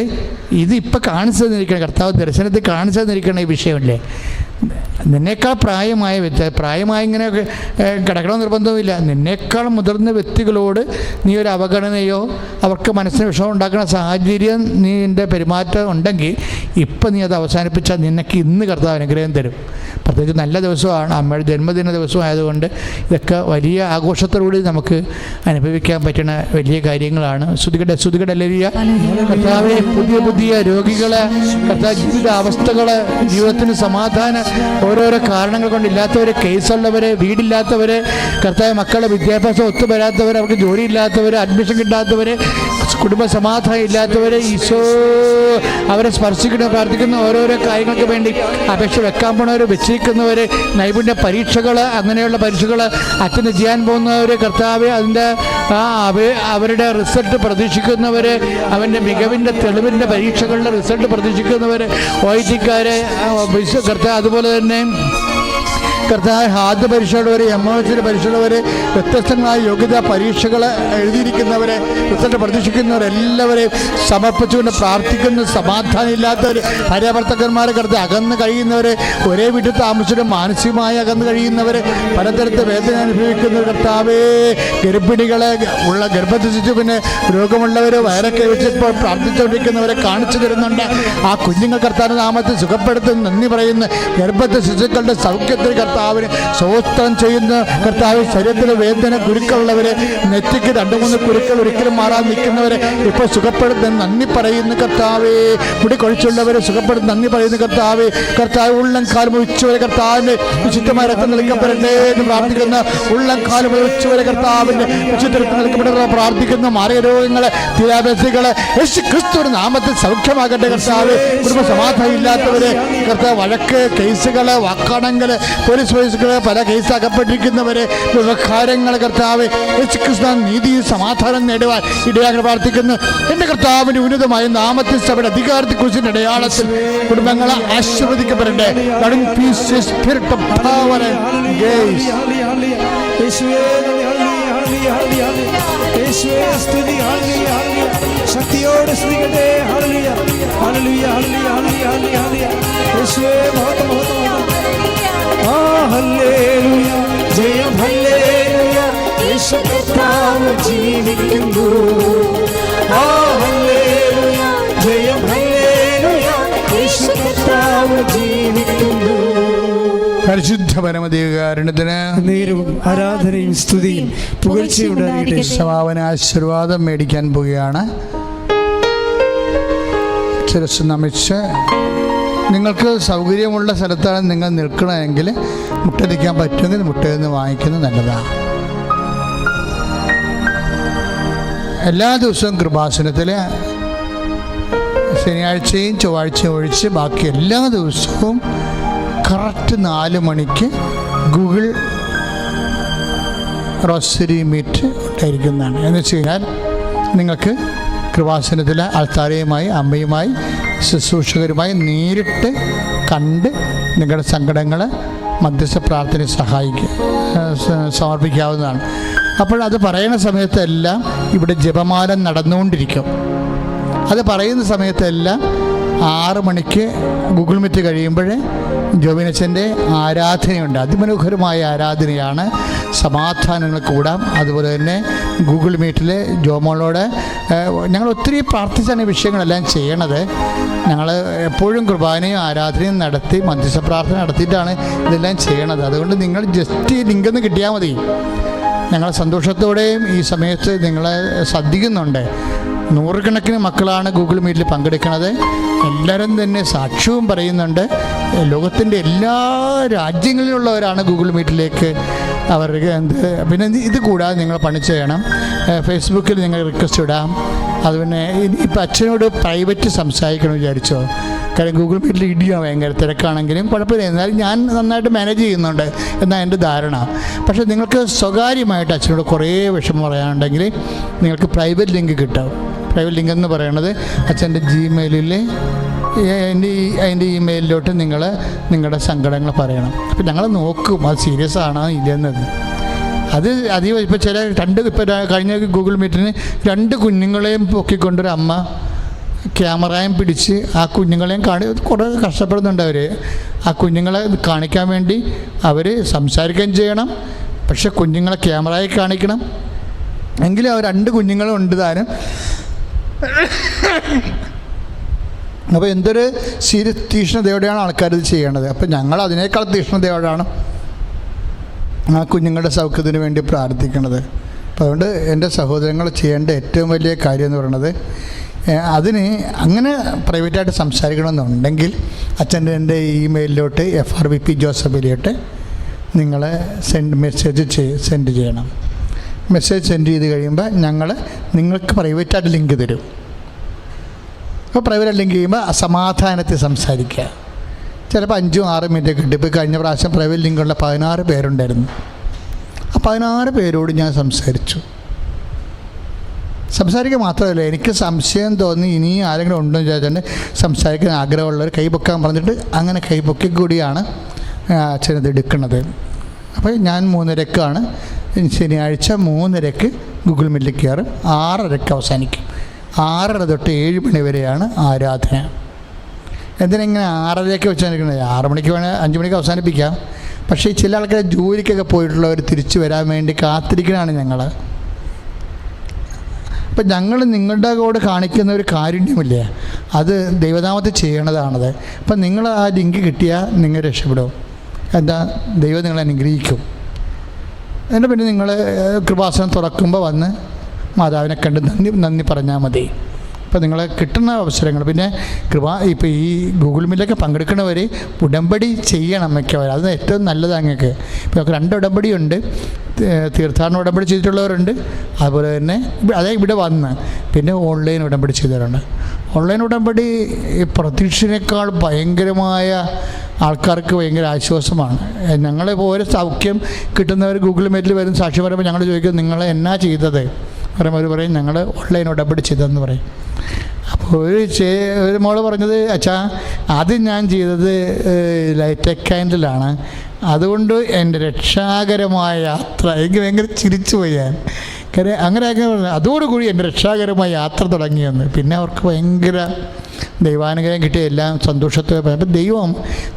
ഇതിപ്പോൾ കാണിച്ചു തന്നിരിക്കണം, കർത്താവ് ദർശനത്തിൽ കാണിച്ചു തന്നിരിക്കണം ഈ വിഷയമല്ലേ. നിന്നേക്കാൾ പ്രായമായി ഇങ്ങനെയൊക്കെ കിടക്കണം നിർബന്ധമില്ല. നിന്നേക്കാൾ മുതിർന്ന വ്യക്തികളോട് നീ ഒരു അവഗണനയോ അവർക്ക് മനസ്സിന് വിഷമം ഉണ്ടാക്കുന്ന സാഹചര്യം നീ എൻ്റെ പെരുമാറ്റം ഉണ്ടെങ്കിൽ ഇപ്പം നീ അത് അവസാനിപ്പിച്ചാൽ നിനക്ക് ഇന്ന് കർത്താവ് അനുഗ്രഹം തരും. പ്രത്യേകിച്ച് നല്ല ദിവസമാണ്, അമ്മയുടെ ജന്മദിന ദിവസമായതുകൊണ്ട് ഇതൊക്കെ വലിയ ആഘോഷത്തോടുകൂടി നമുക്ക് അനുഭവിക്കാൻ പറ്റുന്ന വലിയ കാര്യങ്ങളാണ്. ശ്രുതികട ഹല്ലേലൂയ. കർത്താവെ, പുതിയ രോഗികളെ, കർത്താവ് ജീവിത അവസ്ഥകള്, ജീവിതത്തിന് സമാധാനം, ഓരോരോ കാരണങ്ങൾ കൊണ്ടില്ലാത്തവർ, കേസുള്ളവർ, വീടില്ലാത്തവർ, കർത്താവ് മക്കളുടെ വിദ്യാഭ്യാസം ഒത്തുവരാത്തവർ, അവർക്ക് ജോലിയില്ലാത്തവർ, അഡ്മിഷൻ കിട്ടാത്തവർ, കുടുംബ സമാധാനം ഇല്ലാത്തവർ, ഈശോ അവരെ സ്പർശിക്കുന്ന പ്രാർത്ഥിക്കുന്ന ഓരോരോ കാര്യങ്ങൾക്ക് വേണ്ടി അപേക്ഷ വെക്കാൻ പോണവർ, വെച്ചിരിക്കുന്നവർ, നൈപുണ്യ പരീക്ഷകൾ, അങ്ങനെയുള്ള പരീക്ഷകൾ അറ്റൻഡ് ചെയ്യാൻ പോകുന്നവർ, കർത്താവ് അതിൻ്റെ അവരുടെ റിസൾട്ട് പ്രതീക്ഷിക്കുന്നവർ, അവൻ്റെ മികവിൻ്റെ തെളിവിൻ്റെ പരീക്ഷകളുടെ റിസൾട്ട് പ്രതീക്ഷിക്കുന്നവർ, OIT-ക്കാർ, കർത്താവ് അതുപോലെ തന്നെ കർത്താവ് ആദ്യ പരീക്ഷയുള്ളവർ, MOS പരീക്ഷയുള്ളവർ, വ്യത്യസ്തങ്ങളായ യോഗ്യതാ പരീക്ഷകൾ എഴുതിയിരിക്കുന്നവരെ, റിസൾട്ട് പ്രതീക്ഷിക്കുന്നവരെല്ലാവരെയും സമർപ്പിച്ചുകൊണ്ട് പ്രാർത്ഥിക്കുന്ന, സമാധാനം ഇല്ലാത്തവർ, ഭാര്യാഭർത്താക്കന്മാരെ കർത്താവ് അകന്ന് കഴിയുന്നവർ, ഒരേ വീട്ടിൽ താമസിച്ചിട്ട് മാനസികമായി അകന്ന് കഴിയുന്നവർ, പലതരത്തിൽ വേദന അനുഭവിക്കുന്നവർ, കർത്താവേ, ഗർഭിണികളെ ഉള്ള ഗർഭത്തിച്ച് പിന്നെ രോഗമുള്ളവർ, വയറൊക്കെ വെച്ചിപ്പോൾ പ്രാർത്ഥിച്ചുകൊണ്ടിരിക്കുന്നവരെ കാണിച്ചു തരുന്നുണ്ട്. ആ കുഞ്ഞുങ്ങൾ കർത്താവിന്റെ നാമത്തിൽ സുഖപ്പെടുത്തുന്ന നന്ദി പറയുന്ന ഗർഭത്തെ ശിശുക്കളുടെ സൗഖ്യത്തിൽ കർത്താവിന് സ്തോത്രം ചെയ്യുന്ന കർത്താവ്, ശരീരത്തിലെ വേദന കുരുക്കളുള്ളവരെ, നെറ്റിക്ക് 2-3 കുരുക്കൾ ഒരിക്കലും മാറാൻ നിൽക്കുന്നവരെ ഇപ്പോൾ സുഖപ്പെടുത്തുന്ന നന്ദി പറയുന്ന കർത്താവേ, മുടി കൊഴിച്ചുള്ളവരെ സുഖപ്പെടുത്തുന്ന നന്ദി പറയുന്ന കർത്താവേ, കർത്താവ് ഉള്ളം കാലം ഉച്ചവരെ കർത്താവിൻ്റെ വിശുദ്ധമായ രക്തം നിൽക്കപ്പെടട്ടെ എന്ന് പ്രാർത്ഥിക്കുന്ന, ഉള്ളം കാലം ഉച്ചവരെ കർത്താവിൻ്റെ വിശുദ്ധ രക്തം നിൽക്കപ്പെടേ പ്രാർത്ഥിക്കുന്ന, മാറിയ രോഗങ്ങളെ, തീരാവസ്ഥകളെ യേശു ക്രിസ്തുവിന്റെ നാമത്തിൽ സൗഖ്യമാകട്ടെ. കർത്താവ് കുടുംബ സമാധാനം ഇല്ലാത്തവരെ, കർത്താവ് വഴക്ക് കേസുകള്, വാക്കാണങ്ങള്, പോലീസ് കേസുകള്, പല കേസാക്കപ്പെട്ടിരിക്കുന്നവരെ, വ്യവഹാരങ്ങൾ, കർത്താവ് യേശുക്രിസ്തു നീതിയും സമാധാനം നേടുവാൻ ഇടയാക്കി പ്രാർത്ഥിക്കുന്നു. എന്റെ കർത്താവിന്റെ ഉന്നതമായ നാമത്തിൽ സഭയുടെ അധികാരത്തെ കുറിച്ച് അടയാളത്തിൽ കുടുംബങ്ങളെ ആശീർവദിക്കപ്പെടട്ടെ. ശക്തിയോടെ സ്തുതിക്കട്ടെ. Hallelujah hallelujah hallelujah hallelujah. യേശുവേ മഹത്വം മഹത്വം. ആ ഹല്ലേലൂയ ജയം ഹല്ലേലൂയ. യേശു കർത്താവ് ജീവിക്കുന്നു. ആ ഹല്ലേലൂയ ജയം ഹല്ലേലൂയ. യേശു കർത്താവ് ജീവിക്കുന്നു. പരിശുദ്ധ പരമദൈവകാരുണ്യത്തിന് നേരവും ആരാധനയും സ്തുതിയും പുകഴ്ചയുണ്ടാകട്ടെ. സമാപന ആശീർവാദം മേടിക്കാൻ പോവുകയാണ്. ശിരസ്സ് നമിച്ച്, നിങ്ങൾക്ക് സൗകര്യമുള്ള സ്ഥലത്താണ് നിങ്ങൾ നിൽക്കണമെങ്കിൽ മുട്ടടിക്കാൻ പറ്റുമെങ്കിൽ മുട്ടയിൽ നിന്ന് വാങ്ങിക്കുന്നത് നല്ലതാണ്. എല്ലാ ദിവസവും കൃപാസനത്തിൽ ശനിയാഴ്ചയും ചൊവ്വാഴ്ചയും ഒഴിച്ച് ബാക്കി എല്ലാ ദിവസവും കറക്റ്റ് 4 മണിക്ക് ഗൂഗിൾ റോസറി മീറ്റ് ഉണ്ടായിരിക്കുന്നതാണ്. എന്ന് വെച്ച് കഴിഞ്ഞാൽ നിങ്ങൾക്ക് കൃപാസനത്തിലെ ആൾത്താരയുമായി, അമ്മയുമായി, ശുശ്രൂഷകരുമായി നേരിട്ട് കണ്ട് നിങ്ങളുടെ സങ്കടങ്ങൾ മധ്യസ്ഥ പ്രാർത്ഥനയെ സമർപ്പിക്കാവുന്നതാണ്. അപ്പോൾ അത് പറയുന്ന സമയത്തെല്ലാം ഇവിടെ ജപമാല നടന്നുകൊണ്ടിരിക്കും. അത് പറയുന്ന സമയത്തെല്ലാം 6 മണിക്ക് ഗൂഗിൾ മീറ്റ് കഴിയുമ്പോൾ ജോബിനച്ചൻ്റെ ആരാധനയുണ്ട്. അതിമനോഹരമായ ആരാധനയാണ്. സമാധാനങ്ങൾ കൂടാം. അതുപോലെ തന്നെ ഗൂഗിൾ മീറ്റിൽ ജോമോളോട് ഞങ്ങൾ ഒത്തിരി പ്രാർത്ഥിച്ചാണ് ഈ വിഷയങ്ങളെല്ലാം ചെയ്യണത്. ഞങ്ങൾ എപ്പോഴും കുർബാനയും ആരാധനയും നടത്തി മധ്യസ്ഥ പ്രാർത്ഥന നടത്തിയിട്ടാണ് ഇതെല്ലാം ചെയ്യണത്. അതുകൊണ്ട് നിങ്ങൾ ജസ്റ്റ് ലിങ്കൊന്ന് കിട്ടിയാൽ മതി. ഞങ്ങൾ സന്തോഷത്തോടെയും ഈ സമയത്ത് നിങ്ങളെ ശ്രദ്ധിക്കുന്നുണ്ട്. 100 കണക്കിന് മക്കളാണ് ഗൂഗിൾ മീറ്റിൽ പങ്കെടുക്കുന്നത്. എല്ലാവരും തന്നെ സാക്ഷ്യവും പറയുന്നുണ്ട്. ലോകത്തിൻ്റെ എല്ലാ രാജ്യങ്ങളിലുള്ളവരാണ് ഗൂഗിൾ മീറ്റിലേക്ക് അവർക്ക് പിന്നെ ഇത് കൂടാതെ നിങ്ങൾ പണി ചെയ്യണം. ഫേസ്ബുക്കിൽ നിങ്ങൾ റിക്വസ്റ്റ് ഇടാം. അത് പിന്നെ ഇപ്പം അച്ഛനോട് പ്രൈവറ്റ് സംസാരിക്കണം വിചാരിച്ചോ? കാര്യം ഗൂഗിൾ മീറ്റിൽ ഇടിയാണ്, ഭയങ്കര തിരക്കാണെങ്കിലും കുഴപ്പമില്ല. എന്നാലും ഞാൻ നന്നായിട്ട് മാനേജ് ചെയ്യുന്നുണ്ട് എന്നാണ് എൻ്റെ ധാരണ. പക്ഷേ നിങ്ങൾക്ക് സ്വകാര്യമായിട്ട് അച്ഛനോട് കുറേ വിഷമം പറയാനുണ്ടെങ്കിൽ നിങ്ങൾക്ക് പ്രൈവറ്റ് ലിങ്ക് കിട്ടും. പ്രൈവറ്റ് ലിങ്ക് എന്ന് പറയുന്നത് അച്ഛൻ്റെ ജിമെയിലിൽ അതിൻ്റെ ഇമെയിലിലോട്ട് നിങ്ങളുടെ സങ്കടങ്ങൾ പറയണം. അപ്പം ഞങ്ങൾ നോക്കും അത് സീരിയസ് ആണോ ഇല്ലെന്നത്. അത് അധികം ഇപ്പോൾ ഇപ്പോൾ കഴിഞ്ഞ ഗൂഗിൾ മീറ്റിന് 2 കുഞ്ഞുങ്ങളെയും പൊക്കിക്കൊണ്ടൊരു അമ്മ ക്യാമറയും പിടിച്ച് ആ കുഞ്ഞുങ്ങളെയും കുറേ കഷ്ടപ്പെടുന്നുണ്ട് അവർ. ആ കുഞ്ഞുങ്ങളെ കാണിക്കാൻ വേണ്ടി അവർ സംസാരിക്കുകയും ചെയ്യണം, പക്ഷെ കുഞ്ഞുങ്ങളെ ക്യാമറയിൽ കാണിക്കണം. എങ്കിലും അവർ 2 കുഞ്ഞുങ്ങളും ഉണ്ട് താനും. അപ്പോൾ എന്തൊരു തീക്ഷ്ണതയോടെയാണ് ആൾക്കാർ ഇത് ചെയ്യണത്. അപ്പോൾ ഞങ്ങൾ അതിനേക്കാൾ തീക്ഷ്ണതയോടാണ് ആ കുഞ്ഞുങ്ങളുടെ സൗഖ്യത്തിന് വേണ്ടി പ്രാർത്ഥിക്കുന്നത്. അപ്പോൾ അതുകൊണ്ട് എൻ്റെ സഹോദരങ്ങൾ ചെയ്യേണ്ട ഏറ്റവും വലിയ കാര്യം എന്ന് പറയുന്നത്, അതിന് അങ്ങനെ പ്രൈവറ്റായിട്ട് സംസാരിക്കണമെന്നുണ്ടെങ്കിൽ എൻ്റെ ഇമെയിലിലോട്ട് FRVP ജോസഫിലോട്ട് നിങ്ങൾ മെസ്സേജ് സെൻഡ് ചെയ്യണം. മെസ്സേജ് സെൻഡ് ചെയ്ത് കഴിയുമ്പോൾ നിങ്ങൾക്ക് പ്രൈവറ്റായിട്ട് ലിങ്ക് തരും. അപ്പോൾ പ്രൈവറ്റായിട്ട് ലിങ്ക് ചെയ്യുമ്പോൾ സമാധാനത്തിൽ സംസാരിക്കുക. ചിലപ്പോൾ 5-6 മിനിറ്റ് കിട്ടും. ഇപ്പോൾ കഴിഞ്ഞ പ്രാവശ്യം പ്രൈവറ്റ് ലിങ്കുള്ള 16 പേരുണ്ടായിരുന്നു. ആ 16 പേരോട് ഞാൻ സംസാരിക്കുക മാത്രമല്ല, എനിക്ക് സംശയം തോന്നി ഇനിയും ആരെങ്കിലും ഉണ്ടോ എന്ന് ചോദിച്ചിട്ട് സംസാരിക്കാൻ ആഗ്രഹമുള്ളവർ കൈപൊക്കാൻ പറഞ്ഞിട്ട് അങ്ങനെ കൈപൊക്കി കൂടിയാണ് അച്ഛനത് എടുക്കുന്നത്. അപ്പോൾ ഞാൻ 3:30ക്കാണ് ശനിയാഴ്ച 3:30ക്ക് ഗൂഗിൾ മീറ്റിൽ കയറും. 6:30ക്ക് അവസാനിക്കും. 6:30 തൊട്ട് 7 മണി വരെയാണ് ആരാധന. എന്തിനെങ്ങനെ 6:30ക്ക് അവസാനിക്കുന്നത്? 6 മണിക്ക് വേണേൽ 5 മണിക്ക് അവസാനിപ്പിക്കാം. പക്ഷേ ചില ആൾക്കാർ ജോലിക്കൊക്കെ പോയിട്ടുള്ളവർ തിരിച്ചു വരാൻ വേണ്ടി കാത്തിരിക്കണതാണ് ഞങ്ങൾ. അപ്പം ഞങ്ങൾ നിങ്ങളുടെ കൂടെ കാണിക്കുന്ന ഒരു കാരുണ്യമില്ലേ, അത് ദൈവനാമത്തിൽ ചെയ്യണതാണത്. അപ്പം നിങ്ങൾ ആ ലിങ്ക് കിട്ടിയാൽ നിങ്ങൾ രക്ഷപ്പെടും. എന്താ, ദൈവം നിങ്ങളെ അനുഗ്രഹിക്കും. എന്നിട്ട് പിന്നെ നിങ്ങൾ കൃപാസനം തുറക്കുമ്പോൾ വന്ന് മാതാവിനെ കണ്ട് നന്ദി പറഞ്ഞാൽ മതി. അപ്പോൾ നിങ്ങൾ കിട്ടുന്ന അവസരങ്ങൾ പിന്നെ ഇപ്പോൾ ഈ ഗൂഗിൾ മീറ്റിലൊക്കെ പങ്കെടുക്കുന്നവർ ഉടമ്പടി ചെയ്യണം മിക്കവർ. അത് ഏറ്റവും നല്ലതാണ് നിങ്ങൾക്ക്. ഇപ്പോൾ 2 ഉടമ്പടിയുണ്ട്. തീർത്ഥാടന ഉടമ്പടി ചെയ്തിട്ടുള്ളവരുണ്ട്, അതുപോലെ തന്നെ ഇവിടെ വന്ന് പിന്നെ ഓൺലൈൻ ഉടമ്പടി ചെയ്തവരുണ്ട്. ഓൺലൈൻ ഉടമ്പടി പ്രതീക്ഷയേക്കാൾ ഭയങ്കരമായ ആൾക്കാർക്ക് ഭയങ്കര ആശ്വാസമാണ്. ഞങ്ങളിപ്പോൾ ഓരോ സൗഖ്യം കിട്ടുന്നവർ ഗൂഗിൾ മീറ്റിൽ വരും സാക്ഷി പറയുമ്പോൾ ഞങ്ങൾ ചോദിക്കും നിങ്ങൾ എന്നാ ചെയ്തത് പറയുമ്പോൾ അവർ പറയും ഞങ്ങൾ ഓൺലൈൻ ഉടമ്പടി ചെയ്തതെന്ന് പറയും. അപ്പോൾ ഒരു മോള് പറഞ്ഞത്, അച്ഛാ ആദ്യം ഞാൻ ചെയ്തത് ലൈറ്റ് കാൻഡിലാണ്, അതുകൊണ്ട് എൻ്റെ രക്ഷാകരമായ യാത്ര എനിക്ക് ഭയങ്കര ചിരിച്ചു പോയി ഞാൻ. കാര്യം അങ്ങനെയൊക്കെ പറഞ്ഞു. അതോടുകൂടി എൻ്റെ രക്ഷാകരമായ യാത്ര തുടങ്ങിയെന്ന്. പിന്നെ അവർക്ക് ഭയങ്കര ദൈവാനുഗ്രഹം കിട്ടിയ എല്ലാം സന്തോഷത്തോടെ പറയും. അപ്പം ദൈവം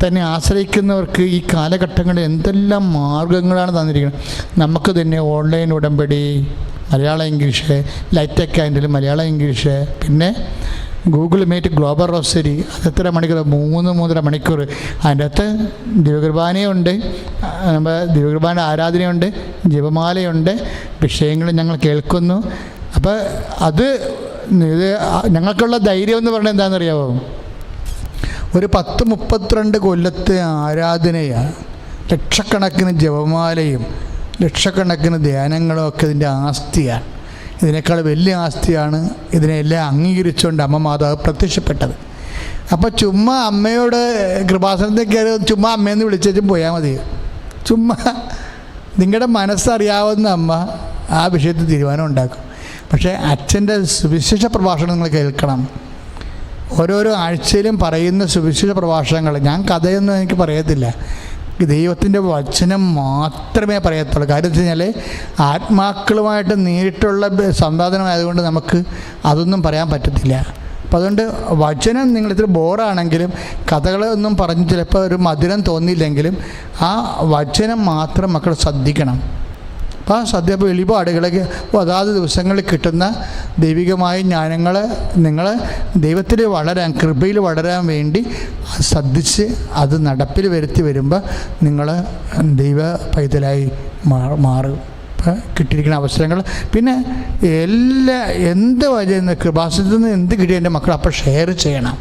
തന്നെ ആശ്രയിക്കുന്നവർക്ക് ഈ കാലഘട്ടങ്ങളിൽ എന്തെല്ലാം മാർഗങ്ങളാണ് തന്നിരിക്കുന്നത്. നമുക്ക് തന്നെ ഓൺലൈൻ ഉടമ്പടി, Malayalam English, light candle Malayalam English, പിന്നെ ഗൂഗിൾ മീറ്റ് ഗ്ലോബൽ റോസരി. അത് എത്ര മണിക്കൂർ? 3-3.5 മണിക്കൂർ. അതിൻ്റെ അകത്ത് ദിവ്യകുർബാനയുണ്ട്, ദിവ്യകുർബാന ആരാധനയുണ്ട്, ജപമാലയുണ്ട്, വിഷയങ്ങൾ ഞങ്ങൾ കേൾക്കുന്നു. അപ്പോൾ ഇത് ഞങ്ങൾക്കുള്ള ധൈര്യം എന്ന് പറഞ്ഞാൽ എന്താണെന്നറിയാമോ? ഒരു 10-32 കൊല്ലത്തെ ആരാധനയാണ്. ലക്ഷക്കണക്കിന് ജപമാലയും ലക്ഷക്കണക്കിന് ധ്യാനങ്ങളും ഒക്കെ ഇതിൻ്റെ ആസ്തിയാണ്. ഇതിനേക്കാൾ വലിയ ആസ്തിയാണ് ഇതിനെല്ലാം അംഗീകരിച്ചുകൊണ്ട് അമ്മ മാതാവ് പ്രത്യക്ഷപ്പെട്ടത്. അപ്പോൾ ചുമ്മാ അമ്മയോട് കൃപാസനത്തിൽ കയറി ചുമ്മാ അമ്മയെന്ന് വിളിച്ചും പോയാൽ മതി. ചുമ്മാ നിങ്ങളുടെ മനസ്സറിയാവുന്ന അമ്മ ആ വിഷയത്തിൽ തീരുമാനം ഉണ്ടാക്കും. പക്ഷേ അച്ഛൻ്റെ സുവിശേഷ പ്രഭാഷണം നിങ്ങൾ കേൾക്കണം. ഓരോരോ ആഴ്ചയിലും പറയുന്ന സുവിശേഷ പ്രഭാഷണങ്ങൾ, ഞാൻ കഥയൊന്നും എനിക്ക് പറയത്തില്ല, ദൈവത്തിൻ്റെ വചനം മാത്രമേ പറയത്തുള്ളൂ. കാര്യം വെച്ച് കഴിഞ്ഞാൽ ആത്മാക്കളുമായിട്ട് നേരിട്ടുള്ള സംവാദനമായതുകൊണ്ട് നമുക്ക് അതൊന്നും പറയാൻ പറ്റത്തില്ല. അപ്പം അതുകൊണ്ട് വചനം നിങ്ങളിത്ര ബോറാണെങ്കിലും കഥകളൊന്നും പറഞ്ഞ് ചിലപ്പോൾ ഒരു മധുരം തോന്നിയില്ലെങ്കിലും ആ വചനം മാത്രം മക്കൾ ശ്രദ്ധിക്കണം. അപ്പോൾ അപ്പോൾ വെളിപാടുകളൊക്കെ അതാത് ദിവസങ്ങളിൽ കിട്ടുന്ന ദൈവികമായ ജ്ഞാനങ്ങൾ നിങ്ങൾ ദൈവത്തിൽ വളരാൻ, കൃപയിൽ വളരാൻ വേണ്ടി ശ്രദ്ധിച്ച് അത് നടപ്പിൽ വരുത്തി വരുമ്പോൾ നിങ്ങൾ ദൈവ പൈതലായി മാറും. അപ്പോൾ കിട്ടിയിരിക്കുന്ന അവസരങ്ങൾ പിന്നെ എന്ത് വചന കൃപാസനത്തിൽ നിന്ന് എന്ത് കിട്ടിയ എൻ്റെ മക്കൾ അപ്പോൾ ഷെയർ ചെയ്യണം.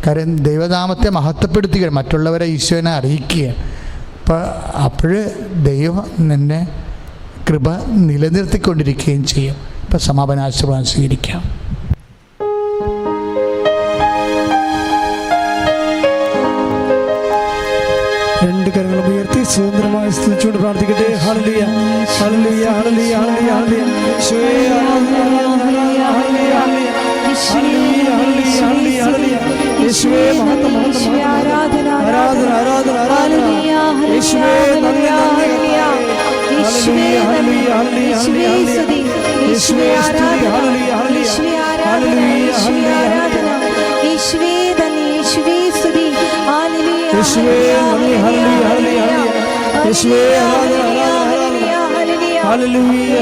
കാര്യം ദൈവനാമത്തെ മഹത്വപ്പെടുത്തുക, മറ്റുള്ളവരെ ഈശോനെ അറിയിക്കുക. അപ്പോൾ ദൈവം നിന്നെ കൃപ നിലനിർത്തിക്കൊണ്ടിരിക്കുകയും ചെയ്യും. ഇപ്പം സമാപനാശീർവാദം സ്വീകരിക്കാം. രണ്ട് കരങ്ങളും ഉയർത്തി സ്വതന്ത്രമായി സ്തുതിച്ചുകൊണ്ട് പ്രാർത്ഥിക്കട്ടെ. Hallelujah hallelujah hallelujah hallelujah hallelujah. Hallelujah hallelujah hallelujah യേശുവേ മഹത്വം മഹത്വം ആരാധന ആരാധന ആരാധന ആരാധന യേശുവേ നന്ദി നന്ദി യേശുവേ ഹല്ലേലൂയ ഹല്ലേലൂയ ഹല്ലേലൂയ യേശുവേ സ്തുതി ഹല്ലേലൂയ ഹല്ലേലൂയ ആരാധന യേശുവേ നന്ദി യേശുവേ സ്തുതി ഹല്ലേലൂയ യേശുവേ നന്ദി ഹല്ലേലൂയ ഹല്ലേലൂയ യേശുവേ ആരാധന ഹല്ലേലൂയ ഹല്ലേലൂയ ഹല്ലേലൂയ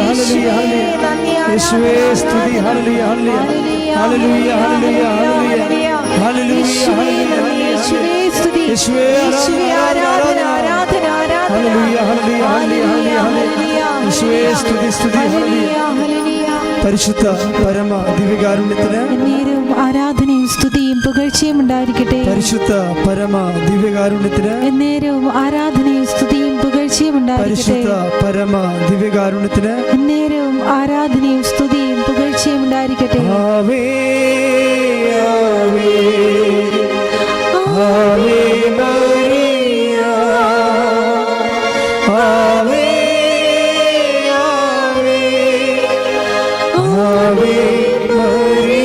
യേശുവേ സ്തുതി hallelujah hallelujah hallelujah hallelujah hallelujah യേശുവേ സ്തുതി യേശുവേ ആരാധന ആരാധന ഹല്ലേലൂയ ഹല്ലേലൂയ ഹല്ലേലൂയ യേശുവേ സ്തുതി സ്തുതി ഹല്ലേലൂയ പരിശുദ്ധ പരമ ദിവ്യകാരുണ്യത്തിന് എന്നേരവും ആരാധനയും സ്തുതിയും പുകഴ്ചയും ഉണ്ടായിരിക്കട്ടെ. പരിശുദ്ധ പരമ ദിവ്യകാരുണ്യത്തിന് എന്നേരവും ആരാധനയും സ്തുതിയും പുകഴ്ചയും ഉണ്ടായിരിക്കട്ടെ. പരിശുദ്ധ പരമ ദിവ്യകാരുണ്യത്തിന് എന്നേരവും ആരാധനയും സ്തുതിയും പുകഴ്ചയും ഉണ്ടായിരിക്കട്ടെ. ആവേ ആവേ ആവേ മരിയ ആവേ ആവേ ആവേ മരിയ